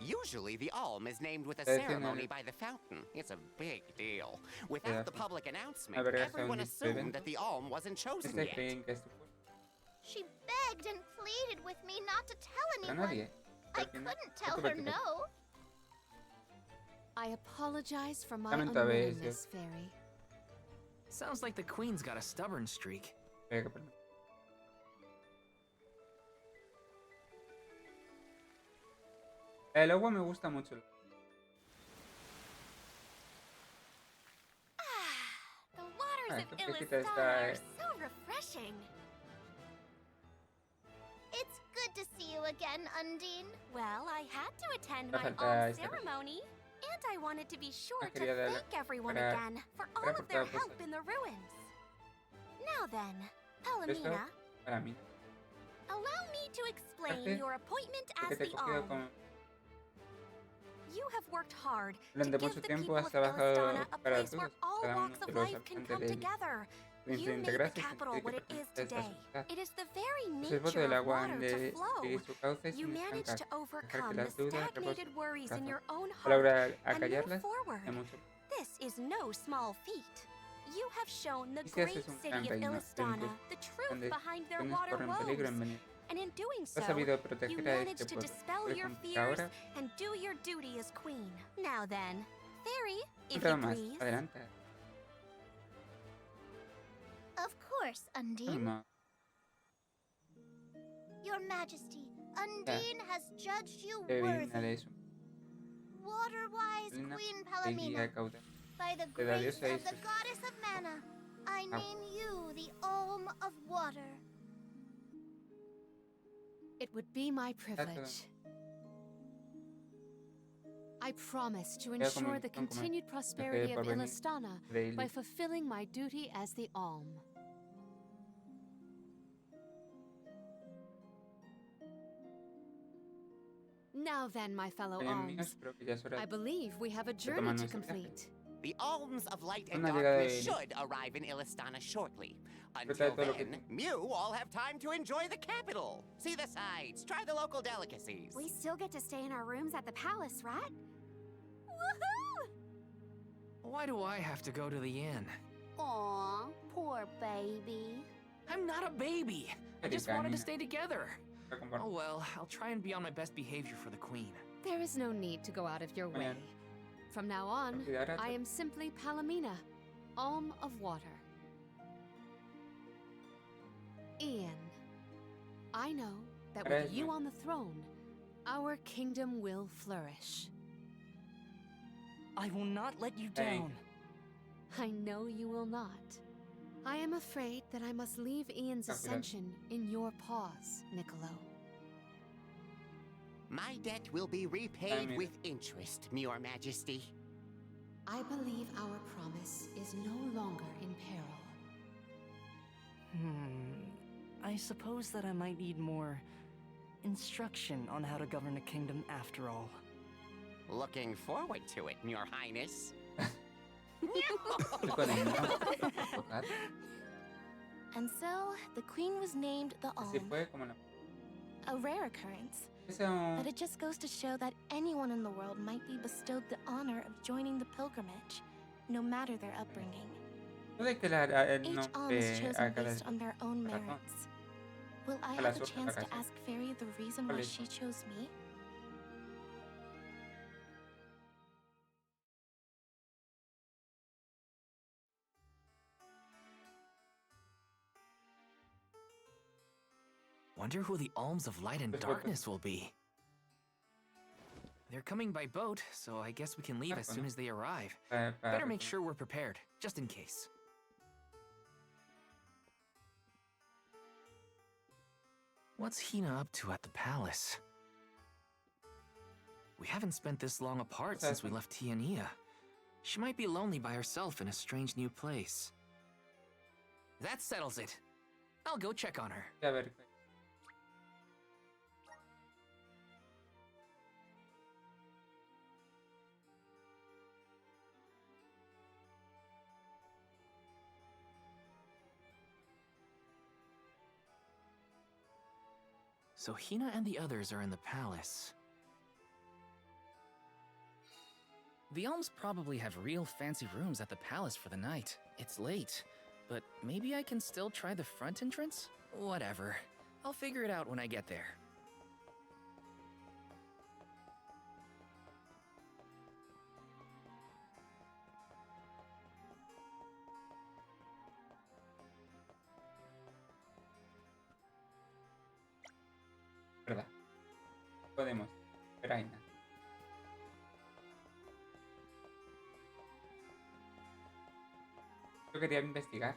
Usually the Alm is named with a ceremony by the fountain. It's a big deal. Without the public announcement, everyone assumed that the Alm wasn't chosen yet. She begged and pleaded with me not to tell anyone. I couldn't tell her no. I apologize for my unwillingness, Fairy. Sounds like the Queen's got a stubborn streak. El agua me gusta mucho. The waters of Illistana are so refreshing. It's good to see you again, Undine. Well, I had to attend my Alm ceremony, and I wanted to be sure to thank everyone again for all of their help in the ruins. Now then, Palomina, allow me to explain your appointment as the Alm. You have worked hard to give the people of Illistana a place where all walks of life can come together. You made the capital what it is today. It is the very nature of water to flow. You managed to overcome the stagnated worries in your own heart and move forward. This is no small feat. You have shown the great city of Illistana the truth behind their water woes. And in doing so, you managed to dispel your fears and do your duty as queen. Now then, Fairy, if you please. Of course, Undine. Your Majesty, Undine has judged you worthy. Water-wise Queen Palomina, by the grace of the Goddess of Mana, I name you the Alm of Water. It would be my privilege. I promise to ensure the continued prosperity of Illistana by fulfilling my duty as the Alm. Now then, my fellow alms, I believe we have a journey to complete. The alms of light and darkness should arrive in Illistana shortly. Until then, Mew all have time to enjoy the capital. See the sights, try the local delicacies. We still get to stay in our rooms at the palace, right? Woohoo! Why do I have to go to the inn? Aw, poor baby. I'm not a baby. I just wanted to stay together. Oh well, I'll try and be on my best behavior for the queen. There is no need to go out of your way. From now on, I am simply Palomina, Alm of Water. Ian, I know that with you on the throne, our kingdom will flourish. I will not let you down. I know you will not. I am afraid that I must leave Ian's ascension in your paws, Niccolo. My debt will be repaid with interest, Your Majesty. I believe our promise is no longer in peril. I suppose that I might need more instruction on how to govern a kingdom after all. Looking forward to it, Your Highness. And so, the queen was named the Alm. A rare occurrence. But it just goes to show that anyone in the world might be bestowed the honor of joining the pilgrimage, no matter their upbringing. Each alm is chosen based on their own merits. Will I have a chance to ask Fairy the reason why she chose me? Wonder who the Alms of Light and Darkness will be. They're coming by boat, so I guess we can leave as soon as they arrive. Better make sure we're prepared, just in case. What's Hina up to at the palace? We haven't spent this long apart since we left Tiania. She might be lonely by herself in a strange new place. That settles it. I'll go check on her. So Hina and the others are in the palace. The Alms probably have real fancy rooms at the palace for the night. It's late, but maybe I can still try the front entrance? Whatever. I'll figure it out when I get there. ¿Verdad? Podemos. Pero ahí nada. Yo quería investigar.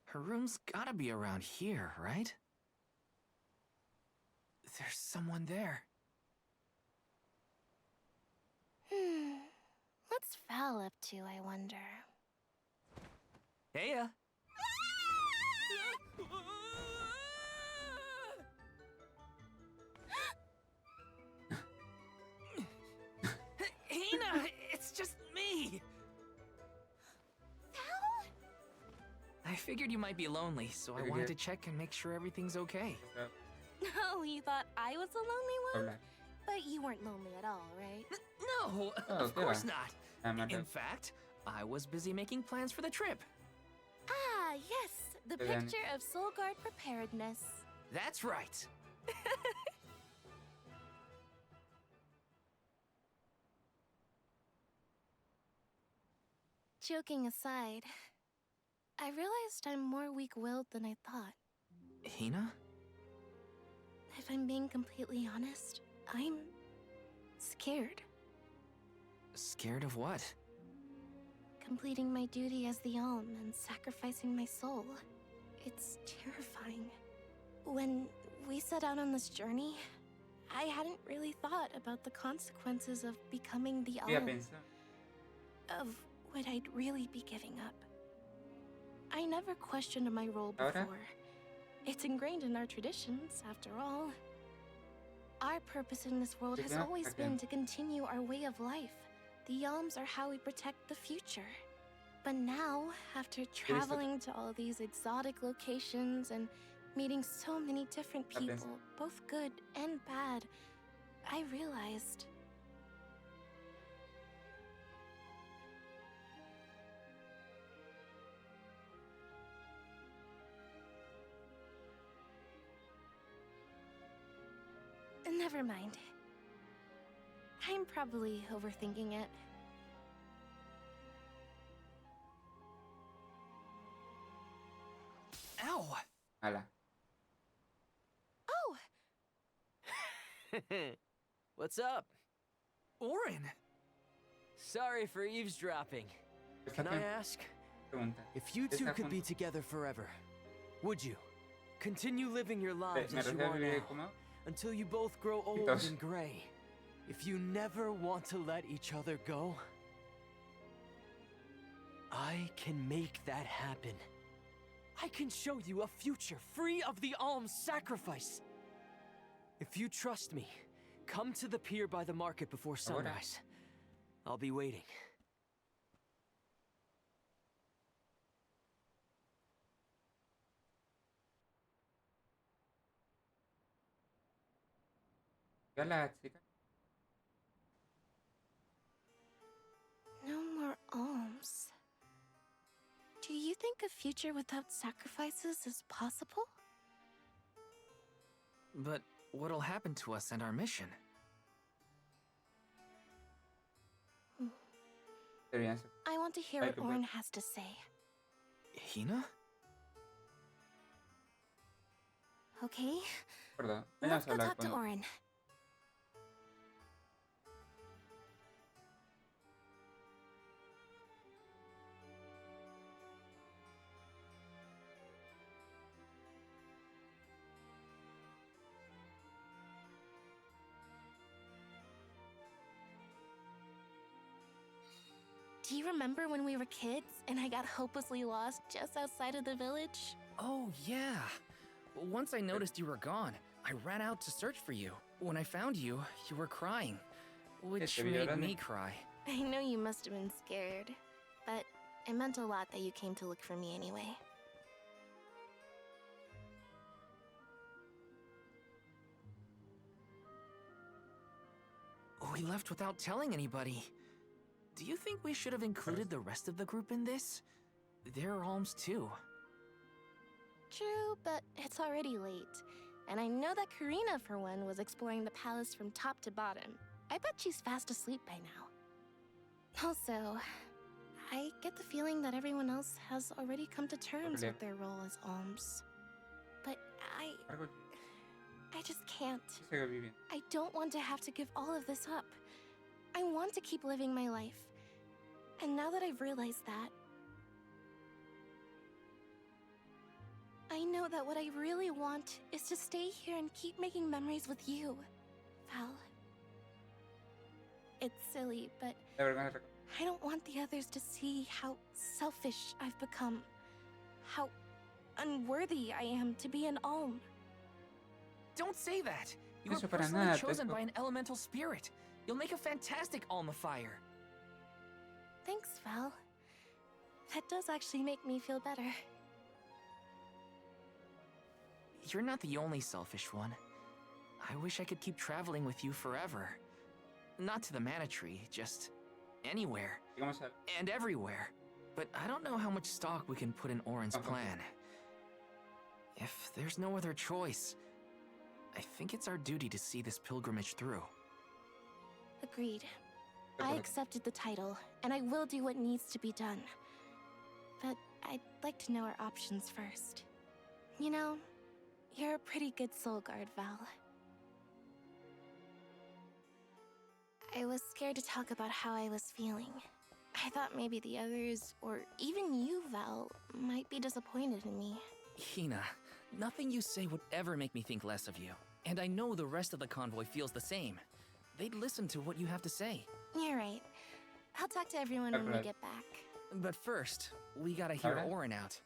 Her room's gotta be around here, right? There's someone there. What's Val up to, I wonder? Heya! Hina, it's just me! I figured you might be lonely, so I wanted to check and make sure everything's okay. Oh, you thought I was the lonely one? But you weren't lonely at all, right? No, of course not. In fact, I was busy making plans for the trip. Ah, yes, the picture of Soul Guard preparedness. That's right. Joking aside, I realized I'm more weak-willed than I thought. Hina? If I'm being completely honest, I'm scared. Scared of what? Completing my duty as the Alm and sacrificing my soul. It's terrifying. When we set out on this journey, I hadn't really thought about the consequences of becoming the Alm. Of what I'd really be giving up. I never questioned my role before. It's ingrained in our traditions, after all. Our purpose in this world has always been to continue our way of life. The Alms are how we protect the future. But now, after traveling to all these exotic locations and meeting so many different people, both good and bad, I realized... Never mind. I'm probably overthinking it. Ow! Hala. Oh! What's up? Orin! Sorry for eavesdropping. Can I ask? If you two could be together forever, would you? Continue living your lives as you are now, until you both grow old and gray. If you never want to let each other go, I can make that happen. I can show you a future free of the Alm's sacrifice. If you trust me, come to the pier by the market before sunrise. I'll be waiting. No more alms. Do you think a future without sacrifices is possible? But what'll happen to us and our mission? I want to hear what Orin has to say. Hina? Okay. Let's go talk to Orin. Do you remember when we were kids and I got hopelessly lost just outside of the village? Oh, yeah. Once I noticed you were gone, I ran out to search for you. When I found you, you were crying, which made me cry. I know you must have been scared, but it meant a lot that you came to look for me anyway. We left without telling anybody. Do you think we should have included the rest of the group in this? They're alms too. True, but it's already late. And I know that Karina, for one, was exploring the palace from top to bottom. I bet she's fast asleep by now. Also, I get the feeling that everyone else has already come to terms with their role as alms. But I just can't. I don't want to have to give all of this up. I want to keep living my life. And now that I've realized that, I know that what I really want is to stay here and keep making memories with you, Val. It's silly, but I don't want the others to see how selfish I've become. How unworthy I am to be an alm. Don't say that! You were personally chosen by an elemental spirit. You'll make a fantastic almifier. Thanks, Val. That does actually make me feel better. You're not the only selfish one. I wish I could keep traveling with you forever. Not to the Mana3, just anywhere. And everywhere. But I don't know how much stock we can put in Orin's plan. If there's no other choice, I think it's our duty to see this pilgrimage through. Agreed. I accepted the title, and I will do what needs to be done. but I'd like to know our options first. You know, you're a pretty good soul guard, Val. I was scared to talk about how I was feeling. I thought maybe the others, or even you, Val, might be disappointed in me. Hina, nothing you say would ever make me think less of you. And I know the rest of the convoy feels the same. They'd listen to what you have to say. You're right. I'll talk to everyone when we get back. But first, we gotta hear Orin out.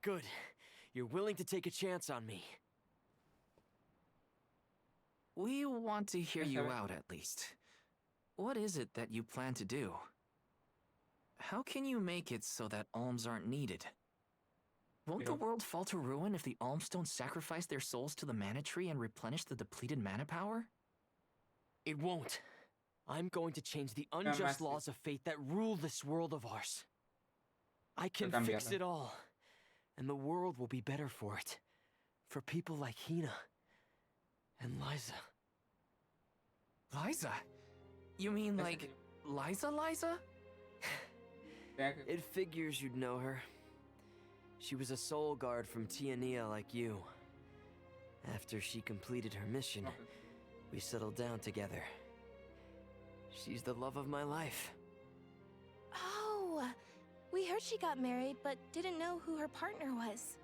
Good. You're willing to take a chance on me. We want to hear you out, at least. What is it that you plan to do? How can you make it so that alms aren't needed? Won't the world fall to ruin if the alms don't sacrifice their souls to the Mana3 and replenish the depleted mana power? It won't. I'm going to change the unjust laws of fate that rule this world of ours. I can fix it all. And the world will be better for it. For people like Hina. And Liza. Liza? You mean like Liza? It figures you'd know her. She was a soul guard from Tiania like you. After she completed her mission, we settled down together. She's the love of my life. Oh, we heard she got married, but didn't know who her partner was.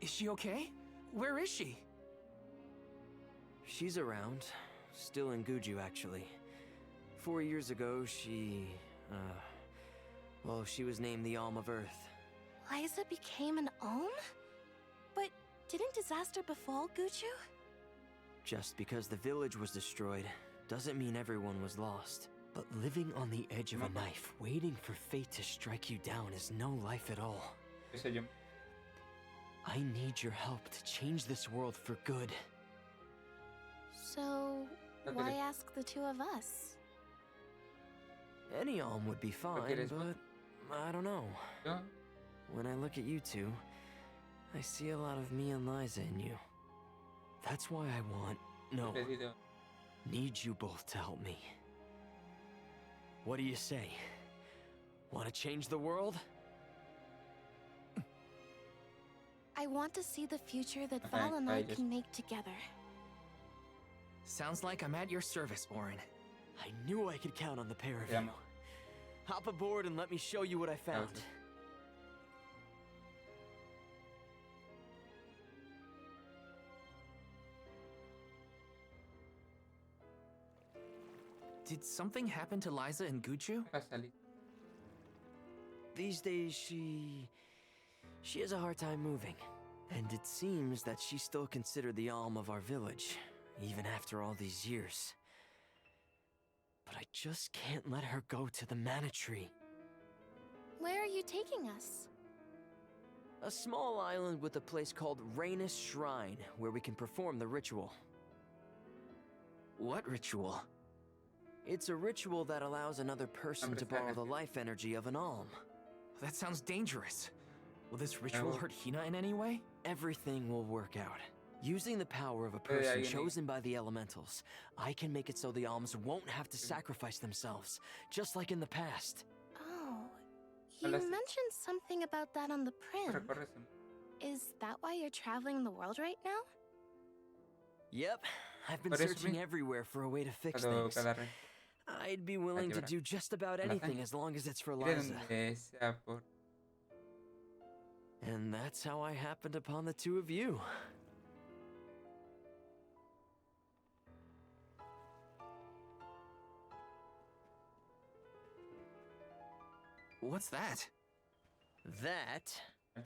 Is she okay? Where is she? She's around. Still in Guju, actually. 4 years ago, she was named the Alm of Earth. Liza became an Alm? But didn't disaster befall Guju? Just because the village was destroyed doesn't mean everyone was lost. But living on the edge of a knife, waiting for fate to strike you down is no life at all. I need your help to change this world for good. So, why ask the two of us? Any Alm would be fine, but I don't know. When I look at you two, I see a lot of me and Liza in you. That's why I need you both to help me. What do you say? Want to change the world? I want to see the future that Val and I can make together. Sounds like I'm at your service, Orin. I knew I could count on the pair of you. Hop aboard and let me show you what I found. Did something happen to Liza and Guju? These days, she has a hard time moving. And it seems that she's still considered the Alm of our village, even after all these years. But I just can't let her go to the Mana3. Where are you taking us? A small island with a place called Rainus Shrine, where we can perform the ritual. What ritual? It's a ritual that allows another person to borrow the life energy of an Alm. That sounds dangerous. Will this ritual hurt Hina in any way? Everything will work out. Using the power of a person chosen by the elementals, I can make it so the Alms won't have to sacrifice themselves, just like in the past. Oh, you mentioned something about that on the print. Is that why you're traveling the world right now? Yep, I've been searching everywhere for a way to fix things. I'd be willing to do just about anything as long as it's for Liza. And that's how I happened upon the two of you. What's that? That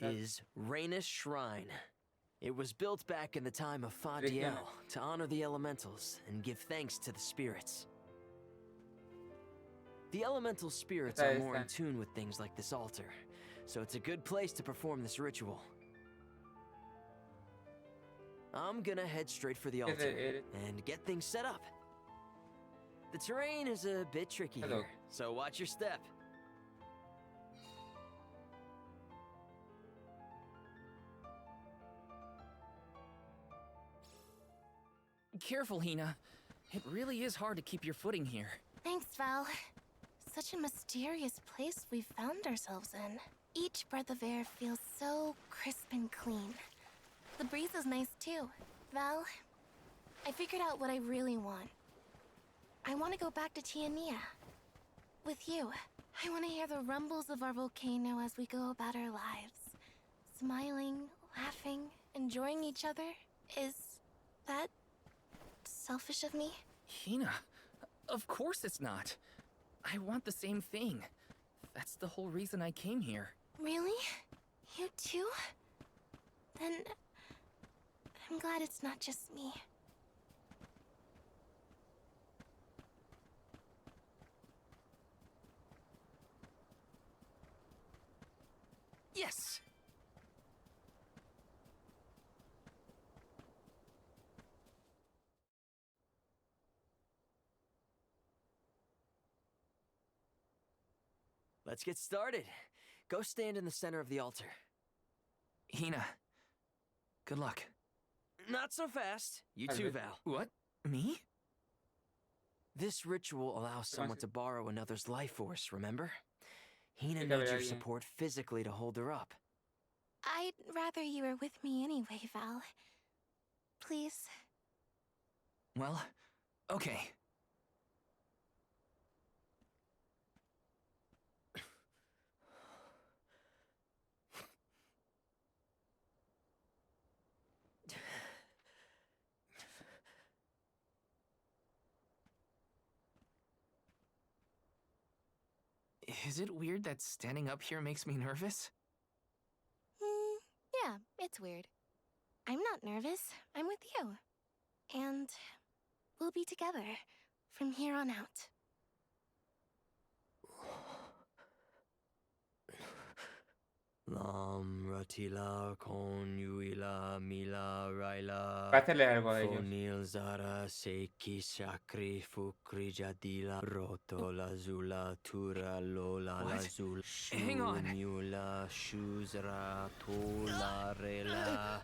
is Rainus Shrine. It was built back in the time of Fadiel to honor the elementals and give thanks to the spirits. The elemental spirits are more in tune with things like this altar, so it's a good place to perform this ritual. I'm gonna head straight for the altar and get things set up. The terrain is a bit tricky here, so watch your step. Careful, Hina. It really is hard to keep your footing here. Thanks, Val. Such a mysterious place we've found ourselves in. Each breath of air feels so crisp and clean. The breeze is nice too. Val, I figured out what I really want. I want to go back to Tiania. With you. I want to hear the rumbles of our volcano as we go about our lives. Smiling, laughing, enjoying each other. Is that selfish of me? Hina, of course it's not. I want the same thing. That's the whole reason I came here. Really? You too? Then I'm glad it's not just me. Yes! Let's get started. Go stand in the center of the altar. Hina, good luck. Not so fast. You too, Val. What? Me? This ritual allows someone to borrow another's life force, remember? Hina needs your support physically to hold her up. I'd rather you were with me anyway, Val. Please. Well, okay. Is it weird that standing up here makes me nervous? Yeah, it's weird. I'm not nervous. I'm with you. And we'll be together from here on out. Lam ratila konyuila mila raila. Hacerle algo a ellos. Fonil zara seki shakri fukri jadila roto la zula tura lola la zul. Hang on. Shunula shuzra tola rela.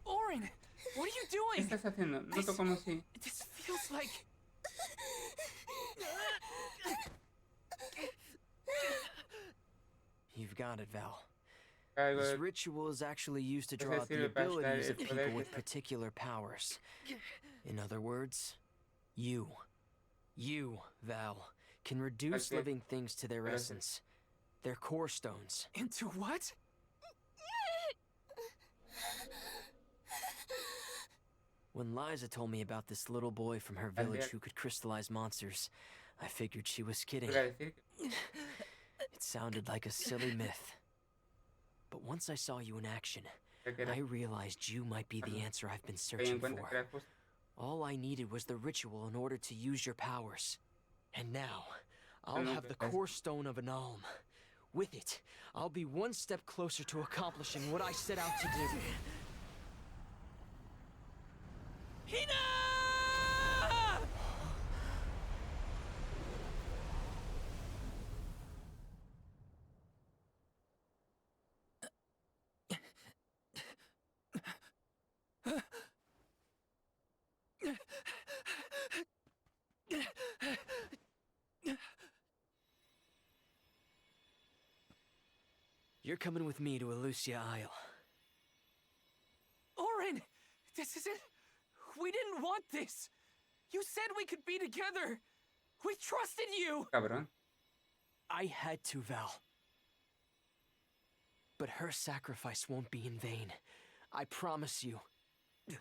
Orin, what are you doing? ¿Qué estás haciendo? Noto como si... This feels like... You've got it, Val. This ritual is actually used to draw out the abilities of people with particular powers. In other words, you, Val, can reduce living things to their essence. Their core stones. Into what? When Liza told me about this little boy from her village who could crystallize monsters, I figured she was kidding. It sounded like a silly myth. But once I saw you in action, I realized you might be the answer I've been searching for. All I needed was the ritual in order to use your powers. And now, I'll have the core stone of an alm. With it, I'll be one step closer to accomplishing what I set out to do. Hina! You're coming with me to Elusia Isle. Orin! This isn't... We didn't want this! You said we could be together! We trusted you! Cabrón. I had to, Val. But her sacrifice won't be in vain. I promise you. Val.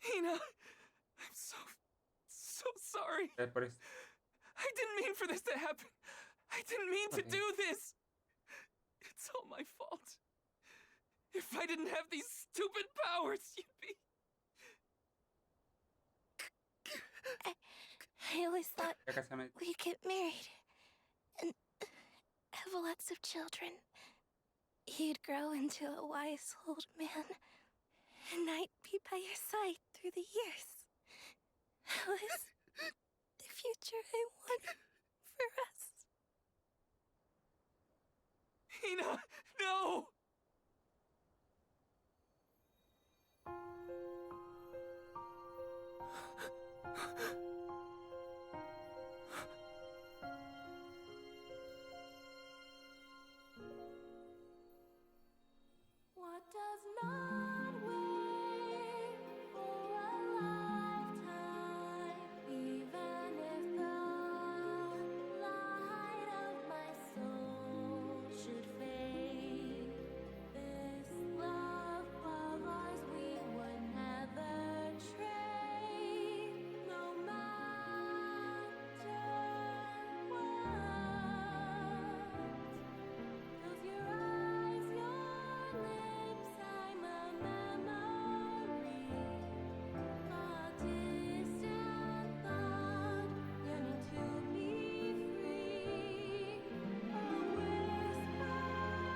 Hina, I'm so sorry. I didn't mean for this to happen. I didn't mean to do this. It's all my fault. If I didn't have these stupid powers, you'd be... I always thought we'd get married and have lots of children. You'd grow into a wise old man, and I'd be by your side through the years. That was the future I wanted for us. Hina, no! What does not wait for a lifetime, even if the light of my soul should fade? This love of ours we would never trade, no matter what. Close your eyes, your lips, I'm a memory, a distant thought, yearning to be free, a whisper at your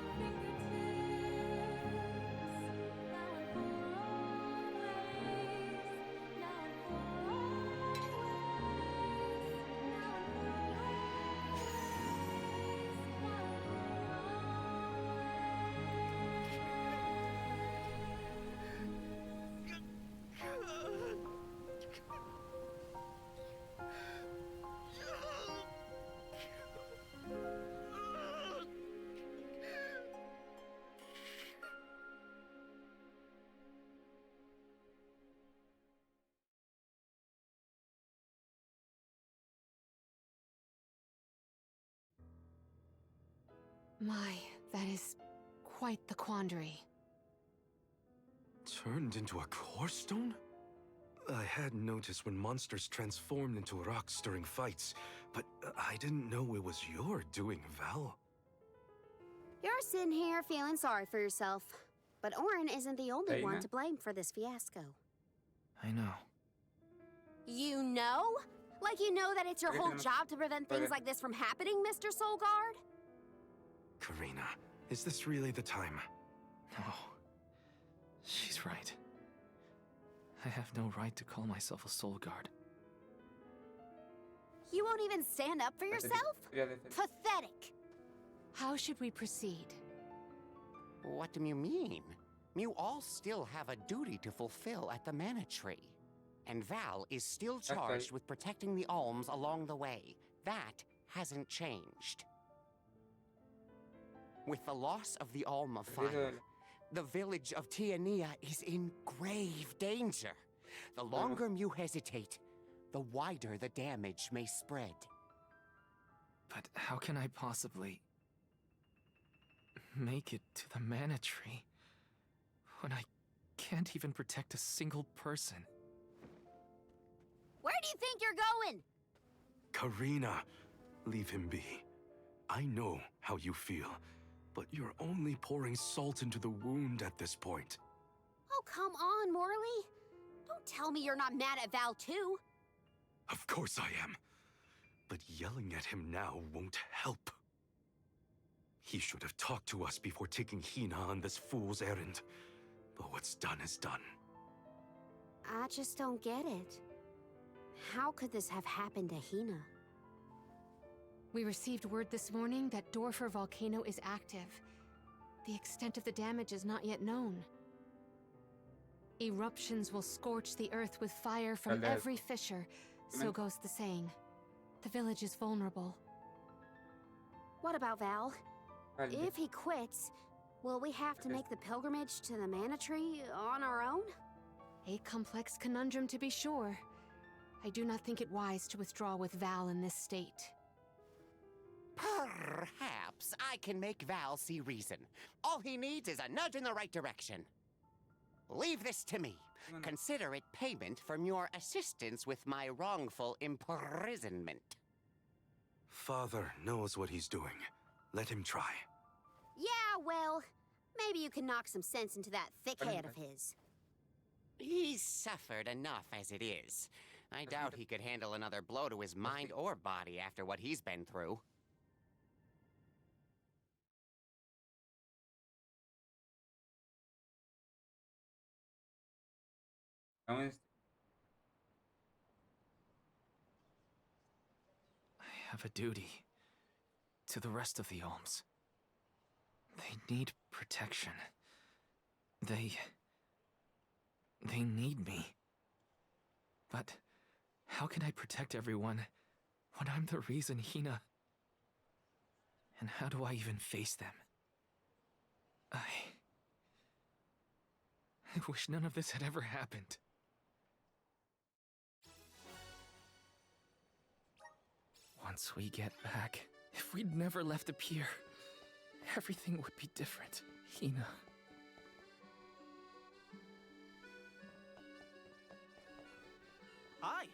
fingertips, now and for always, now and for always, now and for My, that is quite the quandary. Turned into a core stone? I had noticed when monsters transformed into rocks during fights, but I didn't know it was your doing, Val. You're sitting here feeling sorry for yourself. But Orin isn't the only one to blame for this fiasco. I know. You know? Like you know that it's your whole job to prevent things like this from happening, Mr. Soulguard? Karina, is this really the time? No. She's right. I have no right to call myself a soul guard. You won't even stand up for yourself? Pathetic! How should we proceed? What do you mean? You all still have a duty to fulfill at the Mana3. And Val is still charged with protecting the alms along the way. That hasn't changed. With the loss of the Alma fire, the village of Tiania is in grave danger. The longer you hesitate, the wider the damage may spread. But how can I possibly make it to the Mana3 when I can't even protect a single person? Where do you think you're going? Karina, leave him be. I know how you feel, but you're only pouring salt into the wound at this point. Oh, come on, Morley. Don't tell me you're not mad at Val, too. Of course I am. But yelling at him now won't help. He should have talked to us before taking Hina on this fool's errand. But what's done is done. I just don't get it. How could this have happened to Hina? We received word this morning that Dorfer volcano is active. The extent of the damage is not yet known. Eruptions will scorch the earth with fire from every fissure, so goes the saying. The village is vulnerable. What about Val? If he quits, will we have to make the pilgrimage to the Mana3 on our own? A complex conundrum to be sure. I do not think it wise to withdraw with Val in this state. Perhaps I can make Val see reason. All he needs is a nudge in the right direction. Leave this to me. Consider it payment from your assistance with my wrongful imprisonment. Father knows what he's doing. Let him try. Yeah, well, maybe you can knock some sense into that thick head of his. He's suffered enough as it is. I doubt he could handle another blow to his mind or body after what he's been through. I have a duty to the rest of the Alms. They need protection. They need me. But how can I protect everyone when I'm the reason Hina... And how do I even face them? I wish none of this had ever happened. Once we get back, if we'd never left the pier, everything would be different, Hina. Hi.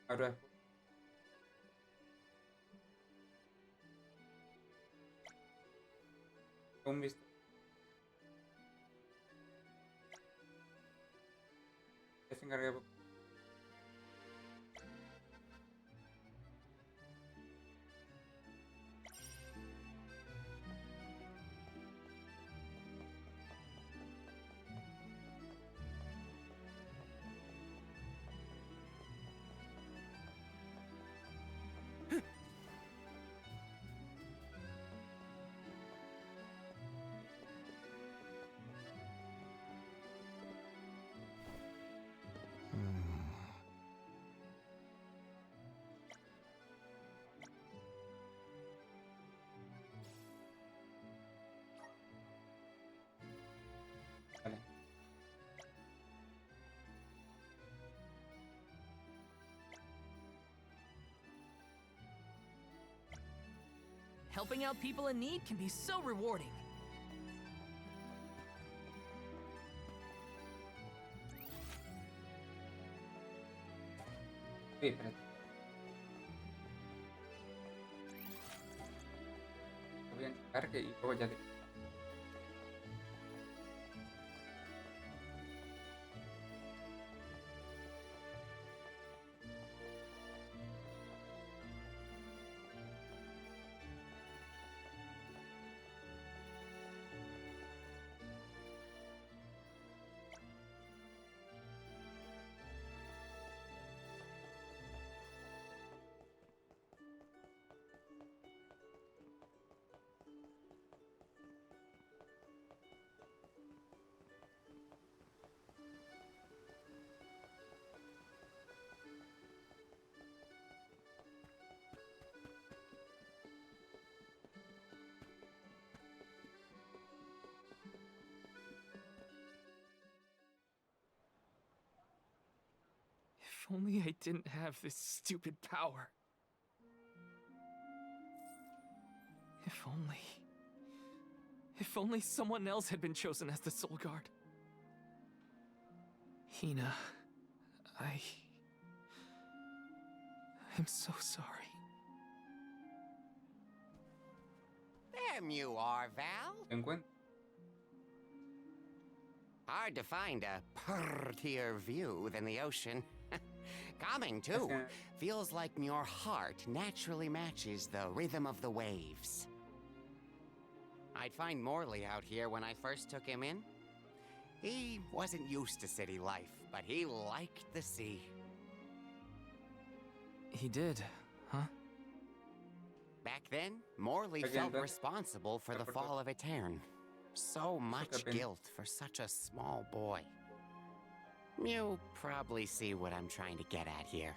Ahora un visto. Se encarga. Vale. Helping out people in need can be so rewarding. Sí, espérate. Lo voy a checar que y luego ya te... If only I didn't have this stupid power. If only someone else had been chosen as the Soul Guard. Hina, I'm so sorry. There you are, Val. Hard to find a prettier view than the ocean. Calming, too. Feels like your heart naturally matches the rhythm of the waves. I'd find Morley out here when I first took him in. He wasn't used to city life, but he liked the sea. He did, huh? Back then, Morley felt responsible for the fall of Etern. So much guilt for such a small boy. You probably see what I'm trying to get at here.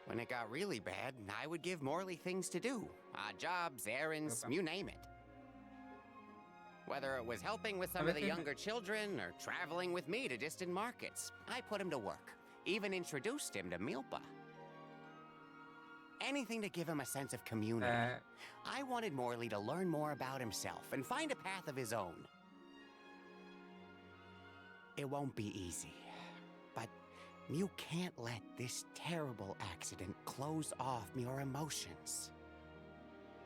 When it got really bad, I would give Morley things to do. Odd jobs, errands, you name it. whether it was helping with some of the younger children or traveling with me to distant markets. I put him to work, even introduced him to Milpa. Anything to give him a sense of community. I wanted Morley to learn more about himself and find a path of his own. It won't be easy, but you can't let this terrible accident close off your emotions.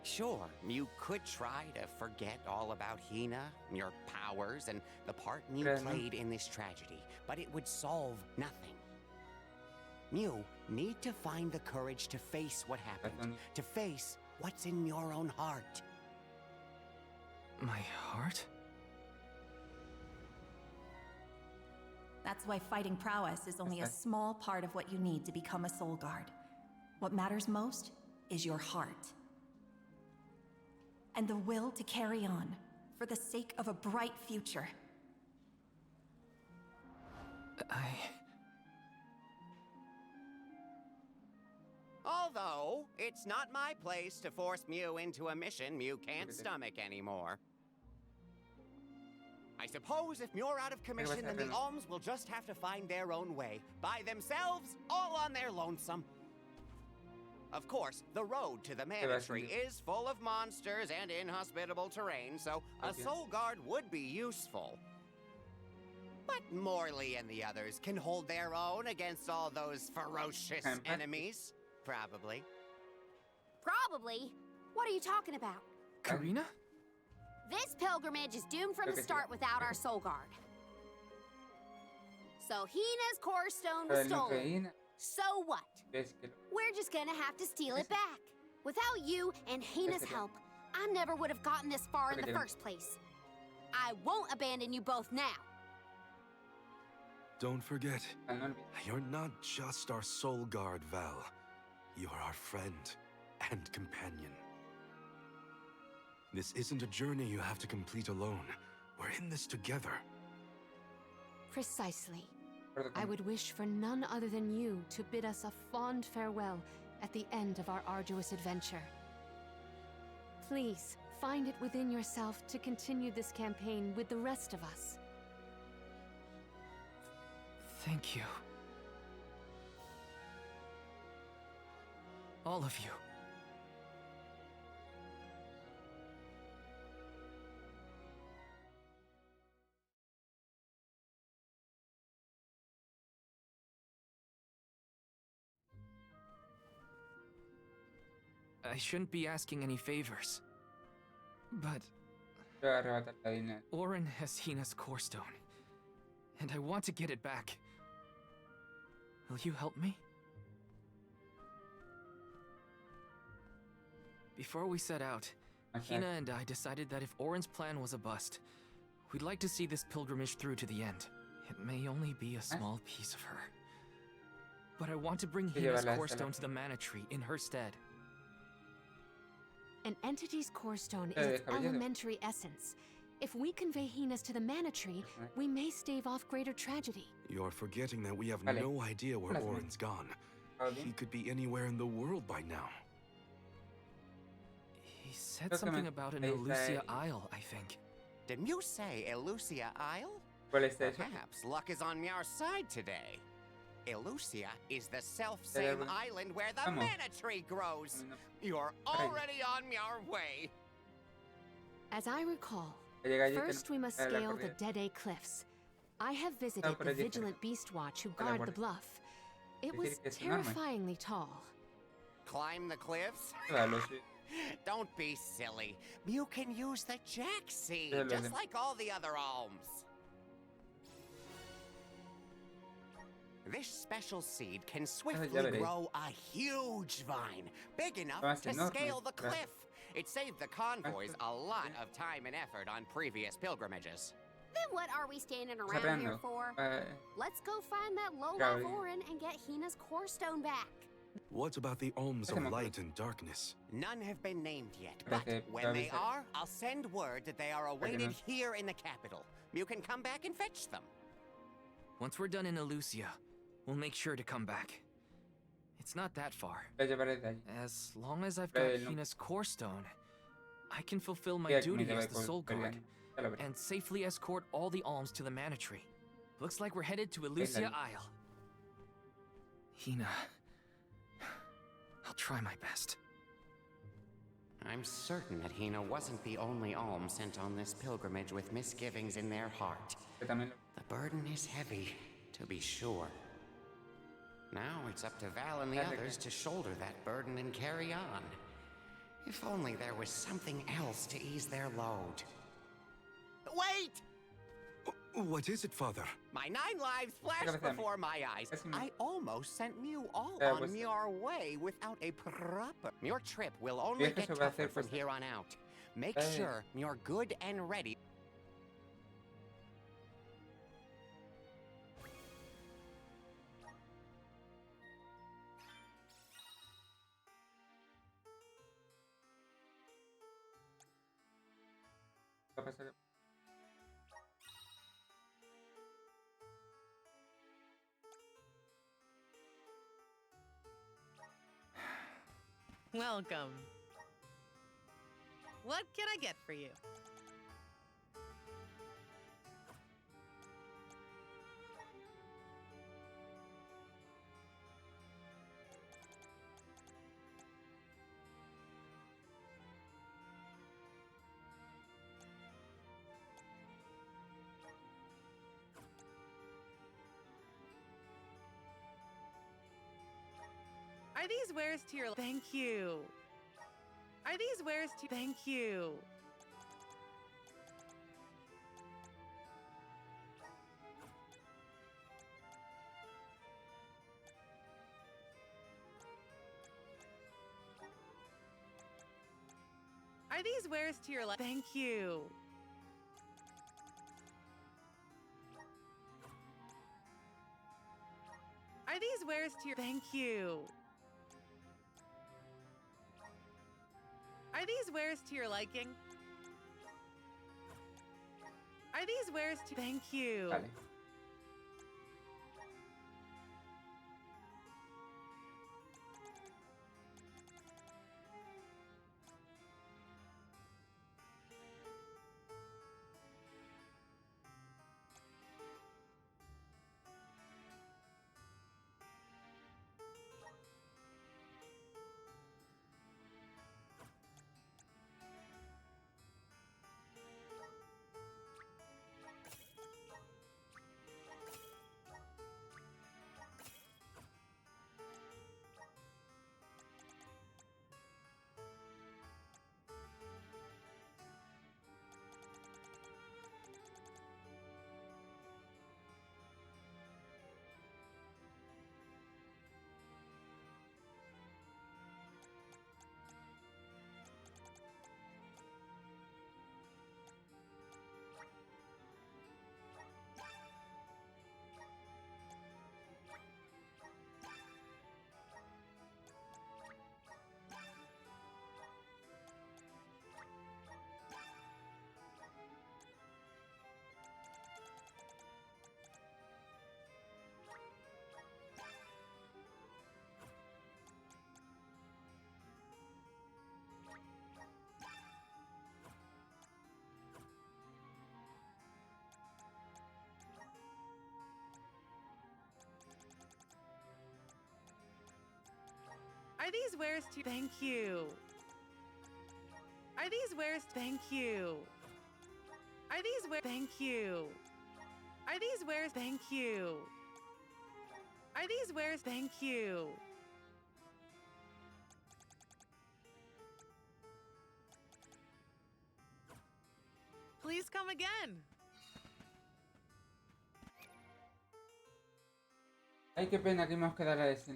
Sure, you could try to forget all about Hina, your powers, and the part you played in this tragedy, but it would solve nothing. You need to find the courage to face what happened, to face what's in your own heart. My heart? That's why fighting prowess is only a small part of what you need to become a soul guard. What matters most is your heart. And the will to carry on, for the sake of a bright future. Although, it's not my place to force Mew into a mission Mew can't stomach anymore. I suppose if Muir out of commission, then the Alms will just have to find their own way, by themselves, all on their lonesome. Of course, the road to the Mana3 is full of monsters and inhospitable terrain, so a soul guard would be useful. But Morley and the others can hold their own against all those ferocious enemies. Probably. Probably? What are you talking about? Karina? This pilgrimage is doomed from the start without our soul guard. So Hina's core stone was stolen. So what? We're just gonna have to steal it back. Without you and Hina's help, I never would have gotten this far in the first place. I won't abandon you both now. Don't forget, you're not just our soul guard, Val. You're our friend and companion. This isn't a journey you have to complete alone. We're in this together. Precisely. I would wish for none other than you to bid us a fond farewell at the end of our arduous adventure. Please, find it within yourself to continue this campaign with the rest of us. Thank you. All of you. I shouldn't be asking any favors. But Auron has Hina's core stone, and I want to get it back. Will you help me? Before we set out, Hina and I decided that if Auron's plan was a bust, we'd like to see this pilgrimage through to the end. It may only be a small piece of her, but I want to bring Hina's core stone to the Mana3 in her stead. An entity's core stone is its elementary essence. If we convey Hina's to the Mana3, we may stave off greater tragedy. You're forgetting that we have no idea where Auron's gone. He could be anywhere in the world by now. He said something about an Elusia Isle, I think. Did you say Elusia Isle? Perhaps luck is on our side today. Elusia is the self-same island where the Mana3 grows. You're already on your way. As I recall, first we must scale the Dead Cliffs. I have visited the Vigilant Beast Watch who guard the bluff. It was terrifyingly tall. Climb the cliffs? Don't be silly. You can use the Jack Seed, just like all the other alms. This special seed can swiftly grow a huge vine, big enough to scale the cliff. It saved the convoys a lot of time and effort on previous pilgrimages. Then what are we standing around here for? Let's go find that low-life Auron and get Hina's core stone back. What about the Alms of Light and Darkness? None have been named yet, but when they are, I'll send word that they are awaited here in the capital. You can come back and fetch them. Once we're done in Elusia, we'll make sure to come back. It's not that far. As long as I've got Hina's core stone, I can fulfill my duty as the soul guard and safely escort all the alms to the Mana3. Looks like we're headed to Elusia Isle. Hina, I'll try my best. I'm certain that Hina wasn't the only alm sent on this pilgrimage with misgivings in their heart. The burden is heavy, to be sure. Now it's up to Val and the others to shoulder that burden and carry on. If only there was something else to ease their load. Wait! What is it, Father? My 9 lives flashed before my eyes. I almost sent Mew all on your way without a proper... Your trip will only get tougher from here on out. Make sure you're good and ready. Welcome. What can I get for you? Are these wares to your... Thank you. Are these wares to... Thank you. Are these wares to your... Thank you. Are these wares to your... Thank you. Are these wares to your liking? Are these wares to... Thank you. Vale. Are these wares to... Thank you. Are these wares... Thank you. Are these wares... Thank you. Are these wares... Thank you. Are these wares... Thank you. Please come again. Ay, qué pena que hemos quedado a ese.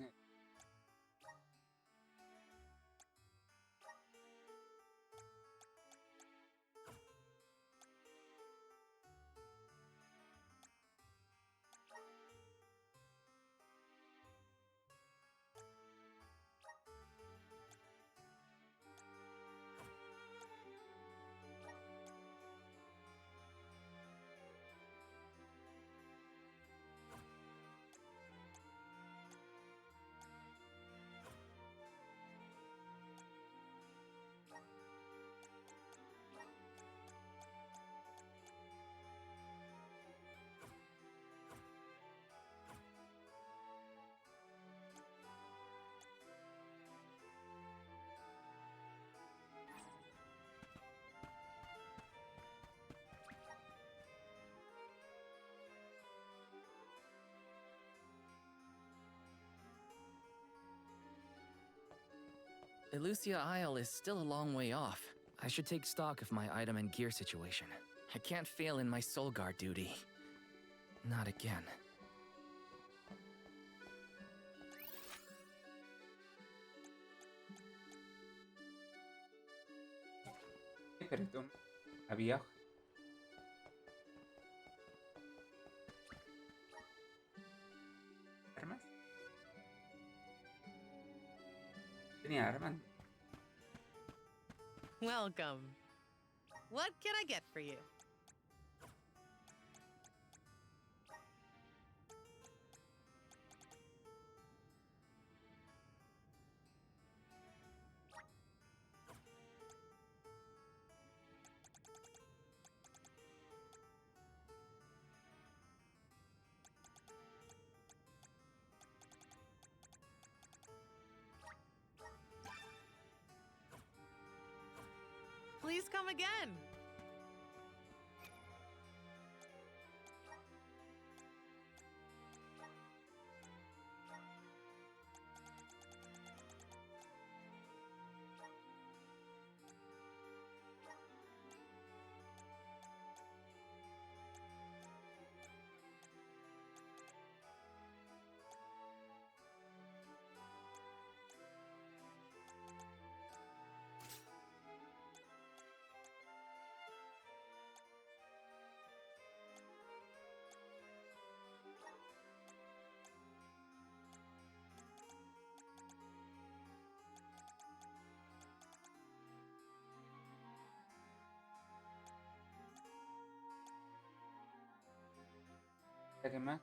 Elusia Isle is still a long way off. I should take stock of my item and gear situation. I can't fail in my Soul Guard duty. Not again. Pero tú, había hojas. ¿Armas? Tenía armas. Welcome. What can I get for you? Please come again. ¿Qué más?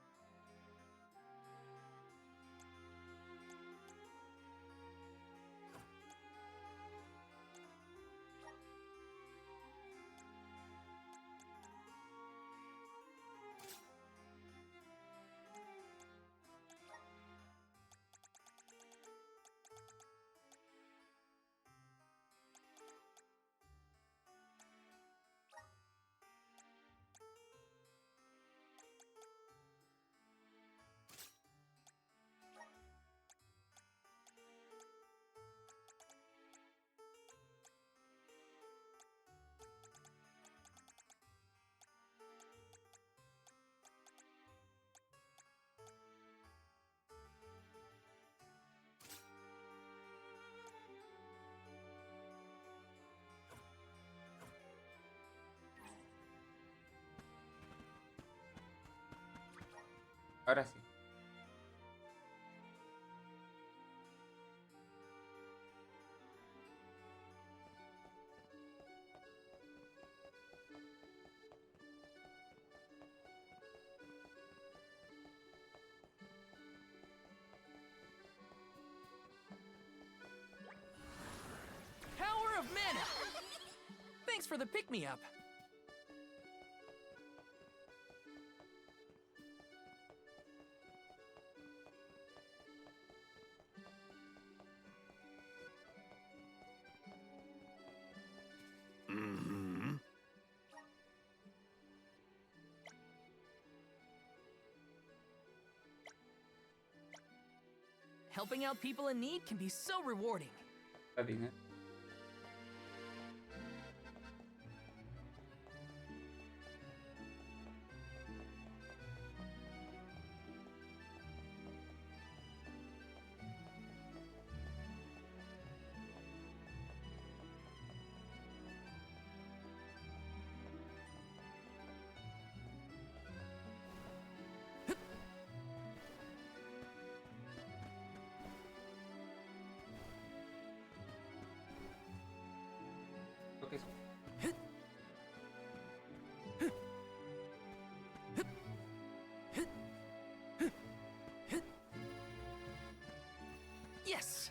Ahora sí. Power of Mana! Thanks for the pick-me-up. Helping out people in need can be so rewarding. Está bien, ¿eh? Creo que es... Yes!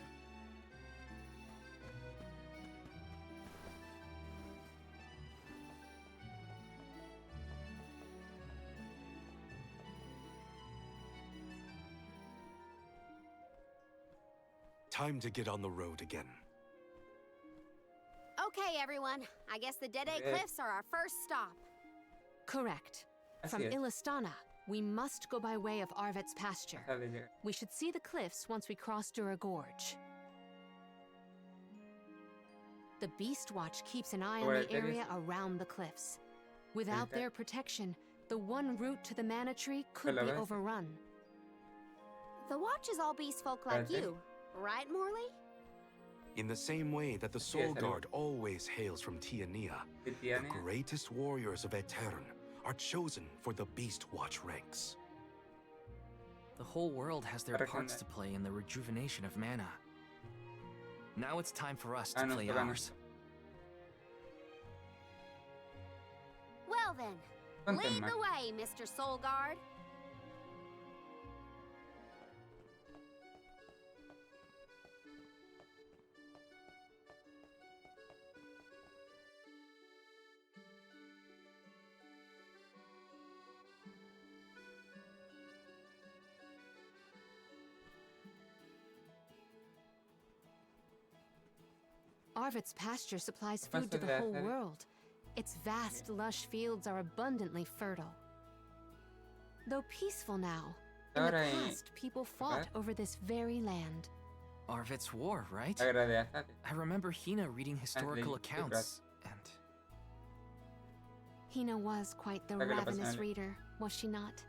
Time to get on the road again. Okay, everyone. I guess the Dead Cliffs are our first stop. Correct. From Illistana, we must go by way of Arvet's pasture. We should see the cliffs once we cross Dura Gorge. The Beast Watch keeps an eye on the area around the cliffs. Without their protection, the one route to the Mana3 could be overrun. The Watch is all beast folk like you, right, Morley? In the same way that the Soul Guard always hails from Tiania, the greatest warriors of Aetern are chosen for the Beast Watch ranks. The whole world has their parts to play in the rejuvenation of mana. Now it's time for us to play ours. Well then, lead the way, Mr. Soul Guard. Arvid's pasture supplies food to the whole world. Its vast, lush fields are abundantly fertile. Though peaceful now, in the past, people fought over this very land. Arvid's war, right? I remember Hina reading historical accounts, and... Hina was quite the ravenous reader, was she not?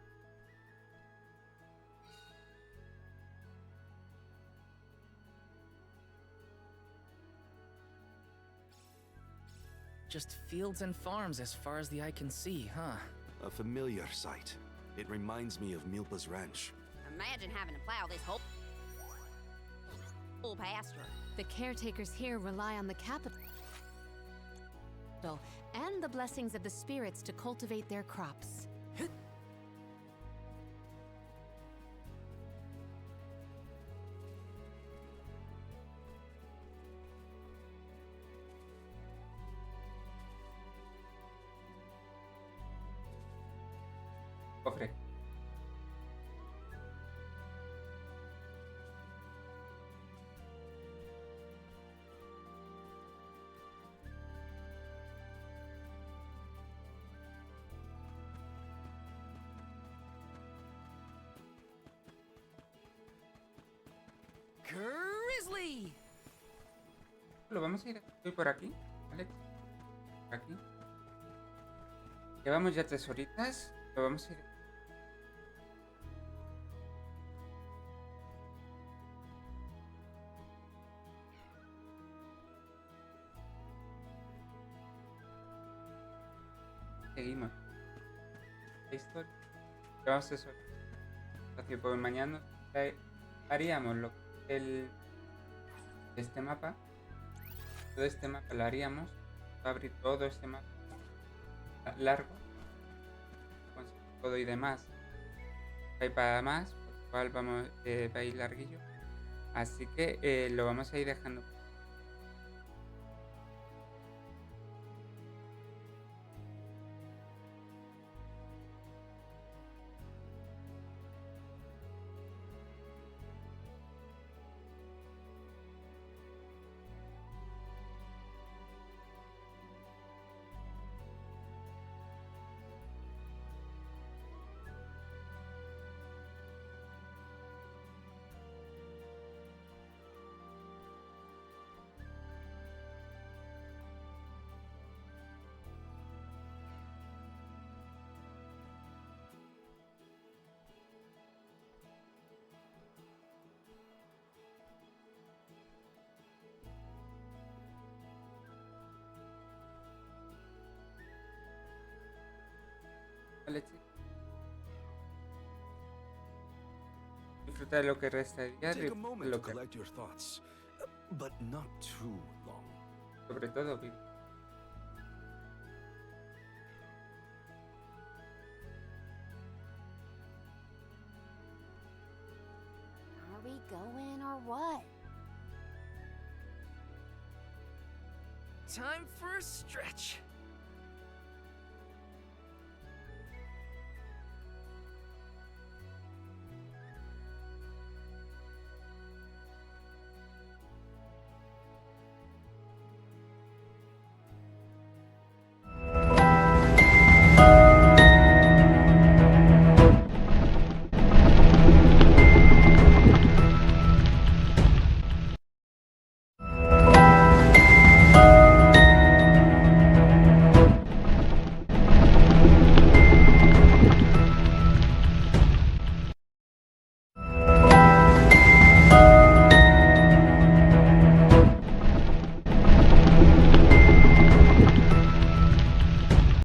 Just fields and farms as far as the eye can see, huh? A familiar sight. It reminds me of Milpa's ranch. Imagine having to plow this whole pasture. The caretakers here rely on the capital and the blessings of the spirits to cultivate their crops. Cofre. Grizzly. Lo vamos a ir por aquí, ¿vale? Por aquí. Llevamos ya 3 horitas. Lo vamos a ir. Seguimos. Listo. Llevamos eso. Así por mañana haríamos este mapa. Todo este mapa lo haríamos. Va a abrir todo este mapa largo. Con todo y demás. Hay para más. Por lo cual vamos va a ir larguillo. Así que lo vamos a ir dejando. Disfruta de lo que resta de día. Take a moment to collect your thoughts, but not too long. Sobre todo, vive. Are we going or what? Time for a stretch.